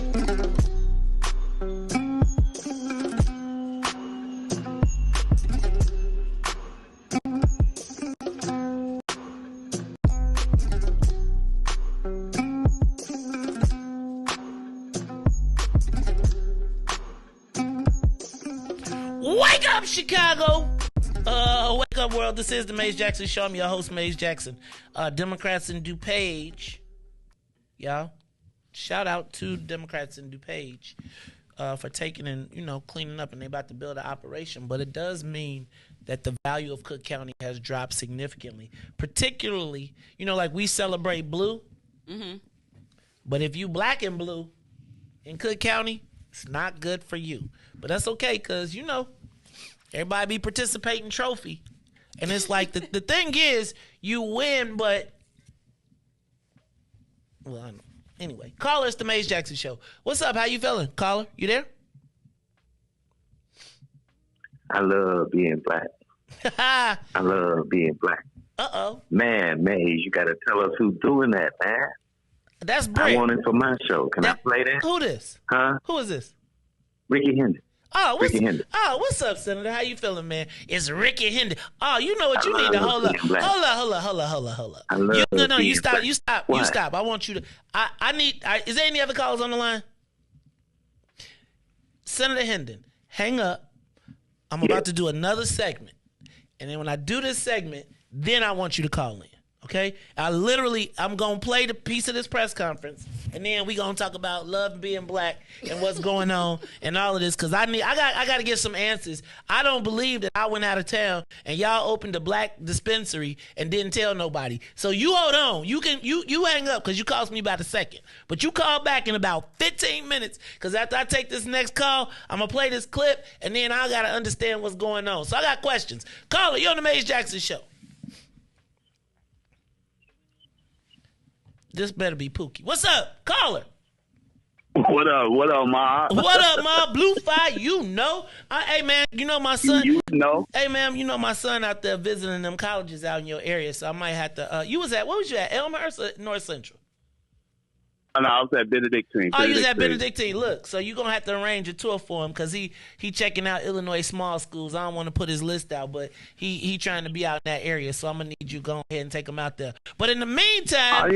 Wake up, Chicago! Wake up, world. This is the Maze Jackson Show. I'm your host, Maze Jackson. Democrats in DuPage, y'all. Shout out to Democrats in DuPage for taking and, cleaning up, and they about to build an operation. But it does mean that the value of Cook County has dropped significantly. Particularly, like we celebrate blue. Mm-hmm. But if you black and blue in Cook County, it's not good for you. But that's okay, because, everybody be participating trophy. And it's like, the thing is, you win, but... Well, I know. Anyway, caller, it's the Maze Jackson Show. What's up? How you feeling, caller? You there? I love being black. I love being black. Uh-oh. Man, Maze, you got to tell us who's doing that, man. That's Brett. I want it for my show. Can I play that? Who this? Huh? Who is this? Ricky Hendon. What's up, Senator? How you feeling, man? It's Ricky Hendon. Oh, you know what you need to hold up. You stop. I want you to. I need. Is there any other calls on the line? Senator Hendon, hang up. I'm about to do another segment, and then when I do this segment, then I want you to call in. Okay, I'm gonna play the piece of this press conference, and then we gonna talk about love and being black and what's going on and all of this. Cause I got to get some answers. I don't believe that I went out of town and y'all opened a black dispensary and didn't tell nobody. So you hold on. You hang up because you cost me about a second. But you call back in about 15 minutes. Cause after I take this next call, I'm gonna play this clip, and then I gotta understand what's going on. So I got questions. Caller, you're on the Maze Jackson Show. This better be Pookie. What's up, caller? What up, Ma? What up, Ma? Blue Fire, hey, man, my son. Hey, man, my son out there visiting them colleges out in your area, so I might have to. What was you at, Elmhurst or North Central? No, I was at Benedictine. Oh, you was at Benedictine. Look, so you're going to have to arrange a tour for him because he checking out Illinois small schools. I don't want to put his list out, but he trying to be out in that area, so I'm going to need you to go ahead and take him out there. But in the meantime,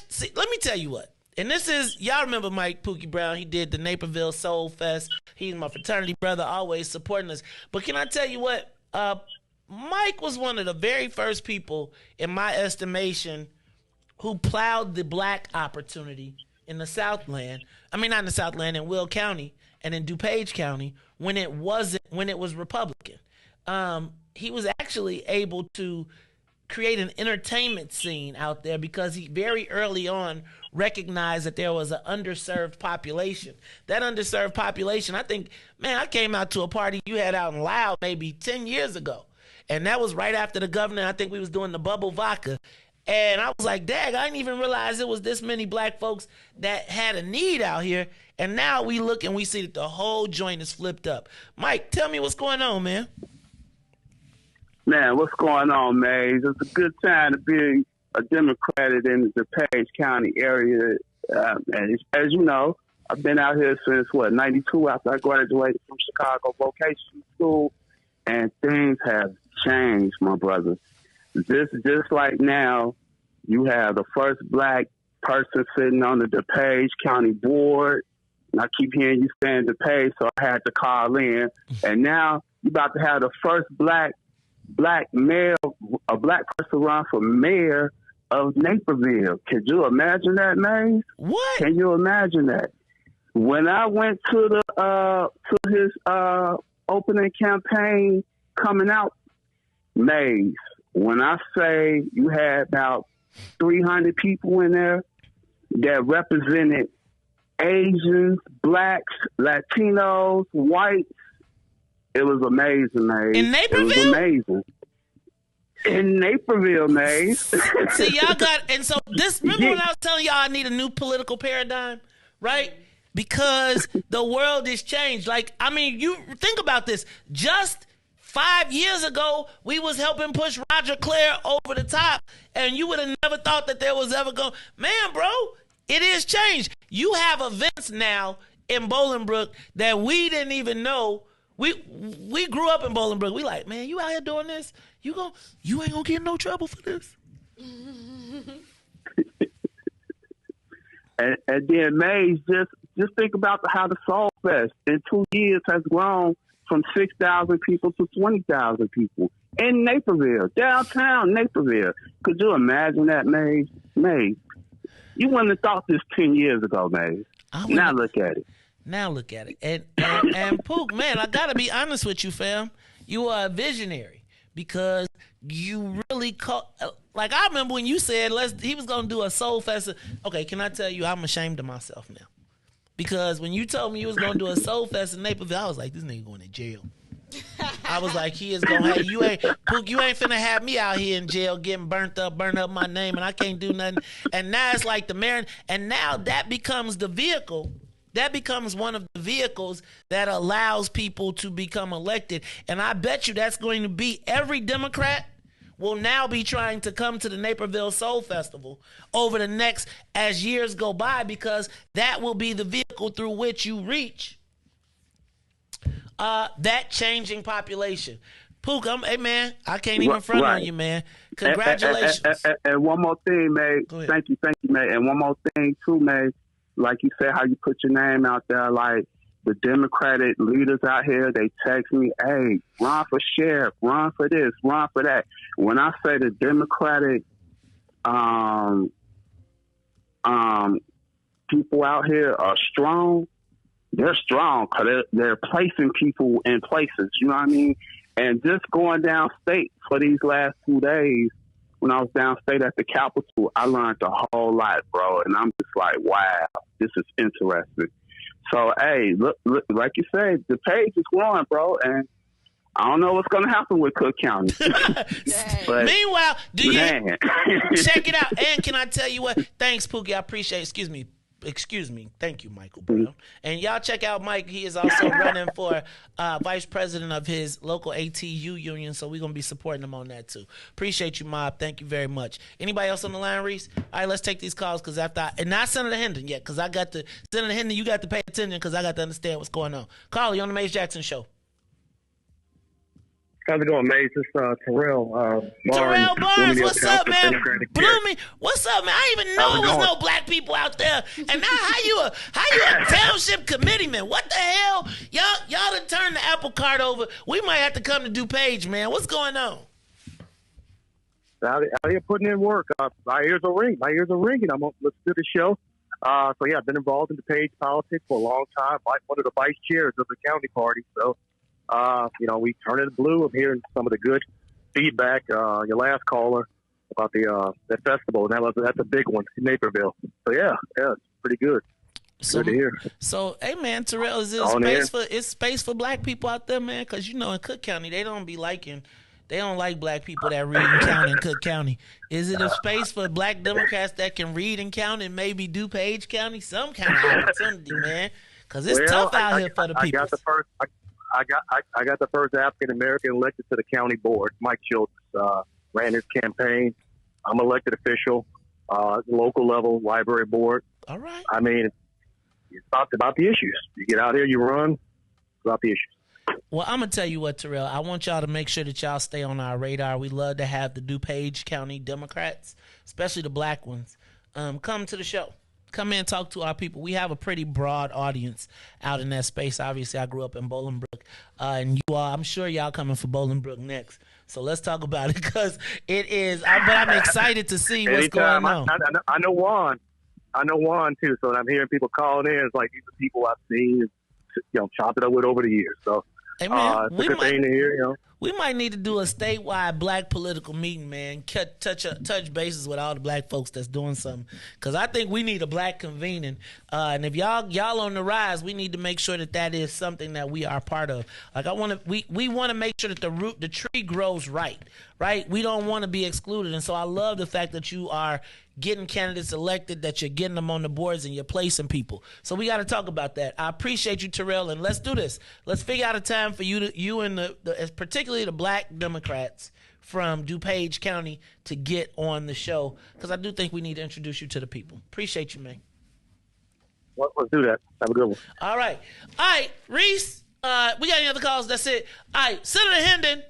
see, let me tell you what. And this is, y'all remember Mike Pookie Brown. He did the Naperville Soul Fest. He's my fraternity brother, always supporting us. But can I tell you what? Mike was one of the very first people, in my estimation, who plowed the black opportunity in the Southland. I mean, not in the Southland, in Will County and in DuPage County when it was Republican. He was actually able to create an entertainment scene out there because he very early on recognized that there was an underserved population. That underserved population, I think, man, I came out to a party you had out in Loud maybe 10 years ago. And that was right after the governor. I think we was doing the bubble vodka. And I was like, dang, I didn't even realize it was this many black folks that had a need out here. And now we look and we see that the whole joint is flipped up. Mike, tell me what's going on, man. Man, what's going on, Maze? It's a good time to be a Democrat in the DuPage County area. And as you know, I've been out here since, 92 after I graduated from Chicago Vocational School. And things have changed, my brother. Just like now, you have the first black person sitting on the DuPage County Board. And I keep hearing you saying DuPage, so I had to call in. And now you're about to have the first black black person run for mayor of Naperville. Could you imagine that, Maze? What? Can you imagine that? When I went to his opening campaign coming out, Maze, when I say you had about 300 people in there that represented Asians, blacks, Latinos, whites, it was amazing, Maze. In Naperville? It was amazing. In Naperville, Maze. See, y'all got, and so this, remember when I was telling y'all I need a new political paradigm, right? Because the world has changed. Like, I mean, you think about this. Just 5 years ago, we was helping push Roger Clare over the top, and you would have never thought that there was ever going, man, bro, it is changed. You have events now in Bolingbrook that we didn't even know. We grew up in Bolingbrook. We like, man, you out here doing this? You ain't gonna get in no trouble for this. and then Maze, just think about how the Soul Fest in 2 years has grown from 6,000 people to 20,000 people in Naperville, downtown Naperville. Could you imagine that, Maze? Maze, you wouldn't have thought this 10 years ago, Maze. Now look at it. Now look at it. And Pook, man, I gotta be honest with you, fam. You are a visionary because you really like I remember when you said he was gonna do a soul fest. Okay, can I tell you I'm ashamed of myself now? Because when you told me you was gonna do a soul fest in Naperville, I was like, this nigga going to jail. I was like, he is gonna have you ain't finna have me out here in jail getting burn up my name, and I can't do nothing. And now it's like the mayor, and now that becomes the vehicle. That becomes one of the vehicles that allows people to become elected. And I bet you that's going to be every Democrat will now be trying to come to the Naperville Soul Festival over the next, as years go by, because that will be the vehicle through which you reach that changing population. Pook, hey man, I can't even front on you, man. Congratulations. And one more thing, May. Thank you, May. And one more thing too, May. Like you said, how you put your name out there, like the Democratic leaders out here, they text me, hey, run for sheriff, run for this, run for that. When I say the Democratic people out here are strong, they're strong because they're placing people in places, you know what I mean? And just going downstate for these last 2 days, when I was downstate at the Capitol, I learned a whole lot, bro. And I'm just like, wow, this is interesting. So, hey, look, like you said, the page is growing, bro. And I don't know what's going to happen with Cook County. But, meanwhile, check it out. And can I tell you what? Thanks, Pookie. I appreciate it. Excuse me. Thank you, Michael Brown. And y'all check out Mike. He is also running for vice president of his local ATU union, so we're going to be supporting him on that too. Appreciate you, Mob. Thank you very much. Anybody else on the line, Reese? All right, let's take these calls because and not Senator Hendon yet, because I got to, Senator Hendon, you got to pay attention because I got to understand what's going on. Carl, you on the Mace Jackson Show. How's it going, Mace? It's Terrell Barnes, what's up, man? Blooming, what's up, man? I didn't even know there was no black people out there. And now how you a township committeeman? What the hell? Y'all done turned the apple cart over. We might have to come to DuPage, man. What's going on? Out here putting in work. My ears are ringing. I'm going to listen to the show. So, yeah, I've been involved in DuPage politics for a long time. One of the vice chairs of the county party. So, we turn it blue. I'm hearing some of the good feedback. Your last caller about that festival, and that's a big one in Naperville. So yeah, it's pretty good. Good to hear. So, hey man, Terrell, is there space for black people out there, man? Because in Cook County, they don't like black people that read and count in Cook County. Is it a space for black Democrats that can read and count and maybe DuPage County? Some kind of opportunity, man. Because it's tough out here for the people. I got the first African American elected to the county board. Mike Schultz ran his campaign. I'm elected official, local level library board. All right. I mean, it's about the issues. You get out here, you run about the issues. Well, I'm gonna tell you what, Terrell. I want y'all to make sure that y'all stay on our radar. We love to have the DuPage County Democrats, especially the black ones, come to the show. Come in and talk to our people. We have a pretty broad audience out in that space. Obviously, I grew up in Bolingbrook, and I'm sure y'all coming for Bolingbrook next. So let's talk about it because it is. But I'm excited to see what's going on. I know Juan. I know Juan too. So when I'm hearing people calling in, it's like these are people I've seen, chopped it up with over the years. So hey man, it's a good thing to hear. We might need to do a statewide black political meeting, man. Touch bases with all the black folks that's doing something, because I think we need a black convening. And if y'all on the rise, we need to make sure that is something that we are part of. Like we want to make sure that the tree grows right. We don't want to be excluded, and so I love the fact that you are getting candidates elected, that you're getting them on the boards and you're placing people. So we got to talk about that. I appreciate you, Terrell, and let's do this. Let's figure out a time for you and particularly the black Democrats from DuPage County to get on the show, because I do think we need to introduce you to the people. Appreciate you, man. Well, let's do that. Have a good one. All right, Riis. We got any other calls? That's it. All right, Senator Hendon.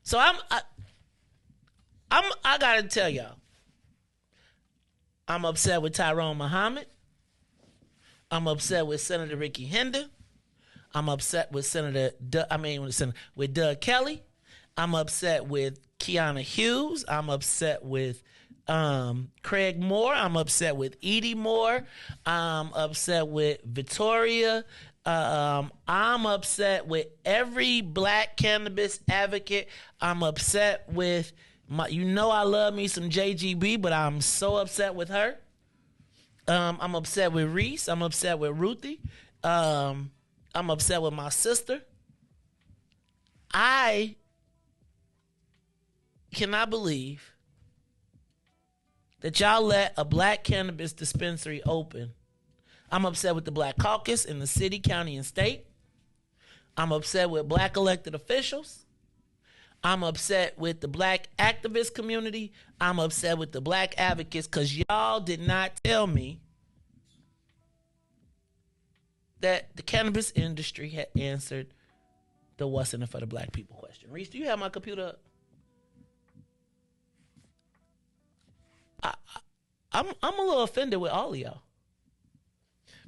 So I gotta tell y'all, I'm upset with Tyrone Muhammad. I'm upset with Senator Ricky Hendon. I'm upset with with Doug Kelly. I'm upset with Kiana Hughes. I'm upset with Craig Moore. I'm upset with Edie Moore. I'm upset with Victoria. I'm upset with every black cannabis advocate. I'm upset with I love me some JGB, but I'm so upset with her. I'm upset with Riis. I'm upset with Ruthie. I'm upset with my sister. I cannot believe that y'all let a black cannabis dispensary open. I'm upset with the Black Caucus in the city, county, and state. I'm upset with black elected officials. I'm upset with the black activist community. I'm upset with the black advocates, because y'all did not tell me that the cannabis industry had answered the what's in it for the black people question. Riis, do you have my computer up? I'm a little offended with all of y'all,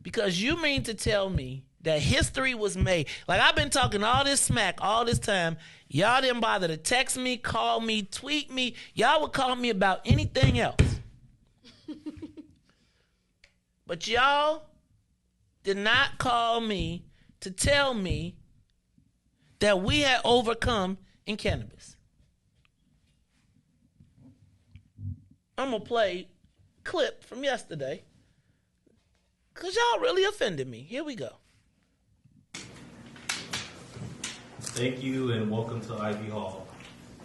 because you mean to tell me that history was made. Like, I've been talking all this smack all this time. Y'all didn't bother to text me, call me, tweet me. Y'all would call me about anything else. But y'all did not call me to tell me that we had overcome in cannabis. I'm going to play a clip from yesterday, because y'all really offended me. Here we go. Thank you and welcome to Ivy Hall,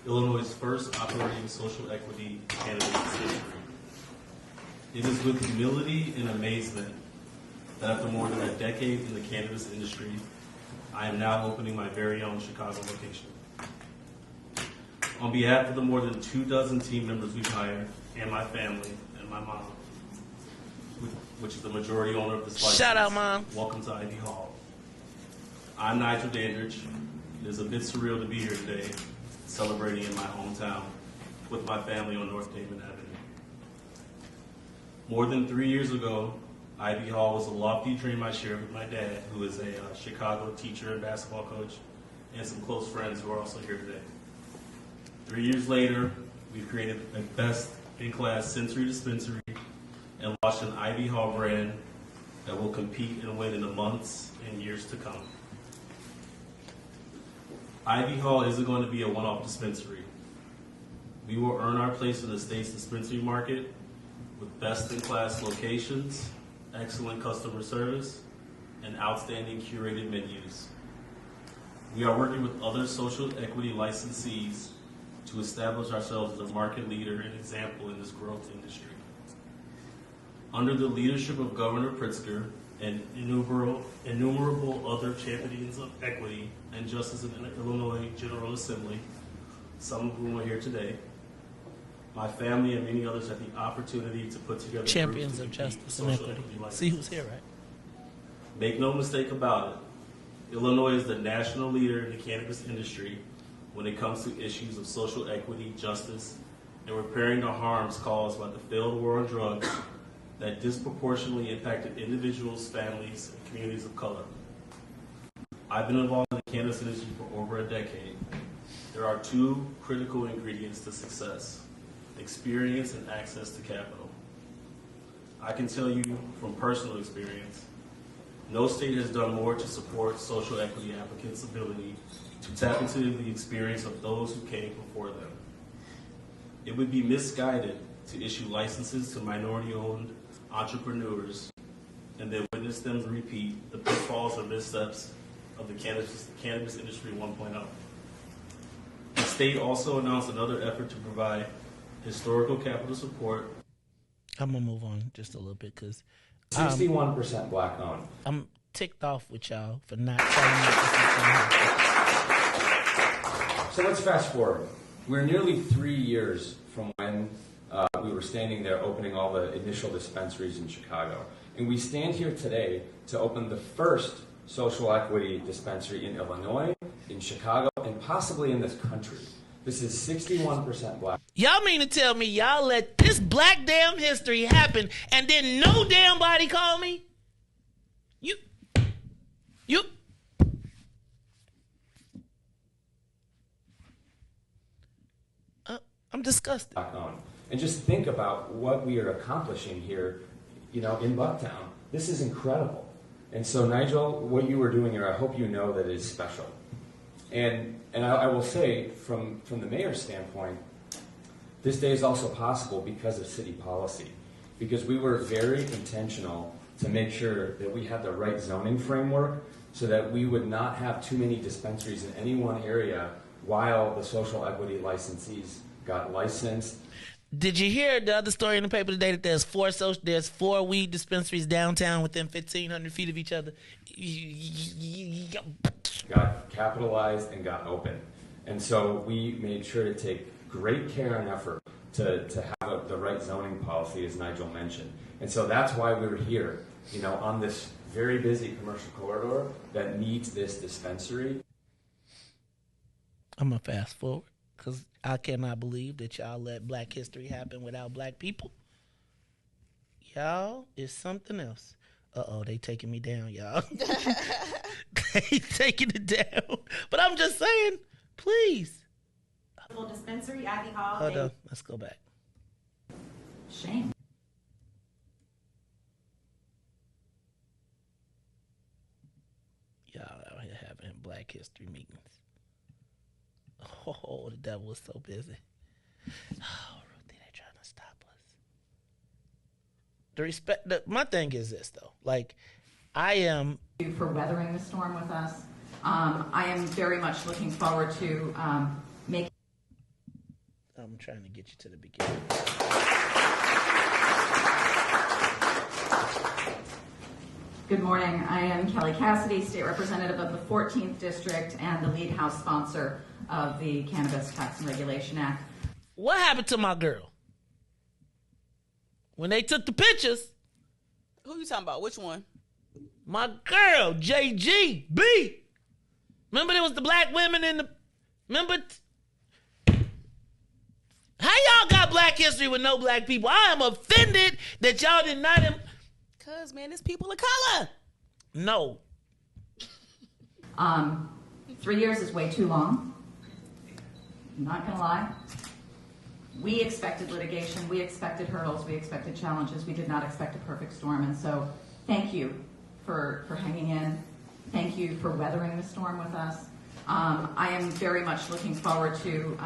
Illinois' first operating social equity cannabis dispensary. It is with humility and amazement that after more than a decade in the cannabis industry, I am now opening my very own Chicago location. On behalf of the more than 24 team members we've hired, and my family, and my mom, which is the majority owner of this license. Shout out, Mom. Welcome to Ivy Hall. I'm Nigel Dandridge. It is a bit surreal to be here today, celebrating in my hometown with my family on North Damon Avenue. More than 3 years ago, Ivy Hall was a lofty dream I shared with my dad, who is a Chicago teacher and basketball coach, and some close friends who are also here today. 3 years later, we've created a best-in-class sensory dispensary and launched an Ivy Hall brand that will compete and win in the months and years to come. Ivy Hall isn't going to be a one-off dispensary. We will earn our place in the state's dispensary market with best-in-class locations, excellent customer service, and outstanding curated menus. We are working with other social equity licensees to establish ourselves as a market leader and example in this growth industry. Under the leadership of Governor Pritzker and innumerable other champions of equity and justice in the Illinois General Assembly, some of whom are here today, my family and many others had the opportunity to put together champions of justice and equity. See who's here, right? Make no mistake about it, Illinois is the national leader in the cannabis industry when it comes to issues of social equity, justice, and repairing the harms caused by the failed war on drugs that disproportionately impacted individuals, families, and communities of color. I've been involved in the cannabis industry for over a decade. There are two critical ingredients to success: experience and access to capital. I can tell you from personal experience, no state has done more to support social equity applicants' ability to tap into the experience of those who came before them. It would be misguided to issue licenses to minority-owned entrepreneurs and then witness them repeat the pitfalls or missteps of the cannabis industry 1.0. The state also announced another effort to provide historical capital support. I'm gonna move on just a little bit because 61% black owned. I'm ticked off with y'all for not telling me this is gonna happen. So let's fast forward. We're nearly 3 years from when we were standing there opening all the initial dispensaries in Chicago. And we stand here today to open the first social equity dispensary in Illinois, in Chicago, and possibly in this country. This is 61% black. Y'all mean to tell me y'all let this black damn history happen and then no damn body call me? You. I'm disgusted. And just think about what we are accomplishing here, in Bucktown. This is incredible. And so, Nigel, what you were doing here, I hope you know that it is special. And I will say, from the mayor's standpoint, this day is also possible because of city policy. Because we were very intentional to make sure that we had the right zoning framework so that we would not have too many dispensaries in any one area while the social equity licensees got licensed. Did you hear the other story in the paper today that there's four weed dispensaries downtown within 1,500 feet of each other? Got capitalized and got open. And so we made sure to take great care and effort to have the right zoning policy, as Nigel mentioned. And so that's why we were here, on this very busy commercial corridor that needs this dispensary. I'm going to fast forward because I cannot believe that y'all let black history happen without black people. Y'all is something else. Uh-oh, they taking me down, y'all. They taking it down. But I'm just saying, please. Dispensary, Ivy Hall. Hold on, let's go back. Shame. Y'all out here having black history meetings. Oh, the devil is so busy. Oh, Ruthie, they're trying to stop us. My thing is this, though. Like, I am... For weathering the storm with us. I am very much looking forward to making... I'm trying to get you to the beginning. Good morning. I am Kelly Cassidy, State Representative of the 14th District and the lead House sponsor of the Cannabis Tax and Regulation Act. What happened to my girl? When they took the pictures... Who you talking about? Which one? My girl, JGB. Remember there was the black women in the... Remember... How y'all got black history with no black people? I am offended that y'all did not... Cause, man, it's people of color. No. 3 years is way too long. I'm not gonna lie. We expected litigation, we expected hurdles, we expected challenges. We did not expect a perfect storm. And so thank you for hanging in. Thank you for weathering the storm with us. I am very much looking forward to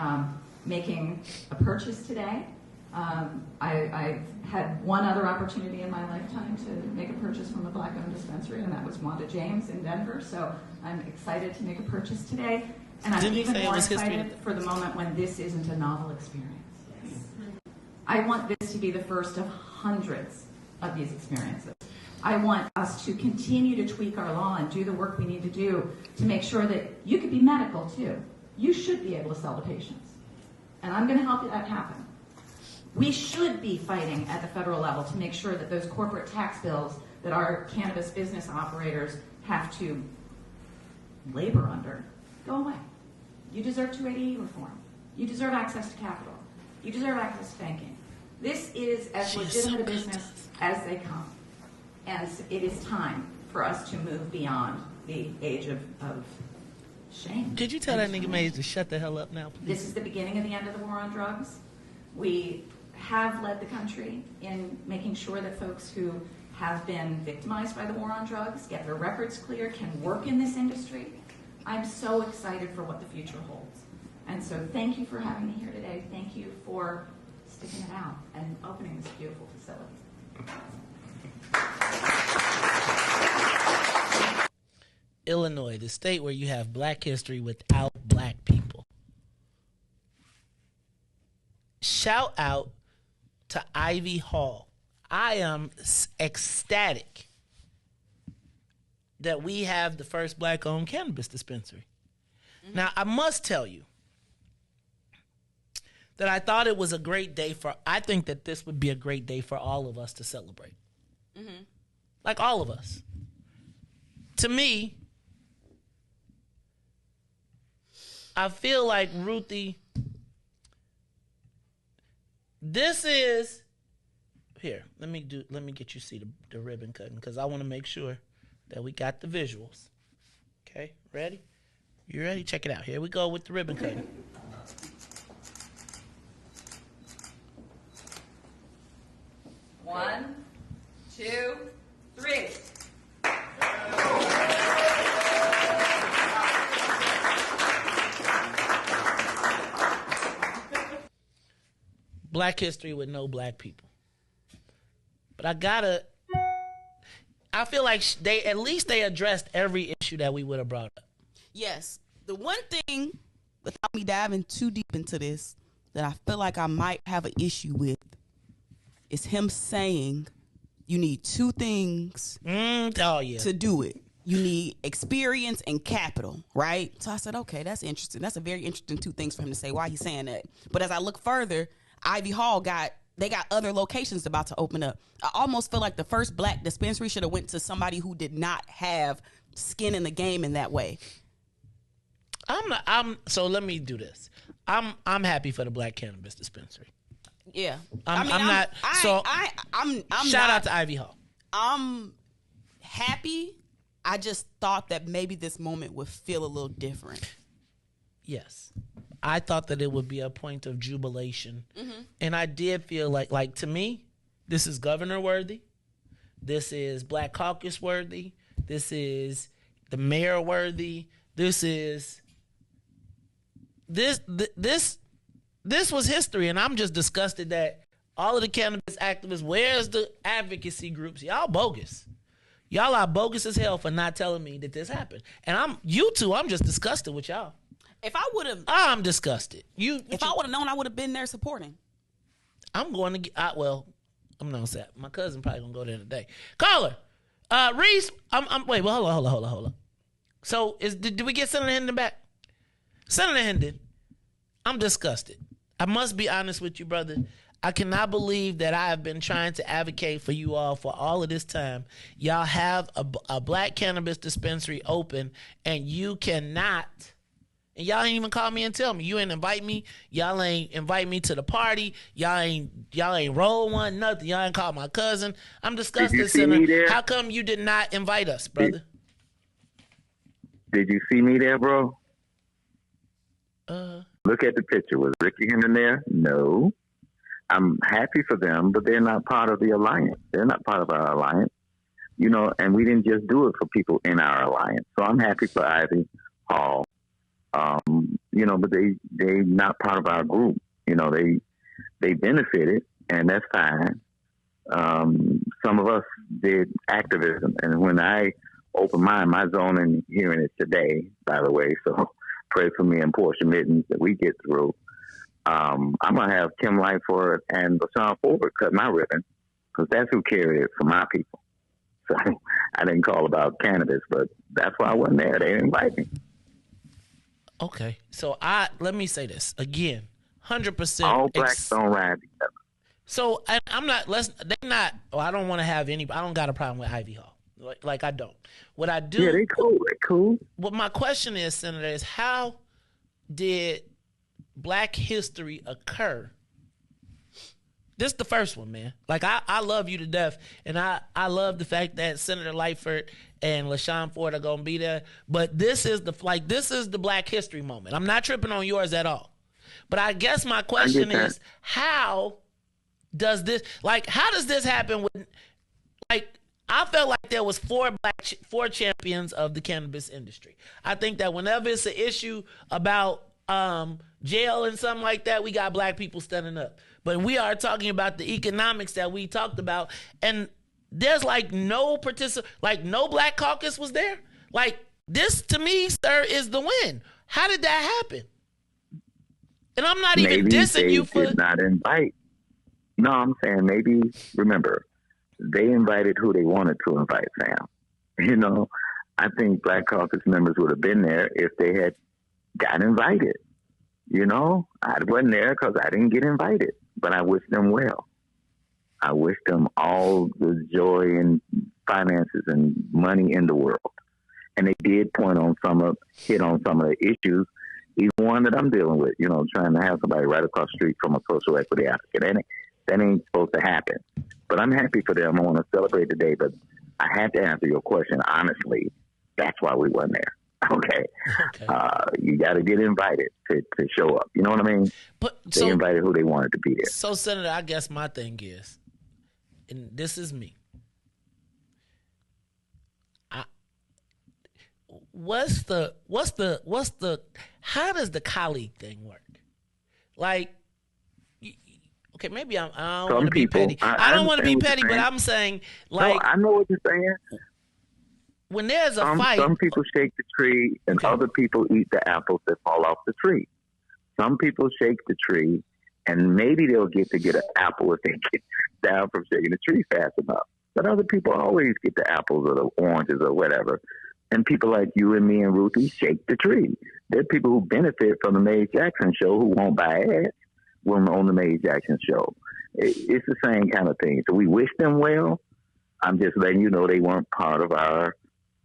making a purchase today. I've had one other opportunity in my lifetime to make a purchase from a black-owned dispensary, and that was Wanda James in Denver. So I'm excited to make a purchase today, and I'm even more excited for the moment when this isn't a novel experience. I want this to be the first of hundreds of these experiences. I want us to continue to tweak our law and do the work we need to do to make sure that you could be medical too. You should be able to sell to patients, and I'm going to help that happen. We should be fighting at the federal level to make sure that those corporate tax bills that our cannabis business operators have to labor under go away. You deserve 280E reform. You deserve access to capital. You deserve access to banking. This is as legitimate a business as they come. And it is time for us to move beyond the age of shame. Could you tell that nigga Mays to shut the hell up now, please? This is the beginning of the end of the war on drugs. We have led the country in making sure that folks who have been victimized by the war on drugs get their records clear, can work in this industry. I'm so excited for what the future holds. And so thank you for having me here today. Thank you for sticking it out and opening this beautiful facility. Illinois, the state where you have black history without black people. Shout out to Ivy Hall. I am ecstatic that we have the first black-owned cannabis dispensary. Mm-hmm. Now, I must tell you that I thought it was a great day I think that this would be a great day for all of us to celebrate. Mm-hmm. Like all of us. To me, I feel like Ruthie, this is, here, let me get you to see the ribbon cutting, because I want to make sure that we got the visuals. Okay, ready? You ready? Check it out. Here we go with the ribbon cutting. One, two, three. Black history with no black people. But I feel like at least they addressed every issue that we would have brought up. Yes. The one thing, without me diving too deep into this, that I feel like I might have an issue with is him saying you need two things to do it. You need experience and capital, right? So I said, okay, that's interesting. That's a very interesting two things for him to say. Why he's saying that? But as I look further, Ivy Hall got other locations about to open up. I almost feel like the first black dispensary should have went to somebody who did not have skin in the game in that way. So let me do this. I'm happy for the black cannabis dispensary. Yeah. I'm shout out to Ivy Hall. I'm happy. I just thought that maybe this moment would feel a little different. Yes. I thought that it would be a point of jubilation. Mm-hmm. And I did feel like to me, this is governor worthy. This is Black Caucus worthy. This is the mayor worthy. This was history. And I'm just disgusted that all of the cannabis activists, where's the advocacy groups? Y'all bogus. Y'all are bogus as hell for not telling me that this happened. And I'm just disgusted with y'all. If I would have, I'm disgusted. If I would have known, I would have been there supporting. I'm going to get. I'm not sad. My cousin probably gonna go there today. Caller, Riis. Wait. Well, hold on. So did we get Senator Hendon back? Senator Hendon, I'm disgusted. I must be honest with you, brother. I cannot believe that I have been trying to advocate for you all for all of this time. Y'all have a black cannabis dispensary open, and you cannot. And y'all ain't even call me and tell me. You ain't invite me. Y'all ain't invite me to the party. Y'all ain't roll one, nothing. Y'all ain't call my cousin. I'm disgusted, Senator. How come you did not invite us, brother? Did you see me there, bro? Look at the picture. Was Ricky Hendon there? No. I'm happy for them, but they're not part of the alliance. They're not part of our alliance. And we didn't just do it for people in our alliance. So I'm happy for Ivy Hall. But they not part of our group. They benefited, and that's fine. Some of us did activism, and when I opened my zoning hearing is today, by the way. So pray for me and Portia Mittens that we get through. I'm gonna have Kim Lightford and Bashan Ford cut my ribbon because that's who carried it for my people. So I didn't call about cannabis, but that's why I wasn't there. They didn't invite me. Okay, so let me say this again, 100%. All blacks don't ride together. So I'm not. They not. Oh, I don't want to have any. I don't got a problem with Ivy Hall. Like I don't. What I do. Yeah, they cool. They cool. What my question is, Senator, is how did Black history occur? This is the first one, man. Like I love you to death, and I love the fact that Senator Lightford and LaShawn Ford are gonna be there. But this is the Black History moment. I'm not tripping on yours at all. But I guess my question is, how does this happen with, like, I felt like there was four champions of the cannabis industry. I think that whenever it's an issue about jail and something like that, we got black people standing up. But we are talking about the economics that we talked about, and there's like no no Black Caucus was there. Like, this to me, sir, is the win. How did that happen? And I'm not even dissing you for... did not invite. No, I'm saying maybe, remember, they invited who they wanted to invite, Sam. You know, I think Black Caucus members would have been there if they had got invited. You know, I wasn't there because I didn't get invited, but I wish them well. I wish them all the joy and finances and money in the world. And they did hit on some of the issues, even one that I'm dealing with, you know, trying to have somebody right across the street from a social equity applicant. That ain't supposed to happen. But I'm happy for them. I want to celebrate today, but I had to answer your question honestly. That's why we weren't there. Okay. You got to get invited to show up. You know what I mean? They invited who they wanted to be there. So, Senator, I guess my thing is, and this is me, how does the colleague thing work? Like, okay, maybe I don't want to be petty. I don't want to be petty, but I'm saying, like, no, I know what you're saying. When there's a fight, some people shake the tree, and other people eat the apples that fall off the tree. Some people shake the tree, and maybe they'll get an apple if they get down from shaking the tree fast enough. But other people always get the apples or the oranges or whatever. And people like you and me and Ruthie shake the tree. There are people who benefit from the Mays Jackson show who won't buy ads when on the Mays Jackson show. It's the same kind of thing. So we wish them well. I'm just letting you know they weren't part of our,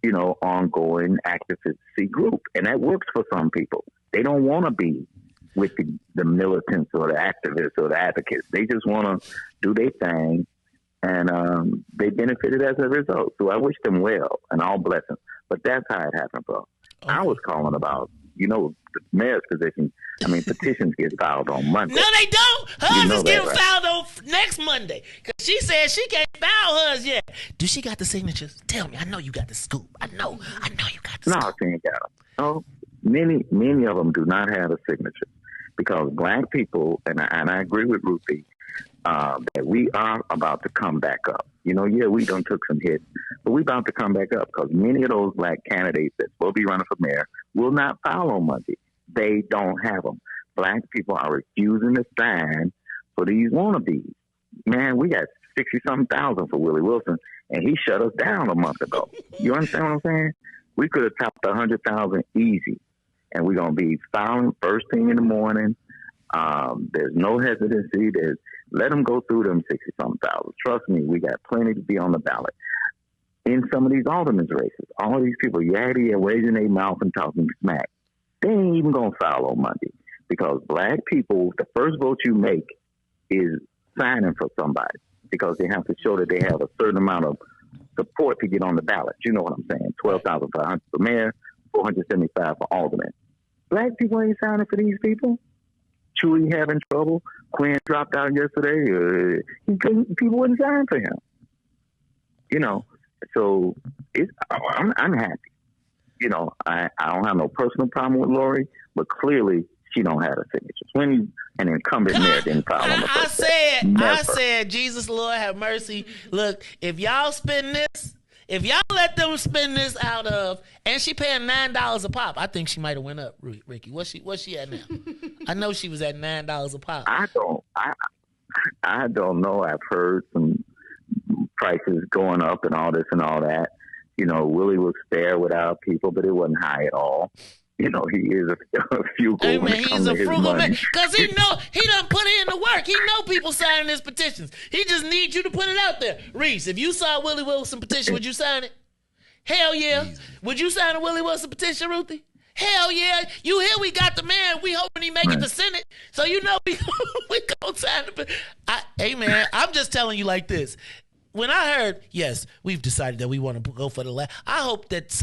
you know, ongoing advocacy group. And that works for some people. They don't want to be with the militants or the activists or the advocates. They just want to do their thing. And they benefited as a result. So I wish them well and all blessings. But that's how it happened, bro. Okay. I was calling about, you know, the mayor's position. I mean, petitions get filed on Monday. No, they don't. Hers is getting filed on next Monday. Because she said she can't file hers yet. Do she got the signatures? Tell me. I know you got the scoop. I know you got the scoop. No, she ain't got them. Oh, many of them do not have a signature. Because black people, and I agree with Ruthie, that we are about to come back up. You know, yeah, we done took some hits, but we about to come back up because many of those black candidates that will be running for mayor will not file on Monday. They don't have them. Black people are refusing to sign for these wannabes. Man, we got 60-something thousand for Willie Wilson, and he shut us down a month ago. You understand what I'm saying? We could have topped 100,000 easy, and we're going to be filing first thing in the morning. There's no hesitancy. Let them go through them 60-something thousand. Trust me, we got plenty to be on the ballot. In some of these aldermen's races, all these people yakety and raising their mouth and talking smack, they ain't even going to file on Monday because black people, the first vote you make is signing for somebody because they have to show that they have a certain amount of support to get on the ballot. You know what I'm saying? 12,500 for mayor, 475 for alderman. Black people ain't signing for these people. Chewy having trouble. Quinn dropped out yesterday. People wouldn't sign for him. You know, so I'm happy. You know, I don't have no personal problem with Lori, but clearly she don't have a signature. When an incumbent mayor didn't file on the first day. I said, Jesus, Lord, have mercy. Look, if y'all spend this, if y'all let them spend this out of, and she paying $9 a pop, I think she might have went up, Ricky. What's she at now? I know she was at $9 a pop. I don't know. I've heard some prices going up and all this and all that. You know, Willie was fair with our people, but it wasn't high at all. You know, he is a frugal. Hey, man, he's a frugal man because he done put in the work. He know people signing his petitions. He just needs you to put it out there. Riis, if you saw Willie Wilson petition, would you sign it? Hell yeah. Would you sign a Willie Wilson petition, Ruthie? Hell yeah. You hear we got the man. We hoping he make it to Senate. So you know we gonna sign the petition. Hey man, I'm just telling you like this. when I heard, yes, we've decided that we want to go for the last, I hope that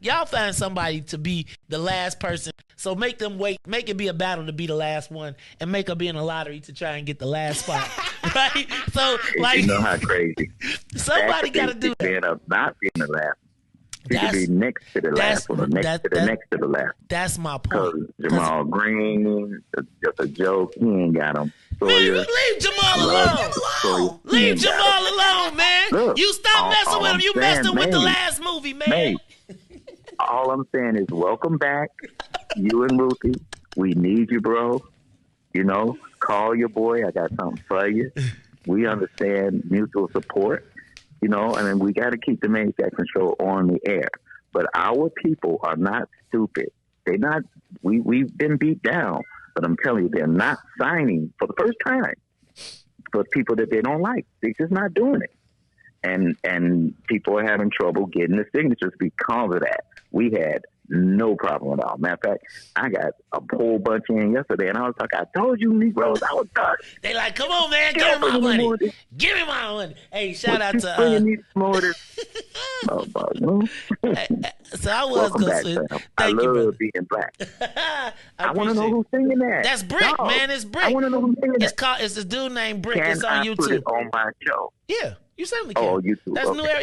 y'all find somebody to be the last person. So make them wait, make it be a battle to be the last one, and make her be in a lottery to try and get the last spot. Right? So, like, you know how crazy. Somebody got to do that. End up not being the last. She could be next to the last one, or next to the last. That's my point. Jamal Green, just a joke. He ain't got him. Man, leave Jamal alone. Leave Jamal alone, man. Look, you stop messing with him. You messed him with the last movie, man. All I'm saying is welcome back. You and Ruthie, we need you, bro. You know, call your boy. I got something for you. We understand mutual support. You know, and then we got to keep the Maze Jackson show on the air. But our people are not stupid. They're not. We've been beat down, but I'm telling you, they're not signing for the first time for people that they don't like. They're just not doing it, and people are having trouble getting the signatures because of that. We had no problem at all. Matter of fact, I got a whole bunch in yesterday, and I was like, I told you, Negroes, I was done. They like, come on, man, give me my money. Give me my money. Hey, shout out to so I was going to say, thank you, brother. Being black. I want to know who's singing that. That's Brick, man. It's Brick. I want to know who's singing that. It's this dude named Brick. It's on YouTube. Put it on my show? Yeah. You certainly can. Oh, YouTube. That's okay. New Era.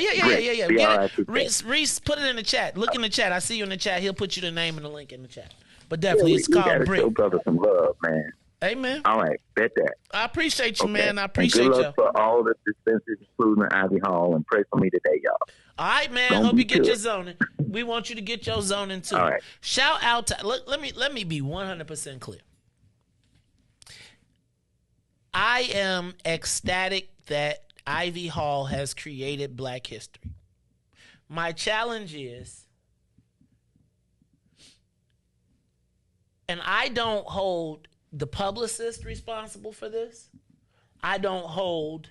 Yeah. Reese, put it in the chat. Look in the chat. I see you in the chat. He'll put you the name and the link in the chat. But definitely, it's called Brick. Show brother some love, man. Hey, man. All right, bet that. I appreciate you, okay. man. I appreciate you. Good luck for all the dispensaries, including Ivy Hall, and pray for me today, y'all. All right, man. Hope you get your zoning. We want you to get your zoning too. All right. Shout out to. Look, let me be 100% clear. I am ecstatic that Ivy Hall has created Black history. My challenge is, and I don't hold the publicist responsible for this. I don't hold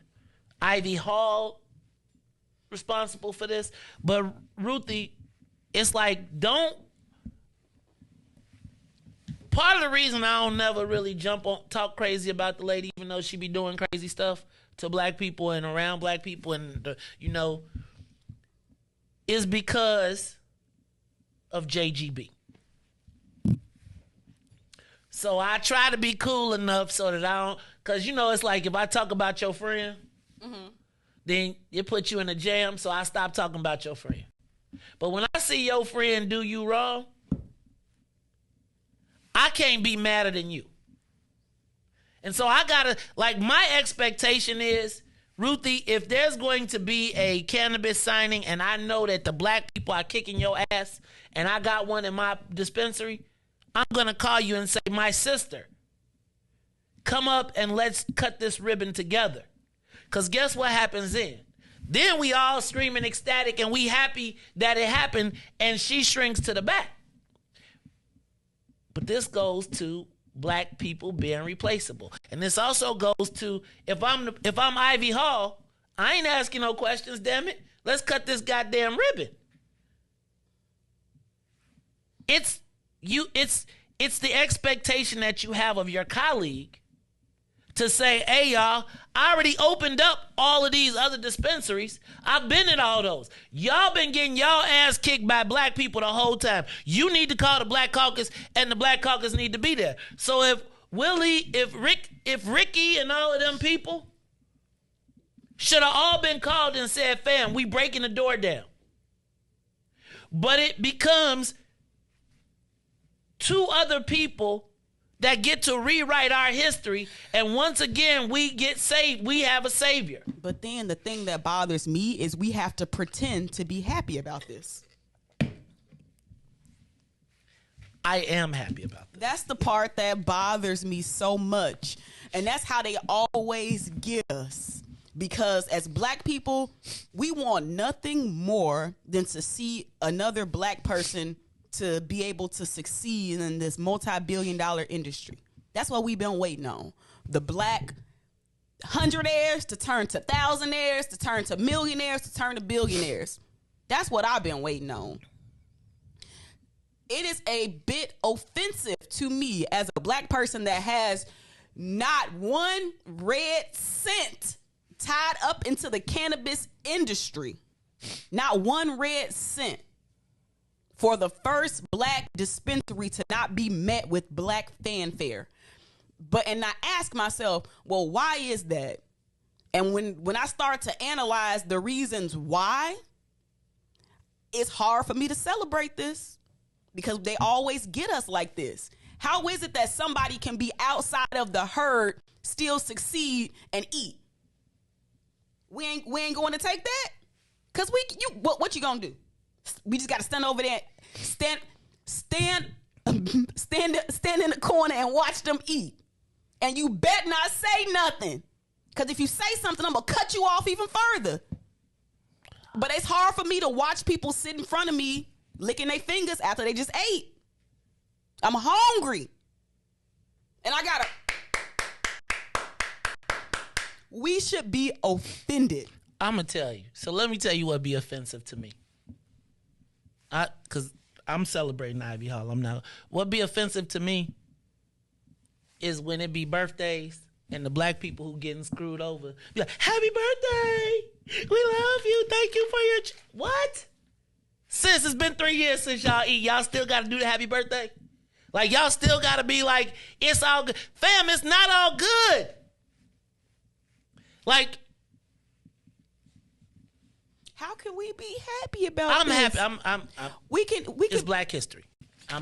Ivy Hall responsible for this. But Ruthie, it's like, part of the reason I don't never really talk crazy about the lady, even though she be doing crazy stuff to black people and around black people, and is because of JGB. So I try to be cool enough so that I don't, because it's like if I talk about your friend, then it puts you in a jam, so I stop talking about your friend. But when I see your friend do you wrong, I can't be madder than you. And so I gotta, my expectation is, Ruthie, if there's going to be a cannabis signing and I know that the black people are kicking your ass and I got one in my dispensary, I'm gonna call you and say, my sister, come up and let's cut this ribbon together. Because guess what happens then? Then we all screaming ecstatic and we happy that it happened, and she shrinks to the back. But this goes to black people being replaceable. And this also goes to, if I'm Ivy Hall, I ain't asking no questions, damn it. Let's cut this goddamn ribbon. It's the expectation that you have of your colleague to say, hey, y'all, I already opened up all of these other dispensaries. I've been at all those. Y'all been getting y'all ass kicked by black people the whole time. You need to call the Black Caucus, and the Black Caucus need to be there. So if Ricky and all of them people should have all been called and said, fam, we breaking the door down. But it becomes two other people that get to rewrite our history, and once again we get saved. We have a savior. But then the thing that bothers me is we have to pretend to be happy about this. I am happy about this. That's the part that bothers me so much, and that's how they always get us. Because as black people, we want nothing more than to see another black person to be able to succeed in this multi-billion-dollar industry. That's what we've been waiting on. The black hundredaires to turn to thousandaires, to turn to millionaires, to turn to billionaires. That's what I've been waiting on. It is a bit offensive to me as a black person that has not one red cent tied up into the cannabis industry. Not one red cent for the first black dispensary to not be met with black fanfare. And I ask myself, well, why is that? And when I start to analyze the reasons why, it's hard for me to celebrate this because they always get us like this. How is it that somebody can be outside of the herd, still succeed and eat? We ain't going to take that? Cause what you gonna do? We just gotta stand over there, stand in the corner and watch them eat. And you bet not say nothing. Cause if you say something, I'm gonna cut you off even further. But it's hard for me to watch people sit in front of me licking their fingers after they just ate. I'm hungry. And I gotta. We should be offended. I'm going to tell you. So let me tell you what be offensive to me. Because I'm celebrating Ivy Hall. I'm not. What be offensive to me is when it be birthdays and the black people who getting screwed over be like, happy birthday. We love you. Thank you for your... What? Sis, it's been 3 years since y'all eat. Y'all still got to do the happy birthday? Like, y'all still got to be like, it's all good. Fam, it's not all good. Like... How can we be happy about I'm this? happy. We can. It's Black History.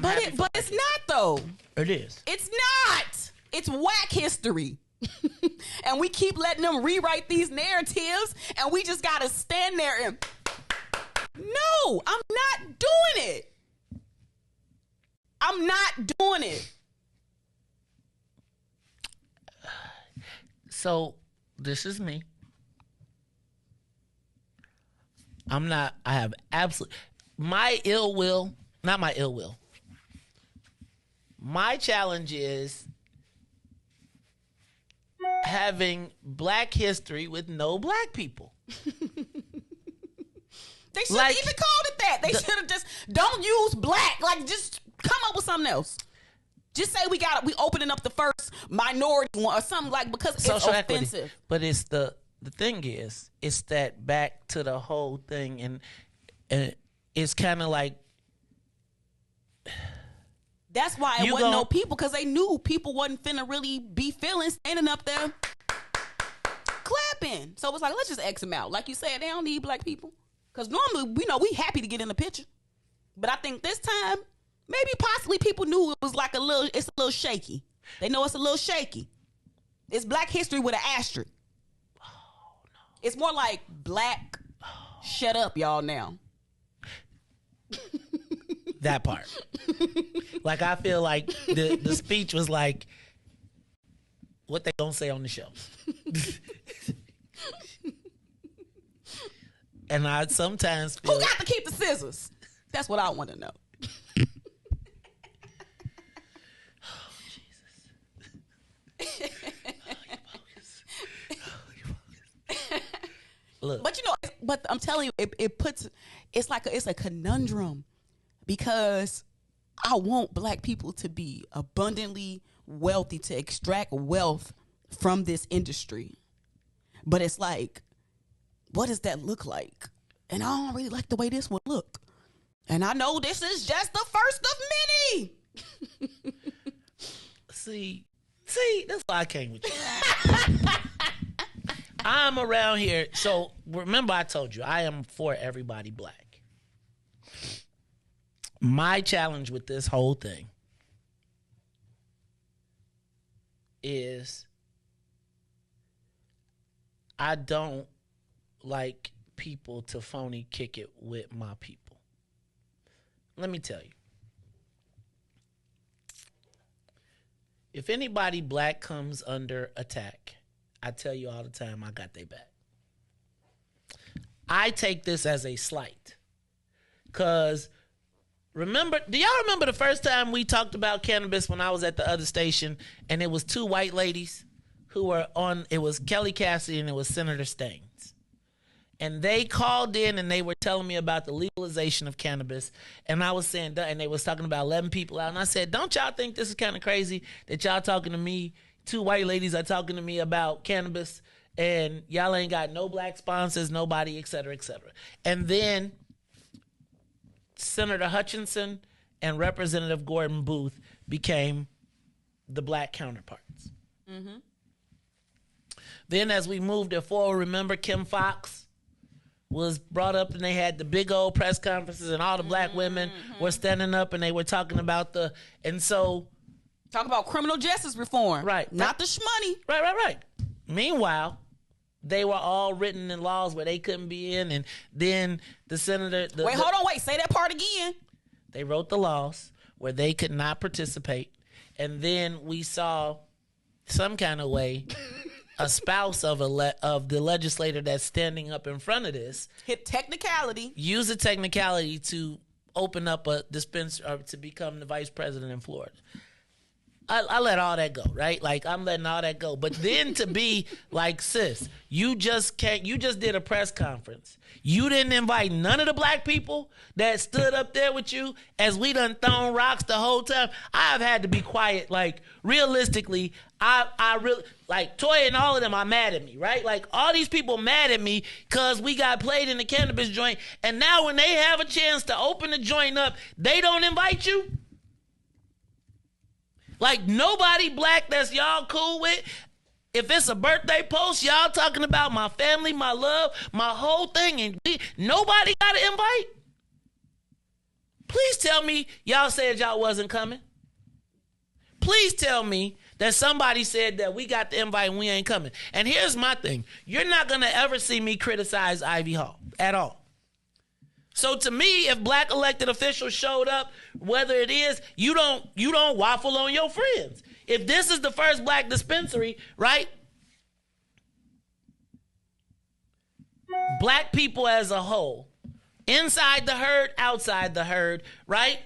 But it's not though. It is. It's not. It's whack history. And we keep letting them rewrite these narratives, and we just gotta stand there and. No, I'm not doing it. I'm not doing it. So this is me. I have absolute, my ill will, not my ill will. My challenge is having Black history with no black people. They should have even called it that. They should have just, don't use black. Like, just come up with something else. Just say we opening up the first minority one or something, like, because it's social offensive. Equity. But it's the thing is, it's that back to the whole thing, and it's kind of like. That's why it wasn't no people, because they knew people wasn't finna really be feeling standing up there clapping. So it was like, let's just X them out. Like you said, they don't need black people. Because normally, we happy to get in the picture. But I think this time, maybe possibly people knew it was like it's a little shaky. They know it's a little shaky. It's Black history with an asterisk. It's more like black, shut up, y'all, now. That part. Like, I feel like the speech was like, what they gonna say on the show? And I sometimes feel... Who got to keep the scissors? That's what I want to know. Oh, Jesus. Look. But but I'm telling you, it's a conundrum, because I want black people to be abundantly wealthy, to extract wealth from this industry. But it's like, what does that look like? And I don't really like the way this would look. And I know this is just the first of many. See, that's why I came with you. I'm around here. So remember, I told you, I am for everybody black. My challenge with this whole thing is I don't like people to phony kick it with my people. Let me tell you. If anybody black comes under attack, I tell you all the time, I got their back. I take this as a slight. Because do y'all remember the first time we talked about cannabis when I was at the other station, and it was two white ladies who were on, it was Kelly Cassidy and it was Senator Staines. And they called in and they were telling me about the legalization of cannabis. And I was saying, and they was talking about 11 people out. And I said, don't y'all think this is kind of crazy that y'all talking to me, two white ladies are talking to me about cannabis? and y'all ain't got no black sponsors, nobody, et cetera, et cetera. And then Senator Hutchinson and Representative Gordon Booth became the black counterparts. Mm-hmm. Then as we moved it forward, remember Kim Fox was brought up and they had the big old press conferences and all the black women were standing up and they were talking about talk about criminal justice reform. Right. Not the shmoney. Right. Meanwhile, they were all written in laws where they couldn't be in, and then the senator... Hold on, say that part again. They wrote the laws where they could not participate, and then we saw some kind of way a spouse of the legislator that's standing up in front of this... Hit technicality. Use a technicality to open up a dispensary, or to become the vice president in Florida. I let all that go, right? Like, I'm letting all that go. But then to be like, sis, you just did a press conference. You didn't invite none of the black people that stood up there with you as we done thrown rocks the whole time. I've had to be quiet. Like, realistically, I really, like, Toya and all of them are mad at me, right? Like, all these people mad at me because we got played in the cannabis joint. And now when they have a chance to open the joint up, they don't invite you? Like, nobody black that's y'all cool with, if it's a birthday post, y'all talking about my family, my love, my whole thing, and nobody got an invite? Please tell me y'all said y'all wasn't coming. Please tell me that somebody said that we got the invite and we ain't coming. And here's my thing. You're not going to ever see me criticize Ivy Hall at all. So to me, if black elected officials showed up, whether it is, you don't waffle on your friends. If this is the first black dispensary, right? Black people as a whole, inside the herd, outside the herd, right?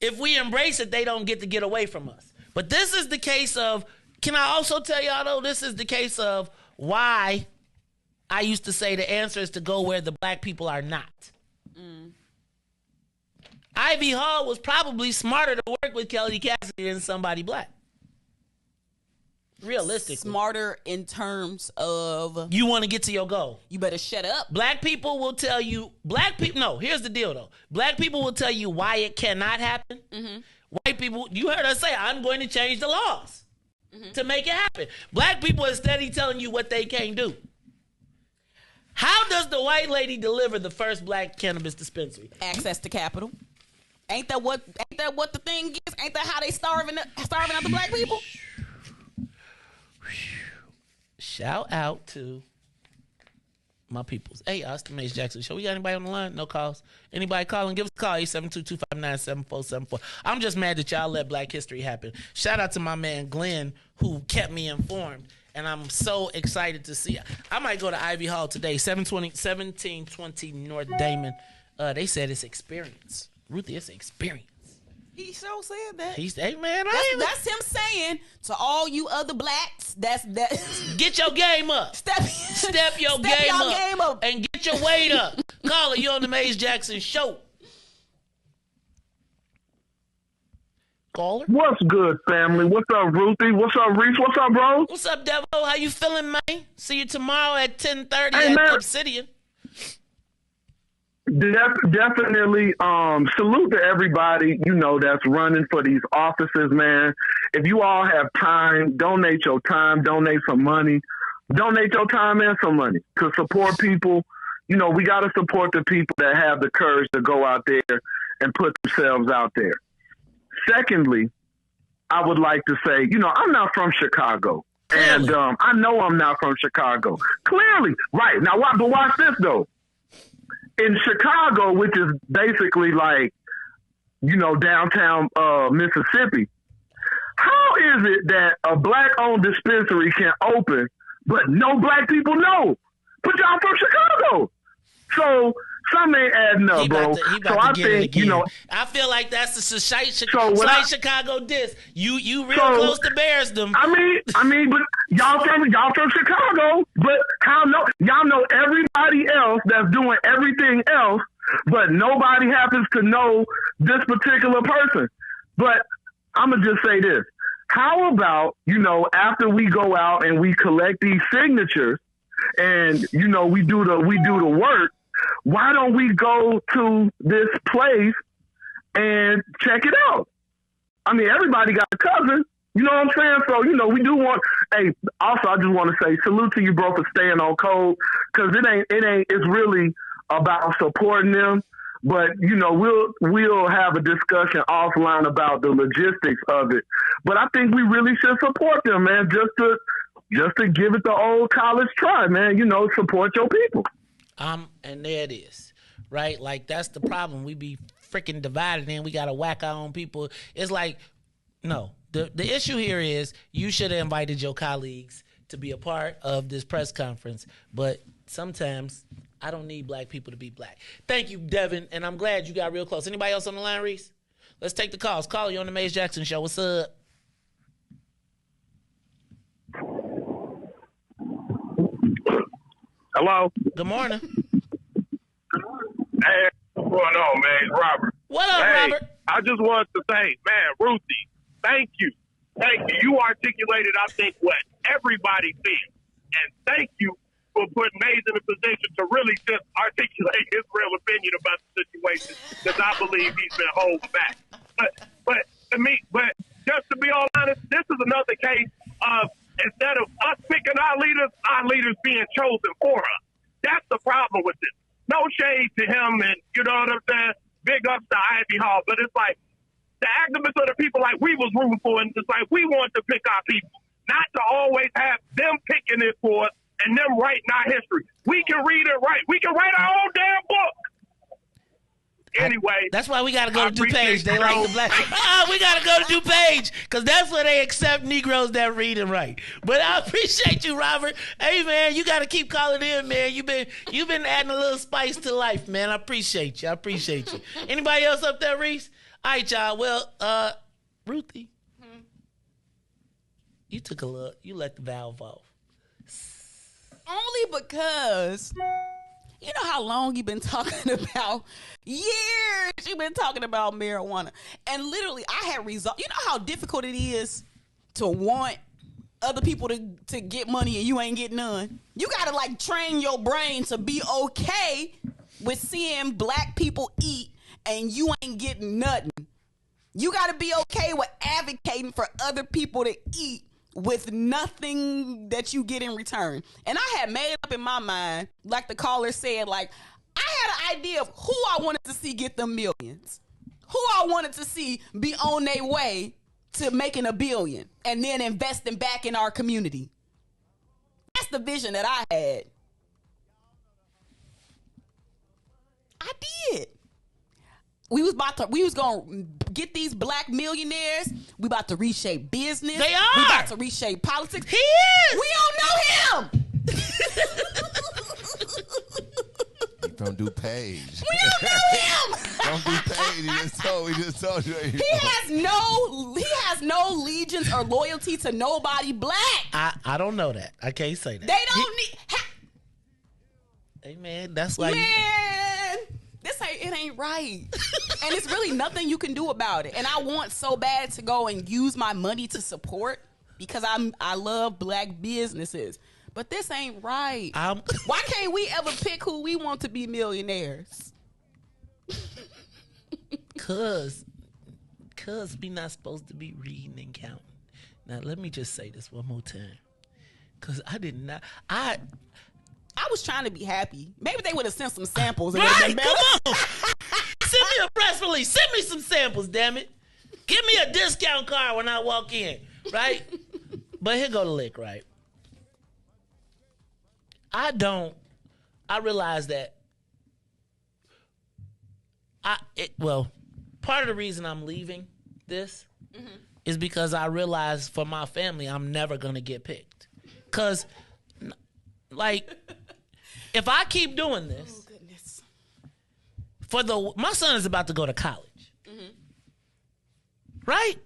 If we embrace it, they don't get to get away from us. But this is the case of, can I also tell y'all though, this is the case of why I used to say the answer is to go where the black people are not. Ivy Hall was probably smarter to work with Kelly Cassidy than somebody black. Realistically. Smarter in terms of... You want to get to your goal. You better shut up. Black people will tell you... No, here's the deal, though. Black people will tell you why it cannot happen. Mm-hmm. White people... You heard us say, I'm going to change the laws to make it happen. Black people are steady telling you what they can't do. How does the white lady deliver the first black cannabis dispensary? Access to capital. Ain't that what the thing is? Ain't that how they starving other black people? Shout out to my peoples. Hey, it's the Mace Jackson Show. We got anybody on the line? No calls. Anybody calling? Give us a call. 872-259-7474. I'm just mad that y'all let Black History happen. Shout out to my man Glenn who kept me informed. And I'm so excited to see. I might go to Ivy Hall today, 1720 North Damon. They said it's experience. Ruthie, it's experience. He sure said that. Hey man, that's him saying to all you other blacks, that get your game up. Step your game up and get your weight up. Caller, you on the Mace Jackson Show. Caller. What's good, family? What's up, Ruthie? What's up, Reis? What's up, bro? What's up, Devo? How you feeling, man? See you tomorrow at 10:30 at Obsidian. Definitely salute to everybody, that's running for these offices, man. If you all have time, donate your time, donate some money, donate your time and some money to support people. We got to support the people that have the courage to go out there and put themselves out there. Secondly, I would like to say, I'm not from Chicago. Clearly. And I know I'm not from Chicago. Clearly. Right. Now, but watch this, though. In Chicago, which is basically like, downtown Mississippi, how is it that a black-owned dispensary can open, but no black people know? But y'all from Chicago. So some ain't adding up, bro. So I think, I feel like that's the slight Chicago diss. You real close to bears them. I mean, but y'all from Chicago, but y'all know everybody else that's doing everything else, but nobody happens to know this particular person. But I'm gonna just say this. How about, after we go out and we collect these signatures, and we do the work. Why don't we go to this place and check it out? I mean, everybody got a cousin. You know what I'm saying? So, we do want, hey, also I just want to say salute to you, bro, for staying on code, because it's really about supporting them. But, we'll have a discussion offline about the logistics of it. But I think we really should support them, man, just to give it the old college try, man, support your people. And there it is, right? Like, that's the problem. We be freaking divided and we got to whack our own people. It's like, no. The issue here is you should have invited your colleagues to be a part of this press conference, but sometimes I don't need black people to be black. Thank you, Devin, and I'm glad you got real close. Anybody else on the line, Reese? Let's take the calls. Call you on the Mays Jackson Show. What's up? Hello? Good morning. Hey, what's going on, man? It's Robert. What up, Robert? I just wanted to say, man, Ruthie, thank you. Thank you. You articulated, I think, what everybody feels. And thank you for putting Mays in a position to really just articulate his real opinion about the situation, because I believe he's been holding back. But just to be all honest, this is another case of, instead of us picking our leaders being chosen for us. That's the problem with this. No shade to him, and you know what I'm saying? Big ups to Ivy Hall, but it's like the activists are the people like we was rooting for, and it's like we want to pick our people, not to always have them picking it for us and them writing our history. We can read and write. We can write our own damn book. Anyway, that's why we got to go to DuPage. They like the black. We got to go to DuPage because that's where they accept Negroes that read and write. But I appreciate you, Robert. Hey, man, you got to keep calling in, man. You've been adding a little spice to life, man. I appreciate you. Anybody else up there, Reese? All right, y'all. Well, Ruthie, you let the valve off. Only because you know how long you've been talking about, years you've been talking about marijuana. And literally, I had resolved. You know how difficult it is to want other people to get money and you ain't getting none? You got to, like, train your brain to be okay with seeing black people eat and you ain't getting nothing. You got to be okay with advocating for other people to eat with nothing that you get in return. And I had made up in my mind, like the caller said, like, I had an idea of who I wanted to see get them millions, who I wanted to see be on their way to making $1 billion and then investing back in our community. That's the vision that I had. I did. We was going to get these black millionaires. We about to reshape business. They are. We about to reshape politics. He is. We don't know him. From DuPage. We don't know him. From DuPage. He just told you. He has no allegiance or loyalty to nobody black. I don't know that. I can't say that. They don't need. Hey, man, that's like. Man. It ain't right. And it's really nothing you can do about it. And I want so bad to go and use my money to support because I love black businesses. But this ain't right. Why can't we ever pick who we want to be millionaires? Cause we not supposed to be reading and counting. Now let me just say this one more time. Cause I was trying to be happy. Maybe they would have sent some samples. Right, come on. Send me a press release. Send me some samples, damn it. Give me a discount card when I walk in, right? But here go the lick, right? I realize that part of the reason I'm leaving this is because I realize for my family, I'm never going to get picked. Because, like, if I keep doing this, my son is about to go to college, right?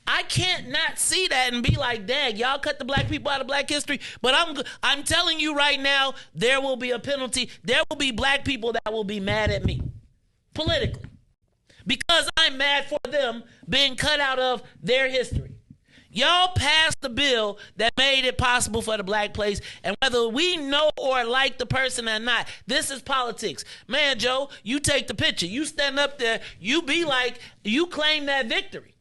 I can't not see that and be like, dang, y'all cut the black people out of black history. But I'm telling you right now, there will be a penalty. There will be black people that will be mad at me politically because I'm mad for them being cut out of their history. Y'all passed the bill that made it possible for the black place, and whether we know or like the person or not, this is politics. Man, Joe, you take the picture. You stand up there, you be like, you claim that victory.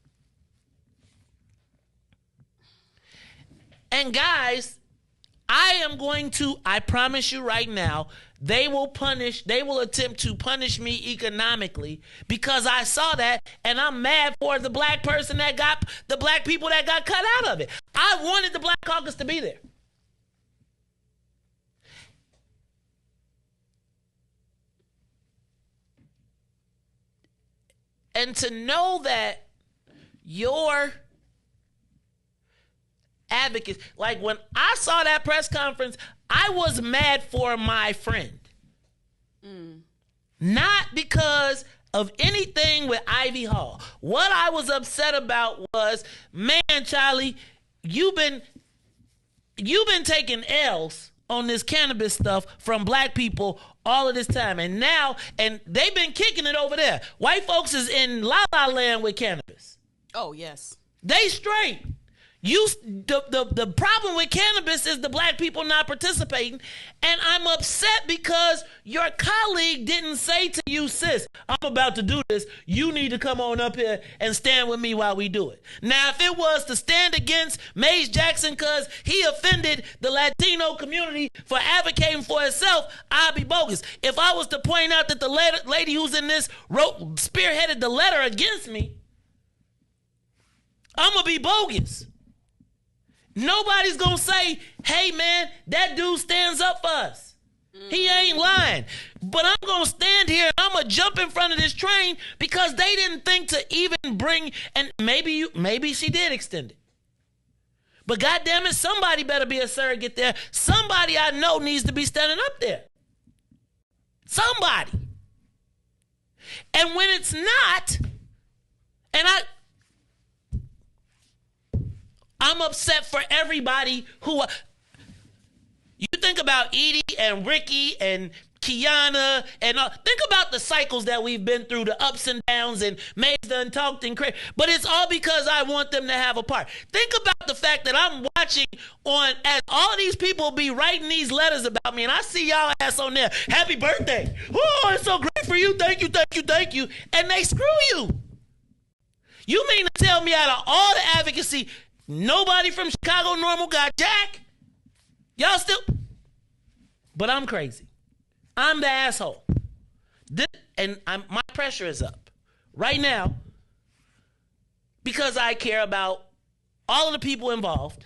And guys, I promise you right now, they will attempt to punish me economically because I saw that, and I'm mad for the black person that got, the black people that got cut out of it. I wanted the Black Caucus to be there. And to know that your advocates, like when I saw that press conference, I was mad for my friend. Not because of anything with Ivy Hall. What I was upset about was, man, Charlie, you've been taking L's on this cannabis stuff from black people all of this time. And now, and they've been kicking it over there. White folks is in la la land with cannabis. Oh, yes. They straight. The problem with cannabis is the black people not participating, and I'm upset because your colleague didn't say to you, sis, I'm about to do this. You need to come on up here and stand with me while we do it. Now, if it was to stand against Mays Jackson because he offended the Latino community for advocating for itself, I'd be bogus. If I was to point out that the lady who's in this spearheaded the letter against me, I'm going to be bogus. Nobody's going to say, hey, man, that dude stands up for us. He ain't lying. But I'm going to stand here and I'm going to jump in front of this train because they didn't think to even bring, and maybe she did extend it. But goddamn it, somebody better be a surrogate there. Somebody I know needs to be standing up there. Somebody. And when it's not, and I'm upset for everybody who. You think about Edie and Ricky and Kiana and think about the cycles that we've been through, the ups and downs, and Mays done talked and crazy. But it's all because I want them to have a part. Think about the fact that I'm watching as all these people be writing these letters about me, and I see y'all ass on there. Happy birthday! Oh, it's so great for you. Thank you, thank you, thank you. And they screw you. You mean to tell me out of all the advocacy, nobody from Chicago Normal got Jack? Y'all still? But I'm crazy. I'm the asshole. My pressure is up right now because I care about all of the people involved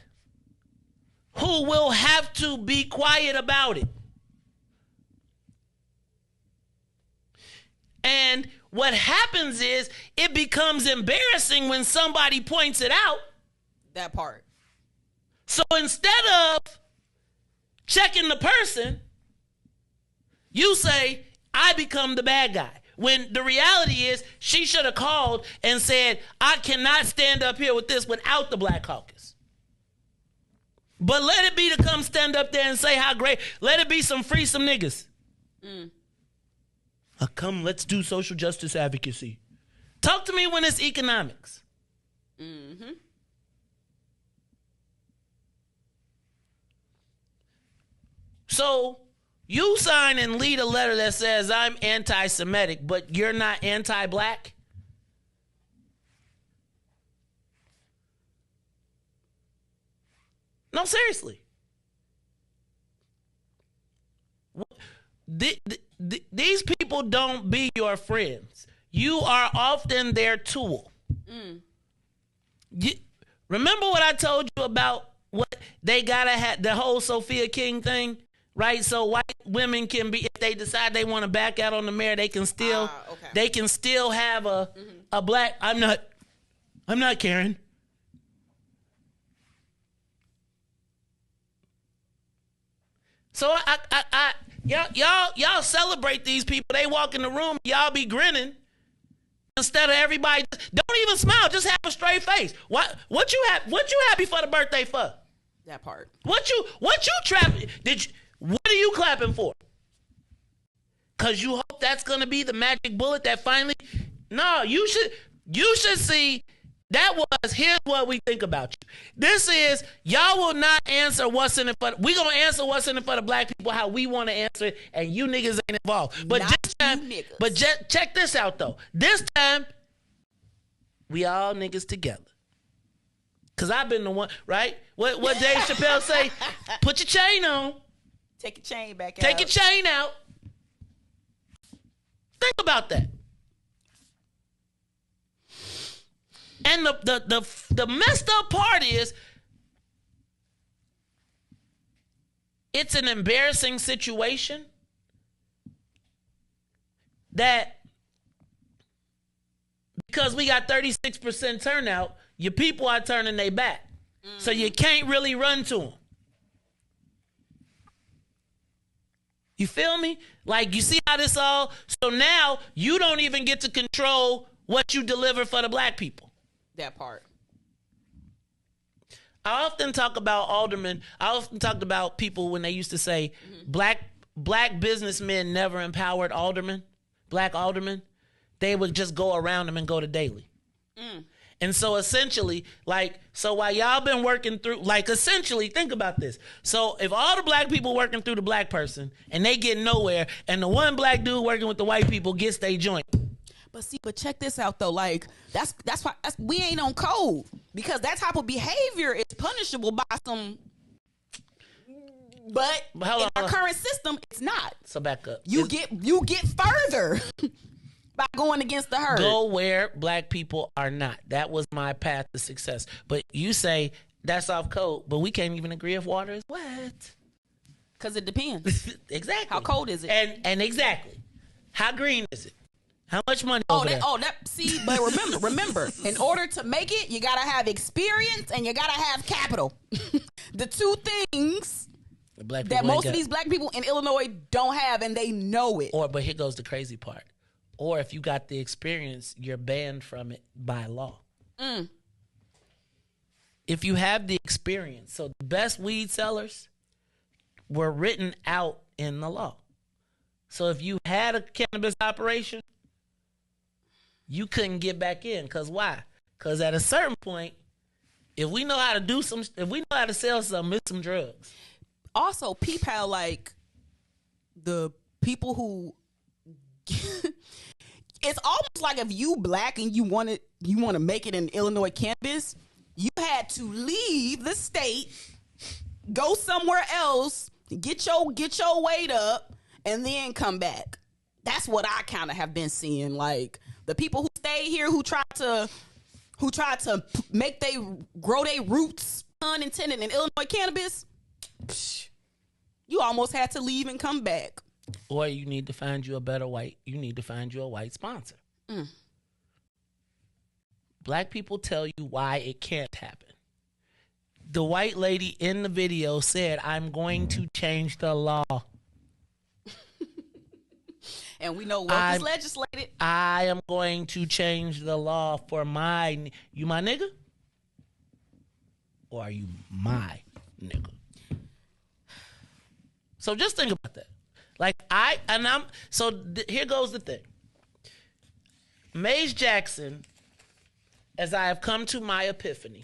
who will have to be quiet about it. And what happens is it becomes embarrassing when somebody points it out. That part. So instead of checking the person, you say, I become the bad guy. When the reality is she should have called and said, I cannot stand up here with this without the Black Caucus. But let it be to come stand up there and say how great. Let it be some free some niggas. Come, let's do social justice advocacy. Talk to me when it's economics. So you sign and lead a letter that says I'm anti-Semitic, but you're not anti-black? No, seriously. These people don't be your friends. You are often their tool. Remember what I told you about what they gotta have, the whole Sophia King thing? Right, so white women can be, if they decide they want to back out on the mayor, they can still, they can still have a black. I'm not Karen. So y'all celebrate these people. They walk in the room, y'all be grinning instead of everybody. Don't even smile, just have a straight face. What you happy for the birthday for? That part. What you trapping? What are you clapping for? Because you hope that's going to be the magic bullet that finally... No, you should see That was, here's what we think about you. This is, y'all will not answer what's in it for, we gonna answer what's in it for the black people how we want to answer it, and you niggas ain't involved. But just check this out though. This time, we all niggas together. Cause I've been the one, right? What Dave Chappelle say? Put your chain on. Take your chain back out. Take your chain out. Think about that. And the messed up part is, it's an embarrassing situation that because we got 36% turnout, your people are turning their back. So you can't really run to them. You feel me? Like, you see how this all, so now you don't even get to control what you deliver for the black people. That part. I often talk about aldermen. I often talked about people when they used to say black businessmen never empowered aldermen, black aldermen. They would just go around them and go to daily. And so essentially, like, so while y'all been working through, like, essentially, think about this. So if all the black people working through the black person and they get nowhere, and the one black dude working with the white people gets their joint. But check this out though. Like, that's why we ain't on code, because that type of behavior is punishable by some. But in our current system, it's not. So back up. You get further by going against the herd. Go where black people are not. That was my path to success. But you say that's off code, but we can't even agree if water is wet. Because it depends. Exactly. How cold is it? And exactly. How green is it? How much money over there? See, but remember, in order to make it, you gotta have experience and you gotta have capital. The two things that most of these black people in Illinois don't have, and they know it. But here goes the crazy part. Or if you got the experience, you're banned from it by law. If you have the experience, so the best weed sellers were written out in the law. So if you had a cannabis operation, you couldn't get back in. Because why? Because at a certain point, if we know how to sell something, it's some drugs. Also, peep how, like, the people who it's almost like if you black and you want to make it in Illinois cannabis, you had to leave the state, go somewhere else, get your weight up, and then come back. That's what I kind of have been seeing. Like, the people who stay here, who try to grow their roots, pun intended, in Illinois cannabis, you almost had to leave and come back. Or you need to find you a white sponsor. Black people tell you why it can't happen. The white lady in the video said, "I'm going to change the law." And we know what is legislated. I am going to change the law for you my nigga? Or are you my nigga? So just think about that. Like, here goes the thing. Mays Jackson, as I have come to my epiphany,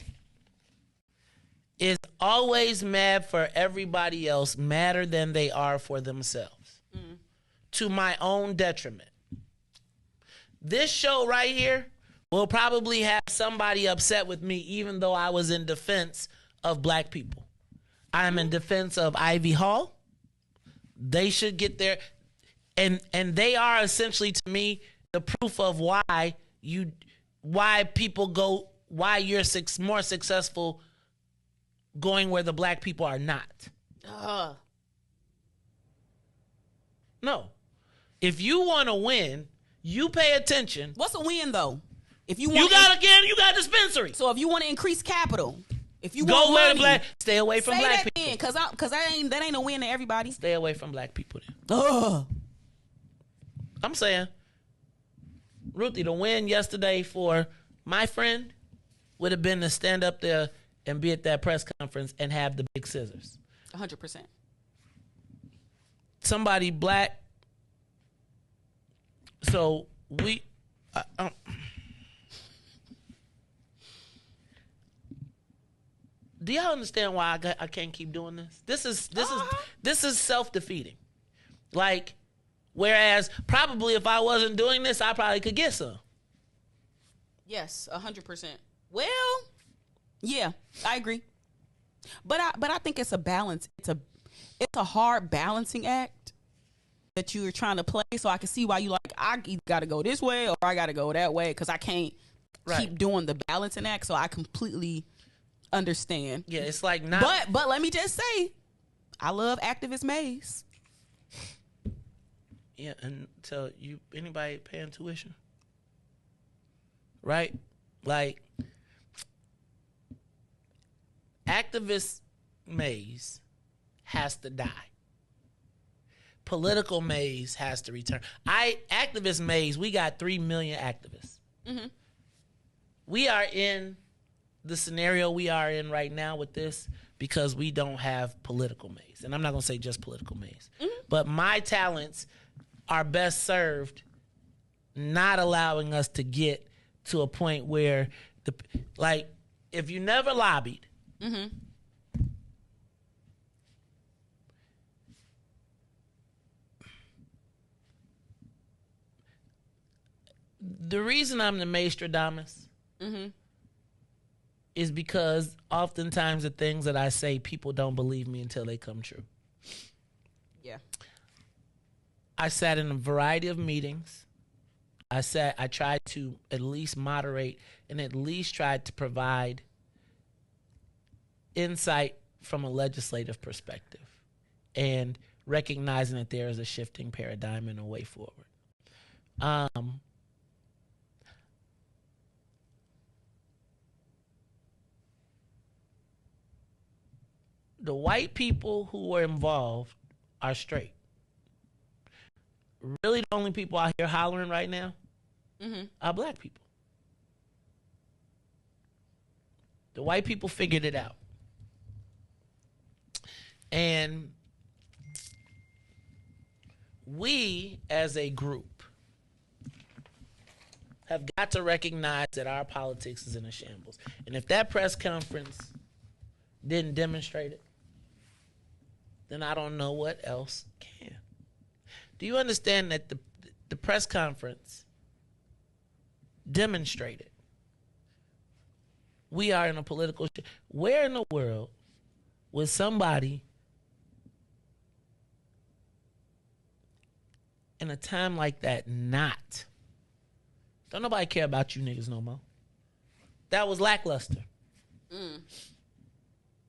is always mad for everybody else, madder than they are for themselves. To my own detriment. This show right here will probably have somebody upset with me, even though I was in defense of black people. I'm in defense of Ivy Hall. They should get there. And they are essentially, to me, the proof of why you're more successful going where the black people are not. No. If you want to win, you pay attention. What's a win though? If you got dispensary. So if you want to increase capital, if you go where the black, stay away from black people. Because that ain't a win to everybody. Stay away from black people then. I'm saying, Ruthie, the win yesterday for my friend would have been to stand up there and be at that press conference and have the big scissors. 100%. Somebody black. So Do y'all understand why I can't keep doing this? This is self-defeating. Like, whereas probably if I wasn't doing this, I probably could get some. Yes, 100%. Well, yeah, I agree. But I think it's a balance. It's a hard balancing act that you're trying to play. So I can see why you like, I either got to go this way or I got to go that way, because I can't keep doing the balancing act. So I completely understand. Yeah, it's like not. But let me just say, I love activist Maze. Yeah, and so anybody paying tuition, right? Like, activist Maze has to die. Political Maze has to return. Activist Maze, we got 3 million activists. Mm-hmm. We are in the scenario we are in right now with this because we don't have political Maze. And I'm not going to say just political Maze. Mm-hmm. But my talents are best served not allowing us to get to a point where, if you never lobbied, mm-hmm. The reason I'm the Maestradamus mm-hmm. is because oftentimes the things that I say, people don't believe me until they come true. Yeah. I sat in a variety of meetings. I tried to at least moderate and at least tried to provide insight from a legislative perspective and recognizing that there is a shifting paradigm and a way forward. The white people who were involved are straight. Really, the only people out here hollering right now mm-hmm. are black people. The white people figured it out. And we, as a group, have got to recognize that our politics is in a shambles. And if that press conference didn't demonstrate it, then I don't know what else can. Do you understand that the press conference demonstrated we are in a political where in the world would somebody in a time like that not? Don't nobody care about you niggas no more. That was lackluster.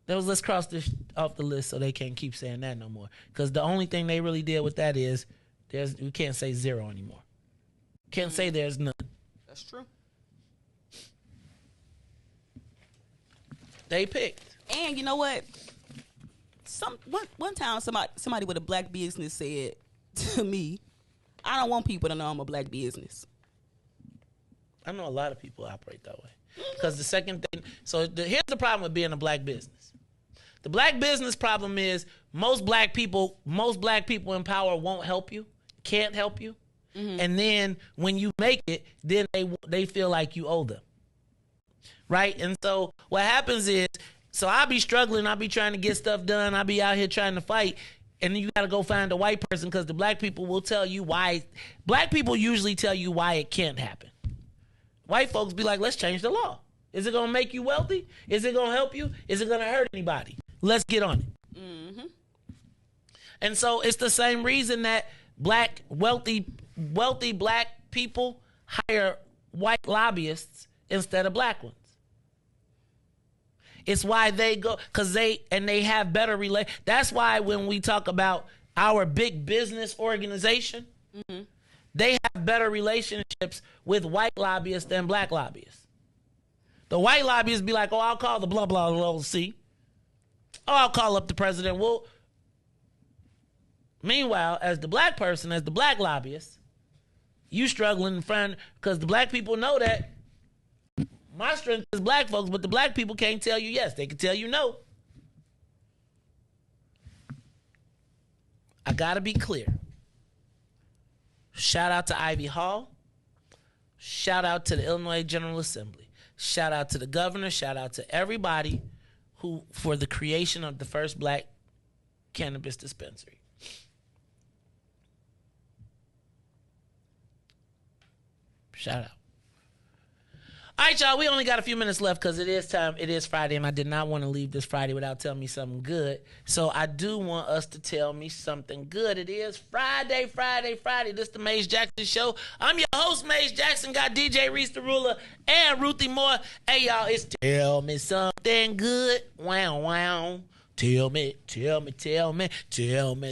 That was, let's cross this off the list so they can't keep saying that no more. Because the only thing they really did with that is we can't say zero anymore. Can't say there's none. That's true. They picked. And you know what? One time somebody with a black business said to me, I don't want people to know I'm a black business. I know a lot of people operate that way. Because the second thing, here's the problem with being a black business. The black business problem is most black people in power won't help you, can't help you. Mm-hmm. And then when you make it, then they feel like you owe them. Right? And so what happens is, I'll be struggling, I'll be trying to get stuff done, I'll be out here trying to fight, and then you got to go find a white person because the black people will tell you why. Black people usually tell you why it can't happen. White folks be like, let's change the law. Is it going to make you wealthy? Is it going to help you? Is it going to hurt anybody? Let's get on it. Mm-hmm. And so it's the same reason that wealthy black people hire white lobbyists instead of black ones. It's why they go, because they have better relations. That's why when we talk about our big business organization, mm-hmm. they have better relationships with white lobbyists than black lobbyists. The white lobbyists be like, oh, I'll call the blah, blah, blah, see. Oh, I'll call up the president. Well, meanwhile, as the black person, as the black lobbyist, you struggling in front, because the black people know that my strength is black folks, but the black people can't tell you yes. They can tell you no. I got to be clear. Shout out to Ivy Hall. Shout out to the Illinois General Assembly. Shout out to the governor. Shout out to everybody for the creation of the first black cannabis dispensary. Shout out. All right, y'all, we only got a few minutes left because it is time. It is Friday, and I did not want to leave this Friday without telling me something good. So I do want us to tell me something good. It is Friday. This is the Maze Jackson Show. I'm your host, Maze Jackson. Got DJ Riis the Ruler and Ruthie Moore. Hey, y'all, it's Tell Me Something Good. Wow. Tell me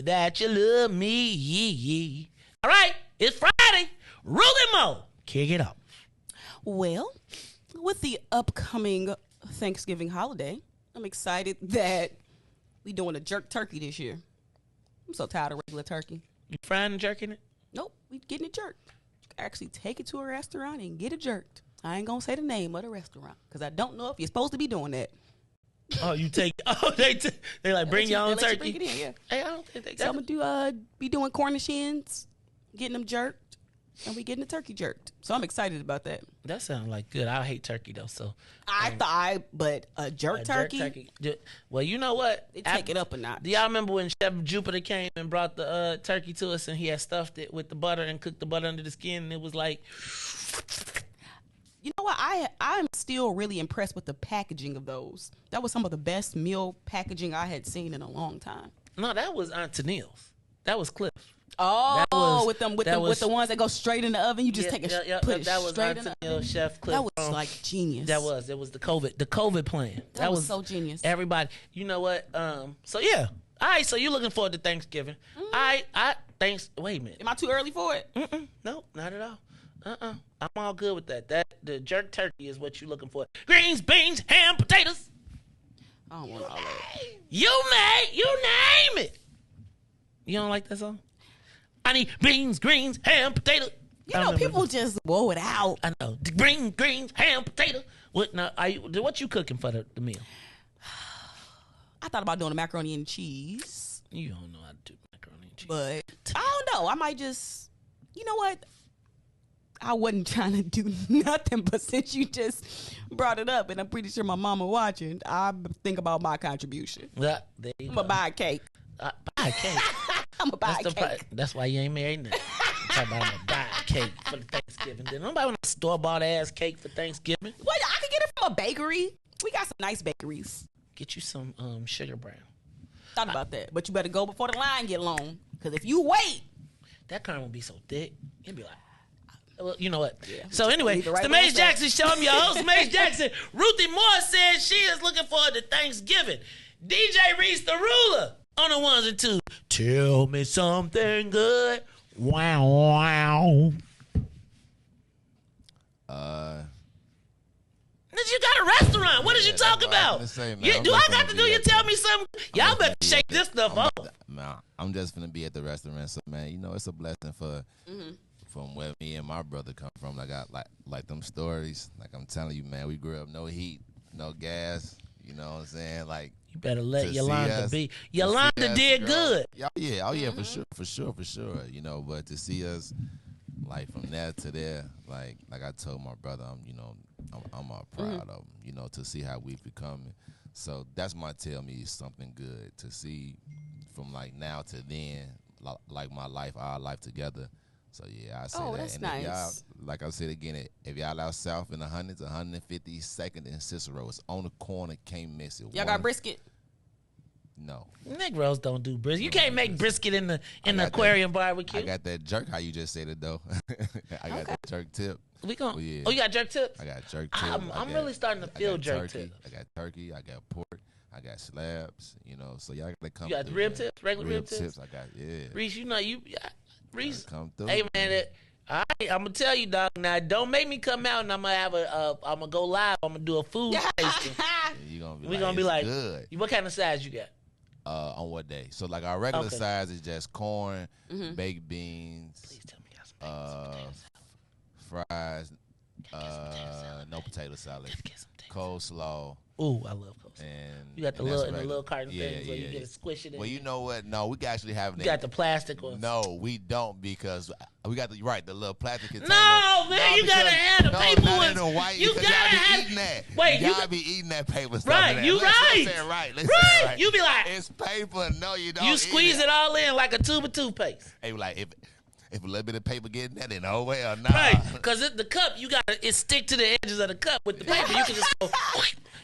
that you love me. All right, it's Friday. Ruthie Moore, kick it up. Well, with the upcoming Thanksgiving holiday, I'm excited that we doing a jerk turkey this year. I'm so tired of regular turkey. You frying and jerking it? Nope, we getting it jerked. You can actually take it to a restaurant and get it jerked. I ain't gonna say the name of the restaurant because I don't know if you're supposed to be doing that. Oh, you take? Oh, they like bring your own turkey. Bring it in, yeah. Hey, I don't think they got. So I'm gonna be doing Cornish hens, getting them jerked. And we getting the turkey jerked. So I'm excited about that. That sounds like good. I hate turkey though, so but a jerk turkey? Well, you know what? They take it up a notch. Do y'all remember when Chef Jupiter came and brought the turkey to us and he had stuffed it with the butter and cooked the butter under the skin and it was like, you know what? I'm still really impressed with the packaging of those. That was some of the best meal packaging I had seen in a long time. No, that was Aunt Tennille's. That was Cliff. Oh, with the ones that go straight in the oven, you just take it, put it that was straight in the oven. Chef Cliff. That was like genius. It was the COVID plan. That was so genius. Everybody, you know what? So yeah, all right. So you looking forward to Thanksgiving? I wait a minute. Am I too early for it? No, not at all. I'm all good with that. The jerk turkey is what you looking for. Greens, beans, ham, potatoes. I don't want all that. You name it. You don't like that song? I need beans, greens, ham, potato. You know, people just blow it out. I know. Greens, ham, potato. What now? What you cooking for the meal? I thought about doing a macaroni and cheese. You don't know how to do macaroni and cheese. But I don't know. I might just, you know what? I wasn't trying to do nothing, but since you just brought it up, and I'm pretty sure my mama watching, I think about my contribution. Yeah, I'm going to buy a cake. Buy a cake? I'm going to buy a cake. That's why you ain't married now. I'm going to buy a cake for the Thanksgiving dinner. Nobody want a store-bought ass cake for Thanksgiving. What? I can get it from a bakery. We got some nice bakeries. Get you some sugar brown. Thought about that, but you better go before the line get long. Because if you wait, that current will be so thick. You'll be like, well, you know what? Yeah, so anyway, it's the Maze Jackson Show. I'm your host, Maze Jackson. Ruthie Moore says she is looking forward to Thanksgiving. DJ Riis the Ruler on the ones and twos. Tell me something good. Wow. You got a restaurant. What did you talk about? Do I got to do you tell me something? Y'all better shake this stuff up. I'm just gonna be at the restaurant. So man, you know it's a blessing for from where me and my brother come from. Like I like them stories. Like I'm telling you, man, we grew up no heat, no gas. You know what I'm saying? Like you better let Yolanda be. Yolanda did good. Oh yeah, for sure. You know, but to see us like from there to there, like I told my brother, I'm proud of him. You know, to see how we've become. So that's my tell me something good to see from like now to then, like my life, our life together. So yeah, I say that. That's and nice. If y'all, like I said again, if y'all out south in the hundreds, 152nd and Cicero, it's on the corner. Can't miss it. Y'all got brisket? No. Negroes don't do brisket. You can't make brisket in the aquarium barbecue. I got that jerk. How you just said it though? I got that jerk tip. We gon' you got jerk tips? I got jerk tips. I'm really starting to feel jerk tips. I got turkey. I got pork. I got slabs. You know, so y'all gotta come. You got rib tips, regular rib tips. I got Riis, you know Riis. Come through. Hey man, all right, I'm gonna tell you, dog. Now don't make me come out and I'm gonna have I'm gonna go live. I'm gonna do a food tasting. We gonna be like, good. What kind of size you got? On what day? So like our regular size is just corn, baked beans, Please tell me you got some fries. No potato salad. Coleslaw. Ooh, I love coleslaw. And you got the little carton things where you get to squish it in. Well, you know what? No, we actually have. You got the plastic ones. No, we don't because we got the little plastic container. No, man, you gotta have the paper ones. No, white. You gotta have eating that. Wait, y'all be eating that paper stuff. Right, you right. Let's right. You be like, it's paper. No, you don't. You squeeze it all in like a tube of toothpaste. Hey, like if a little bit of paper get in that, then oh well, nah. Right, because the cup it stick to the edges of the cup with the paper. You can just go,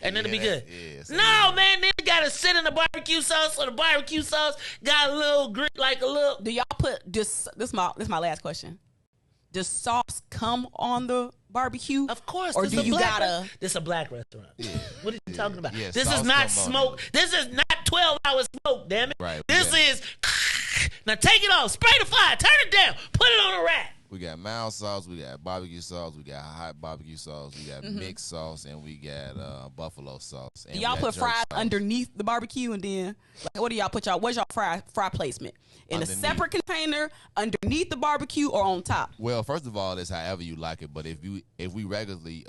and then it'll be good. Man, then you gotta sit in the barbecue sauce, so the barbecue sauce got a little grit, like a little. Do y'all put this? This is my last question. Does sauce come on the barbecue? Of course. Or do you gotta? This is a black restaurant. Yeah. What are you talking about? Yeah, this is not smoke. This is not 12-hour smoke. Damn it. Right. This is. Now take it off. Spray the fire. Turn it down. Put it on a rack. We got mild sauce, we got barbecue sauce, we got hot barbecue sauce, we got mixed sauce, and we got buffalo sauce. And do y'all put fries underneath the barbecue, and then what do y'all put what's y'all fry placement? In a separate container, underneath the barbecue, or on top? Well, first of all, it's however you like it. But if we regularly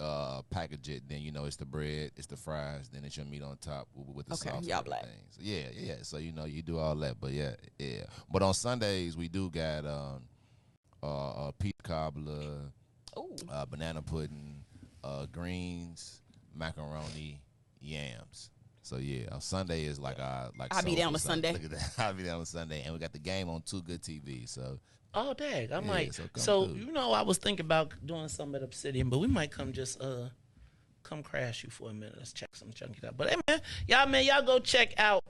package it, then it's the bread, it's the fries, then it's your meat on top with the sauce. Okay, y'all black. So, yeah. So you do all that, but yeah. But on Sundays we do got peach cobbler, banana pudding, greens, macaroni, yams. So on Sunday is like I'll be down on Sunday. Look at that. I'll be down on Sunday, and we got the game on Too Good TV. So dang, I might. So I was thinking about doing something at Obsidian, but we might come come crash you for a minute. Let's check some junkie out. But hey y'all go check out.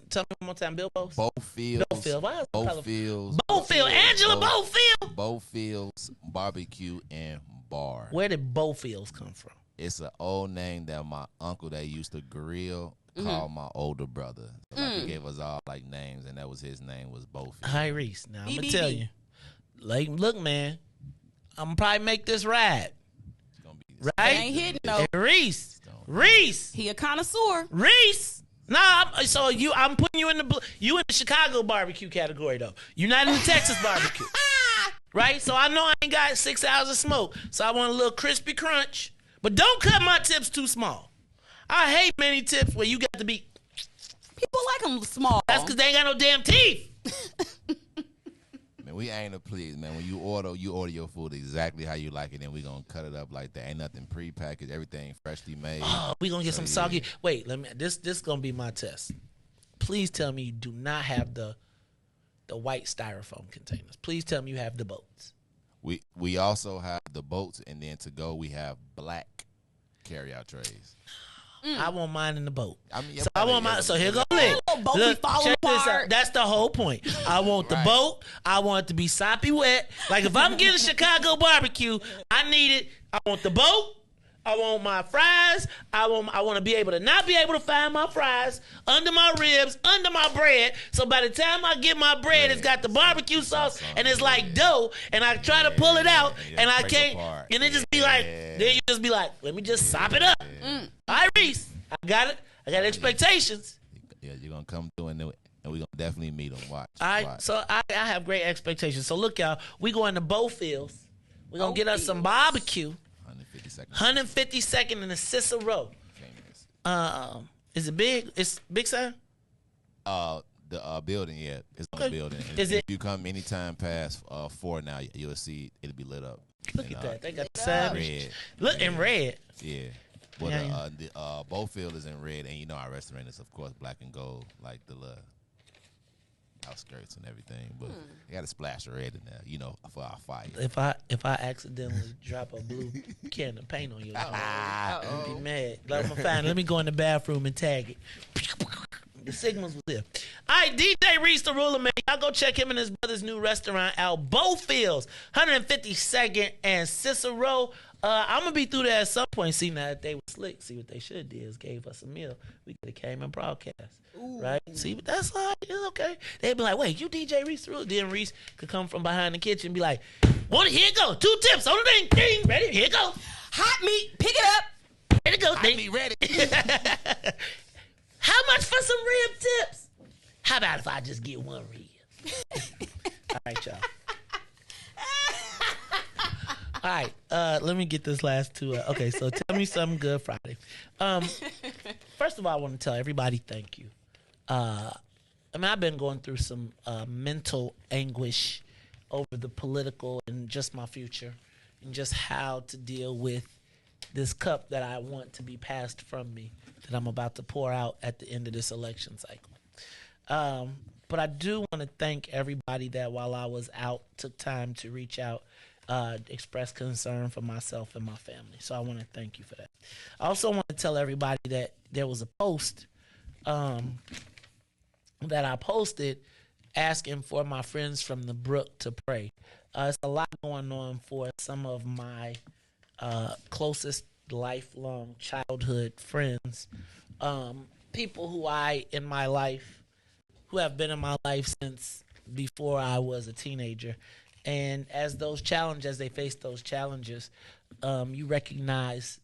Tell me one more time, Bilbo's? Bofields. Angela Bofield. Bofields Barbecue and Bar. Where did Bofields come from? It's an old name that my uncle that used to grill called my older brother. So he gave us all names, and that was his name was Bofields. Hi, Reis. Now I'm gonna tell you, look, man, I'm gonna probably make this ride. It's gonna be right. It ain't hitting though. Reis. He a connoisseur. Reis. Nah, I'm putting you in the Chicago barbecue category though. You're not in the Texas barbecue, right? So I know I ain't got 6 hours of smoke, so I want a little crispy crunch. But don't cut my tips too small. I hate many tips where you got to be. People like them small. That's because they ain't got no damn teeth. Man, we ain't to please, man. When you order your food exactly how you like it, and we gonna cut it up like that. Ain't nothing pre-packaged, everything freshly made. Oh, we gonna get some soggy. Wait, this gonna be my test. Please tell me you do not have the white styrofoam containers. Please tell me you have the boats. We also have the boats, and then to go we have black carryout trays. I want mine in the boat. So here go Lick. Look, check this out. That's the whole point. I want the boat. I want it to be soppy wet. Like if I'm getting Chicago barbecue, I need it. I want the boat. I want my fries. I want to be able to not be able to find my fries under my ribs, under my bread. So by the time I get my bread, it's got the barbecue sauce and it's like dough. And I try to pull it out and I can't. And it just be like, then you just be like, let me just sop it up. All right, Reis, I got it. I got expectations. Yeah, you're gonna come through and we're gonna definitely meet them. Watch. All right, so I have great expectations. So look, y'all, we going to Bofields. We're gonna get us some barbecue. 152nd in the Cicero. Is it big? It's big sign? The building, yeah. It's on the building. If you come anytime past 4 now, you'll see it'll be lit up. Look at that. They got the sign. Red. Look, in red. Yeah. But the Bofield is in red, and our restaurant is, of course, black and gold, like the outskirts and everything. But you got a splash of red in there, for our fire. If I accidentally drop a blue can of paint on your I'd be mad. Let me go in the bathroom and tag it. The signals was there. All right, DJ Reis the Ruler, man. Y'all go check him and his brother's new restaurant out, Bofields, 152nd and Cicero. I'm going to be through there at some point. See, now that they were slick, see what they should have did is gave us a meal. We could have came and broadcast. Ooh. Right? See, but that's all right. It's okay. They'd be like, wait, you DJ Reis the Ruler? Then Reis could come from behind the kitchen and be like, here it go. 2 tips on the thing. Ding. Ready? Here it go. Hot meat. Pick it up. Here it go. Hot meat ready. How much for some rib tips? How about if I just get 1 rib? All right, y'all. All right, let me get this last two. Okay, so tell me something good Friday. First of all, I want to tell everybody thank you. I've been going through some mental anguish over the political and just my future and just how to deal with this cup that I want to be passed from me that I'm about to pour out at the end of this election cycle. But I do want to thank everybody that while I was out took time to reach out, express concern for myself and my family. So I want to thank you for that. I also want to tell everybody that there was a post that I posted asking for my friends from the Brook to pray. It's a lot going on for some of my closest lifelong childhood friends, people who have been in my life since before I was a teenager. And as they face those challenges, you recognize,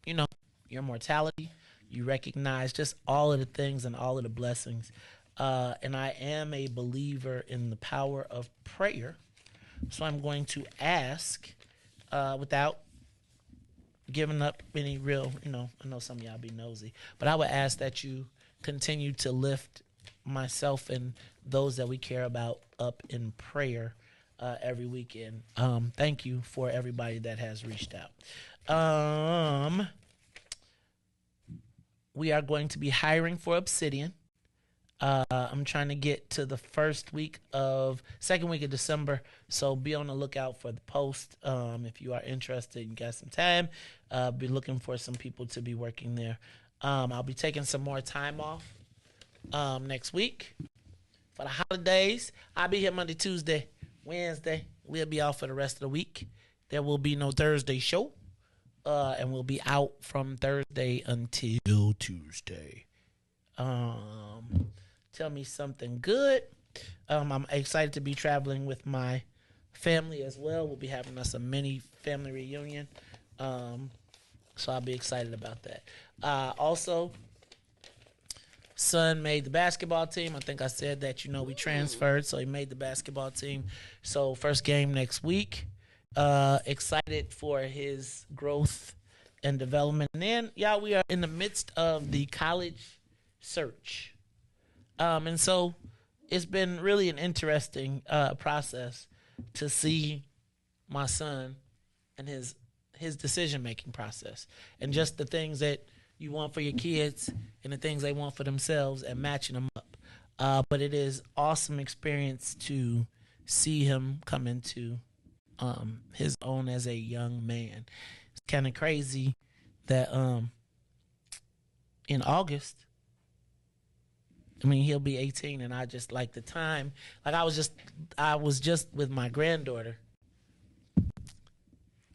your mortality. You recognize just all of the things and all of the blessings. And I am a believer in the power of prayer. So I'm going to ask, without giving up any real, I know some of y'all be nosy, but I would ask that you continue to lift myself and those that we care about up in prayer every weekend. Thank you for everybody that has reached out. We are going to be hiring for Obsidian. I'm trying to get to the second week of December, so be on the lookout for the post. If you are interested and got some time, be looking for some people to be working there. I'll be taking some more time off next week for the holidays. I'll be here Monday, Tuesday, Wednesday. We'll be off for the rest of the week. There will be no Thursday show, and we'll be out from Thursday until Tuesday. Tell me something good. I'm excited to be traveling with my family as well. We'll be having us a mini family reunion. So I'll be excited about that. Also, son made the basketball team. I think I said that, we transferred, so he made the basketball team. So first game next week. Excited for his growth and development. And then, y'all, we are in the midst of the college search. And so it's been really an interesting process to see my son and his decision-making process and just the things that you want for your kids and the things they want for themselves and matching them up. But it is awesome experience to see him come into his own as a young man. It's kind of crazy that in August, he'll be 18, and I just like the time. Like I was just with my granddaughter,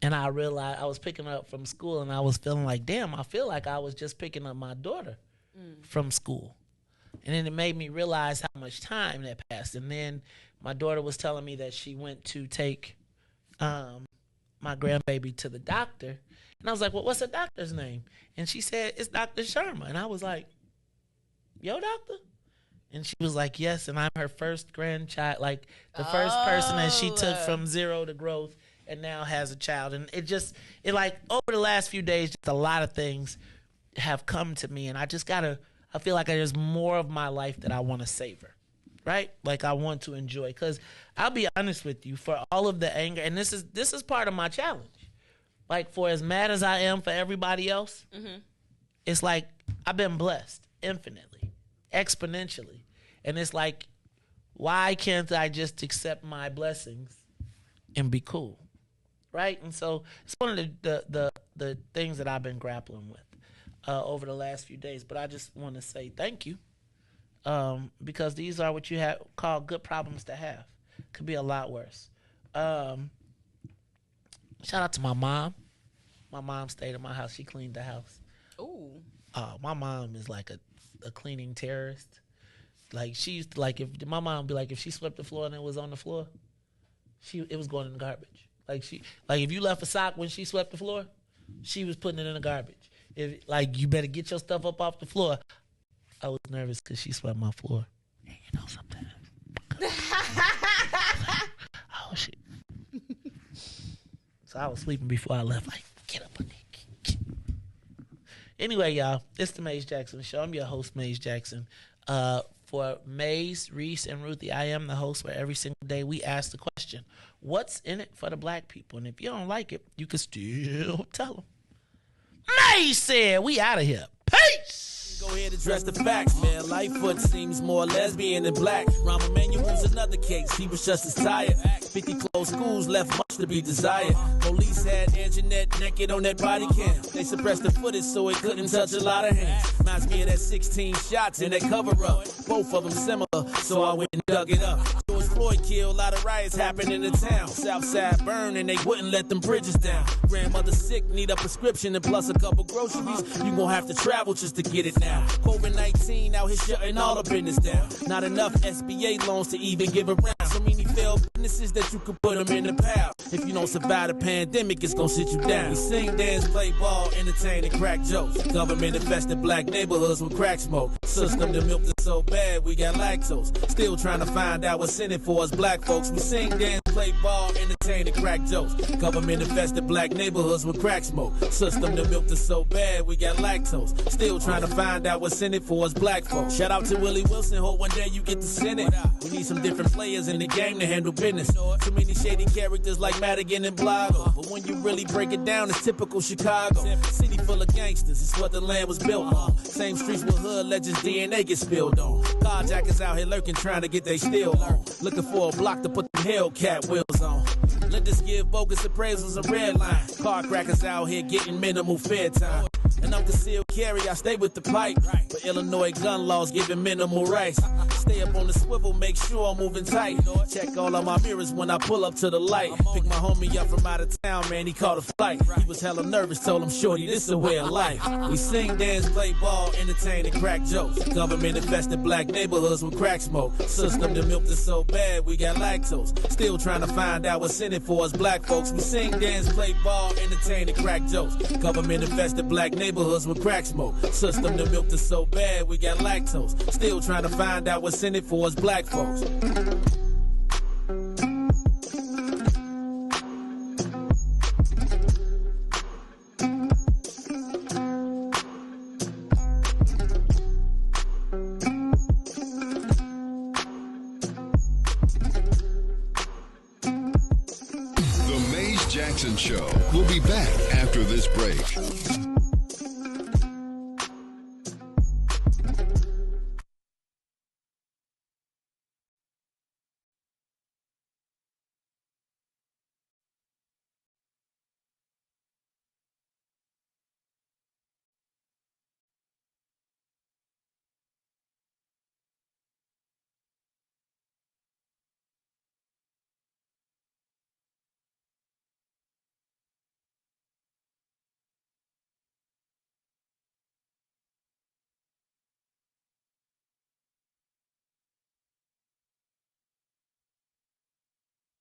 and I realized I was picking her up from school, and I was feeling like, damn, I feel like I was just picking up my daughter from school. And then it made me realize how much time that passed. And then my daughter was telling me that she went to take my grandbaby to the doctor. And I was like, well, what's the doctor's name? And she said, it's Dr. Sharma. And I was like, yo, doctor? And she was like, yes, and I'm her first grandchild, like the first person that she took from zero to growth and now has a child. And it like over the last few days, just a lot of things have come to me. And I feel like there's more of my life that I want to savor, right? Like I want to enjoy. Because I'll be honest with you, for all of the anger, and this is part of my challenge. Like for as mad as I am for everybody else, it's like I've been blessed infinitely, exponentially. And it's like, why can't I just accept my blessings and be cool, right? And so it's one of the things that I've been grappling with over the last few days. But I just want to say thank you because these are what you call good problems to have. Could be a lot worse. Shout out to my mom. My mom stayed at my house. She cleaned the house. Ooh. My mom is like a cleaning terrorist. Like she used to, like if my mom would be like, if she swept the floor and it was on the floor, it was going in the garbage. Like if you left a sock when she swept the floor, she was putting it in the garbage. If you better get your stuff up off the floor. I was nervous because she swept my floor. And sometimes. Oh shit. I was sleeping before I left. Like, get up. Anyway, y'all, it's the Maze Jackson Show. I'm your host, Maze Jackson. For Maze, Riis, and Ruthie, I am the host where every single day we ask the question, what's in it for the black people? And if you don't like it, you can still tell them. Maze said, we out of here. Peace! Go ahead and address the facts, man. Lightfoot seems more lesbian than black. Rahm Emanuel's another case. He was just as tired. 50 closed schools left much to be desired. Police had Anjanette naked on that body cam. They suppressed the footage so it couldn't touch a lot of hands. Reminds me of that 16 shots in that cover-up. Both of them similar, so I went and dug it up. George Floyd killed, a lot of riots happened in the town. Southside burned and they wouldn't let them bridges down. Grandmother sick, need a prescription and plus a couple groceries. You gon' have to travel just to get it now. COVID-19 out here shutting all the business down. Not enough SBA loans to even give around. So many failed businesses that you could put them in the pile. If you don't survive the pandemic, it's gonna sit you down. We sing, dance, play ball, entertain, and crack jokes. Government infested black neighborhoods with crack smoke. System that milked it so bad, we got lactose. Still trying to find out what's in it for us black folks. We sing, dance, play ball, entertain, and crack jokes. Government infested black neighborhoods with crack smoke. System that milked it so bad, we got lactose. Still trying to find out what's in it for us black folks. Shout out to Willie Wilson, hope one day you get to send it. We need some different players in the game to handle business. Too many shady characters like Madigan and Blago. But when you really break it down, it's typical Chicago. City full of gangsters, it's what the land was built on. Same streets with hood legends DNA get spilled on. Carjackers out here lurking, trying to get they steal on. Looking for a block to put them Hellcat wheels on. Let us give bogus appraisals a red line. Car crackers out here getting minimal fair time. And I'm concealed carry, I stay with the pipe. But Illinois gun laws giving minimal rights. Stay up on the swivel, make sure I'm moving tight. Check all of my mirrors when I pull up to the light. Pick my homie up from out of town, man, he caught a flight. He was hella nervous, told him, shorty, this a way of life. We sing, dance, play ball, entertain, and crack jokes. Government infested black neighborhoods with crack smoke. System that milked us so bad, we got lactose. Still trying to find out what's in it for us black folks. We sing, dance, play ball, entertain, and crack jokes. Government infested black neighborhoods with crack smoke. System that milked us so bad, we got lactose. Still trying to find out what's in it for us black folks. The Maze Jackson Show will be back after this break.